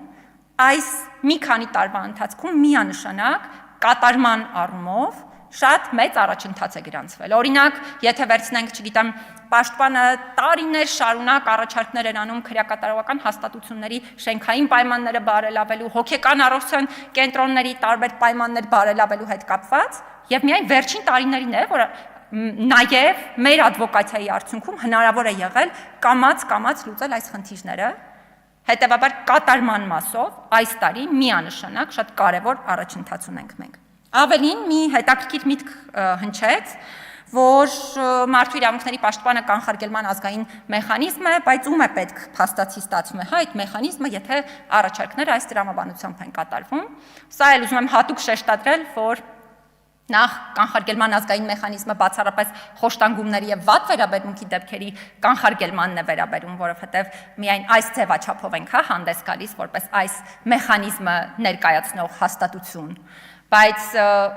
այս մի քանի տարվա ընթացքում միանշանակ կատարման առումով շատ մեծ առաջընթաց է գրանցվել։ Օրինակ, եթե վերցնենք, չգիտեմ, պաշտպանը տարիներ շարունակ առաջարկներ էր անում քրեակատարողական հաստատությունների շենքային պայմանները բարելավելու, հոգեկան առողջության կենտրոնների տարբեր պայմաններ բարելավելու հետ կապված, եւ միայն վերջին տարիներին է, որ նաեւ մեր advokացիայի արդյունքում հնարավոր է եղել կամած լուծել այս խնդիրները։ Հետևաբար կատարման մասով այս տարի միանշանակ շատ կարևոր առաջընթաց ունենք մենք։ Ավելին մի հետաքրքիր միտք հնչեց, որ մարդու իրավունքների պաշտպանը կանխարգելման ազգային մեխանիզմ է, բայց ում է պետք փաստացի ստացվում է, հա, այդ մեխանիզմը, եթե առաջարկները այս տրամաբանությամբ են կատարվում։ Սա էլ ուզում եմ հատուկ շեշտադրել, որ նախ կանխարգելման ազգային մեխանիզմը բացառապես խոշտանգումների եւ վատ վերաբերմունքի դեպքերի կանխարգելմանն է վերաբերում, որովհետեւ միայն այս ձևաչափով ենք հանդես գալիս որպես այս մեխանիզմը ներկայացնող հաստատություն, բայց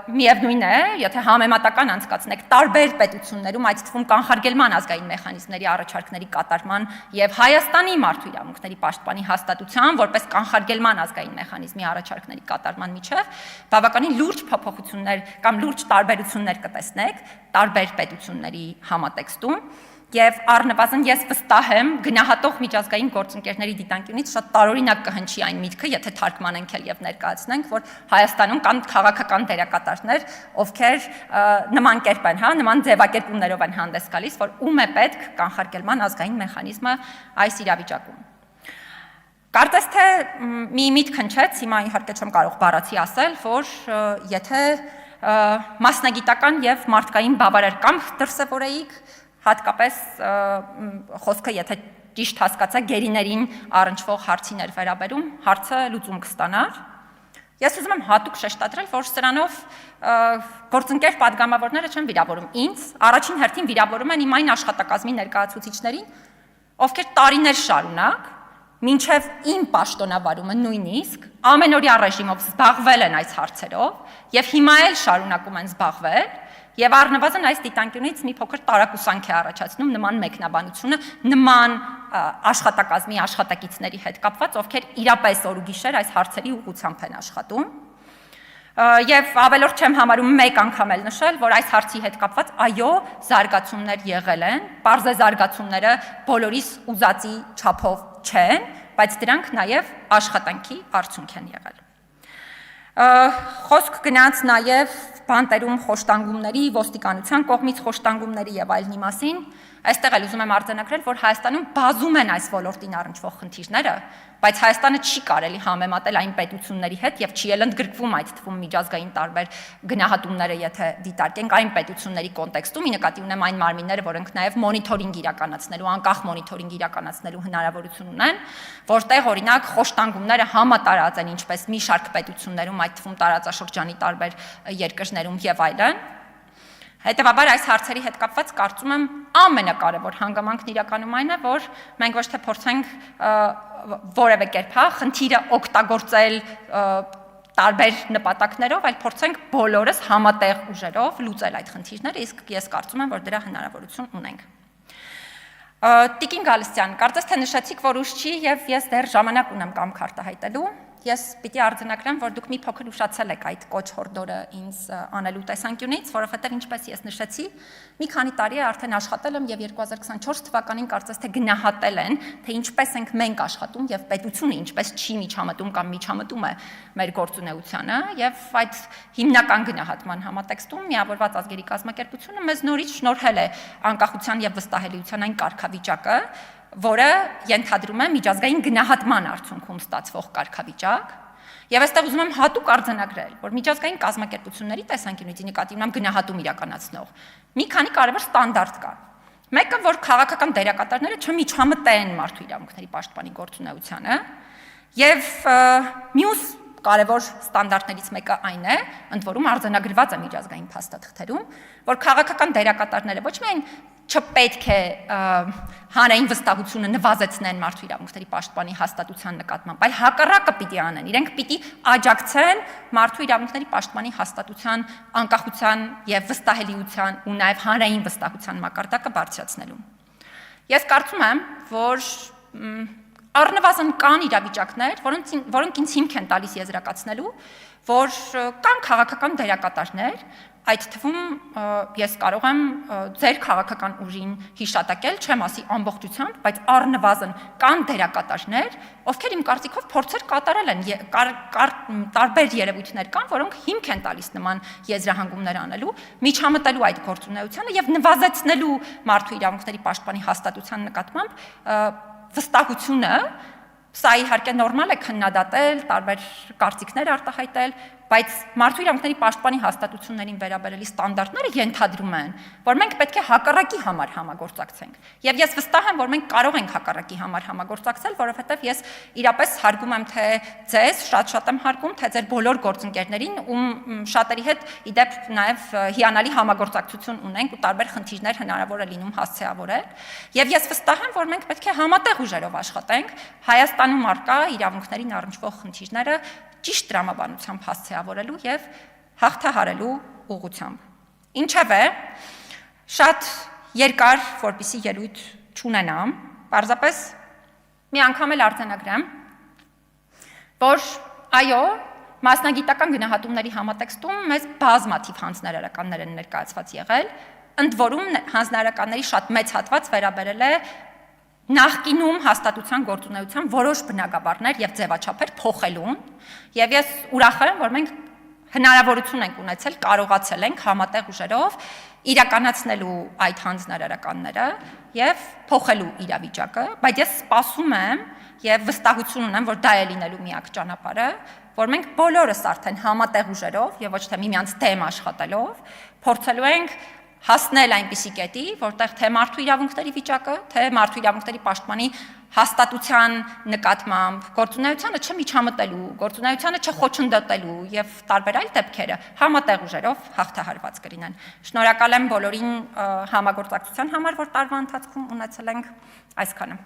միևնույն է, եթե համեմատական անցկացնեք տարբեր պետություններում, այդ թվում կանխարգելման ազգային մեխանիզմների առաջարկների կատարման եւ Հայաստանի մարդու իրավունքների պաշտպանի հաստատության որպես կանխարգելման ազգային մեխանիզմի առաջարկների կատարման միջև բավականին լուրջ փոփոխություններ կամ լուրջ տարբերություններ կտեսնեք տարբեր պետությունների համատեքստում եւ առնվազն ես վստահ եմ գնահատող միջազգային գործընկերների դիտանկյունից շատ տարօրինակ կհնչի այն միտքը, եթե թարգմանենք եւ ներկայացնենք, որ Հայաստանում կան քաղաքական դերակատարներ, ովքեր նման կերպ են, հա, նման ձևակերպումներով են հանդես գալիս, որ ում է պետք կանխարգելման ազգային մեխանիզմը այս իրավիճակում։ Կարծես թե մի միտք հնչեց, հիմա իհարկե չեմ կարող բառացի ասել, որ եթե մասնագիտական եւ մարդկային բավարար կամք դրսևորեիք, հատկապես խոսքը, եթե ճիշտ հասկացա, գերիներին առնչվող հարցին էր վերաբերում, հարցը լուծում կստանար։ Ես ուզում եմ հատուկ շեշտադրել, որ սրանով գործընկեր падգամավորները չեն վիրավորում ինձ, առաջին հերթին վիրավորում են իմ այն աշխատակազմի ներկայացուցիչներին, ովքեր տարիներ շարունակ, մինչև իմ պաշտոնավարումը նույնիսկ ամենօրյա ռեժիմով զբաղվել են այս հարցերով եւ հիմա էլ շարունակում են զբաղվել եւ առնվազն այս դիտանկյունից մի փոքր տարակուսանք է առաջացնում նման մեկնաբանությունը նման աշխատակազմի աշխատակիցների հետ կապված, ովքեր իրապես օր ու գիշեր այս հարցերի ուղղությամբ են աշխատում։ Եվ ավելորդ չեմ համարում մեկ անգամ էլ նշել, որ այս հարցի հետ կապված այո, զարգացումներ եղել են, պարզ է զարգացումները բոլորիս ուզածի չափով չեն, բայց դրանք նաև աշխատանքի արդյունք են եղել։ Խոսք գնաց նաև բանտերում խոշտանգումների, ոստիկանության կողմից խոշտանգումների եւ այլնի մասին, այստեղ էլ ուզում եմ արձանագրել, որ Հայաստանում բազում են այս ոլորտին առնչվող խնդիրները, բայց Հայաստանը չի կարելի համեմատել այն պետությունների հետ եւ չի էլ ընդգրկվում այդ թվում միջազգային տարբեր գնահատումները, եթե դիտարկենք այն պետությունների կոնտեքստում, ի նկատի ունեմ այն մարմինները, որոնք նաեւ մոնիթորինգ իրականացնելու, անկախ մոնիթորինգ իրականացնելու հնարավորություն ունեն, որտեղ օրինակ խոշտանգումները համատարած են ինչպես մի շարք պետություններում, այդ թվում տարածաշրջանի տարբեր երկրներում եւ այլն։ Հետևաբար այս հարցերի հետ կապված կարծում եմ ամենակարևոր հանգամանքն իրականում այն է, որ մենք ոչ թե փորձենք որևէ կերպ խնդիրը օգտագործել տարբեր նպատակներով, այլ փորձենք բոլորս համատեղ ուժերով լուծել այդ խնդիրները, իսկ ես կարծում եմ, որ դրա հնարավորություն ունենք։ Տիկին Գալստյան, կարծես թե նշեցիք, որ ուշ չի եւ ես դեռ ժամանակ ունեմ կամք արտահայտելու։ Ես պիտի արձանագրեմ, որ դուք մի փոքր ուշացել եք այդ կոչ հորդորը ինձ անելու տեսանկյունից, որովհետև ինչպես ես նշեցի, մի քանի տարի է արդեն աշխատել եմ եւ 2024 թվականին կարծես թե գնահատել են, թե ինչպես ենք մենք աշխատում եւ պետությունը ինչպես չի միջամտում կամ միջամտում է մեր գործունեությանը եւ այդ հիմնական գնահատման համատեքստում միավորված ազգերի կազմակերպությունը մեզ նորից շնորհել է անկախության եւ վստահելիության այն կարգավիճակը, որը ենթադրում է միջազգային գնահատման արդյունքում ստացվող կարգավիճակ, եւ այստեղ ուզում եմ հատուկ արձանագրել, որ միջազգային կազմակերպությունների տեսանկյունից նկատի ունեմ գնահատում իրականացնող մի քանի կարևոր ստանդարտ կա։ Մեկը, որ քաղաքական դերակատարները չմիջամտեն մարդու իրավունքների պաշտպանի գործունեությանը, եւ մյուս կարևոր ստանդարտներից մեկը այն է, ընդ որում արձանագրված է միջազգային փաստաթղթերում, որ քաղաքական դերակատարները ոչ միայն չպետք է հանրային վստահությունը նվազեցնեն մարդու իրավունքների պաշտպանի հաստատության նկատմամբ, այլ հակառակը պիտի անեն, իրենք պիտի աջակցեն մարդու իրավունքների պաշտպանի հաստատության անկախության եւ վստահելիության ու նաեւ հանրային վստահության մակարդակը բարձրացնելու։ Ես կարծում եմ, որ առնվազն կան իրավիճակներ, որոնք ինձ հիմք են տալիս եզրակացնելու, որ կան քաղաքական դերակատարներ, Այդ թվում ես կարող եմ ձեր քաղաքական ուժին հիշատակել, չեմ ասի ամբողջությամբ, բայց առնվազն կան դերակատարներ, ովքեր իմ կարծիքով փորձեր կատարել են, տարբեր երևույթներ կան, որոնք հիմք են տալիս նման եզրահանգումներ անելու, միջամտելու այդ գործունեությանը եւ նվազեցնելու մարդու իրավունքների պաշտպանի հաստատության նկատմամբ վստահությունը. Սա իհարկե նորմալ է քննադատել, տարբեր կարծիքներ արտահայտել, բայց մարդու իրավունքների պաշտպանի հաստատություններին վերաբերելի ստանդարտները ենթադրում են, որ մենք պետք է հակառակի համար համագործակցենք։ Եվ ես վստահ եմ, որ մենք կարող ենք հակառակի համար համագործակցել, որովհետև ես իրապես հարգում եմ թե ձեզ, շատ եմ հարգում, թե ձեր բոլոր գործընկերներին, ում շատերի հետ իդեպ նաև հիանալի համագործակցություն ունենք ու տարբեր խնդիրներ հնարավոր է լինում հասցեավորել։ Եվ ես վստահ եմ, որ մենք պետք է համատեղ ուժերով աշխատենք Հայաստանում առկա իրավունքներին առնչվող խնդիրները ճիշտ տրամաբանությամբ հասցեավորելու եւ հաղթահարելու ուղղությամբ։ Ինչևէ, շատ երկար, որպիսի ելույթ չունենամ, պարզապես մի անգամ էլ արձանագրեմ, որ այո, մասնագիտական գնահատումների համատեքստում մեզ բազմաթիվ հանձնարարականներ են ներկայացված եղել, ընդ որում հանձնարարականների շատ մեծ հատված վերաբերել է նախկինում հաստատության գործունեության որոշ բնագավառներ եւ ձևաչափեր փոխելուն, եւ ես ուրախ եմ, որ մենք հնարավորություն ենք ունեցել, կարողացել ենք համատեղ ուժերով իրականացնելու այդ հանձնարարականները եւ փոխելու իրավիճակը, բայց ես սպասում եմ եւ վստահություն ունեմ, որ դա է լինելու միակ ճանապարհը, որ մենք բոլորս արդեն համատեղ ուժերով եւ ոչ թե միմյանց դեմ աշխատելով փորձելու ենք հասնել այնպիսի կետի, որտեղ թե մարդու իրավունքների վիճակը, թե մարդու իրավունքների պաշտպանի հաստատության նկատմամբ գործունեությանը չմիջամտելու, գործունեությանը չխոչընդոտելու եւ տարբեր այլ դեպքերը համատեղ ուժերով հաղթահարված կլինեն։ Շնորհակալ եմ բոլորին համագործակցության համար, որ տարվա ընթացքում ունեցել ենք այսքանը։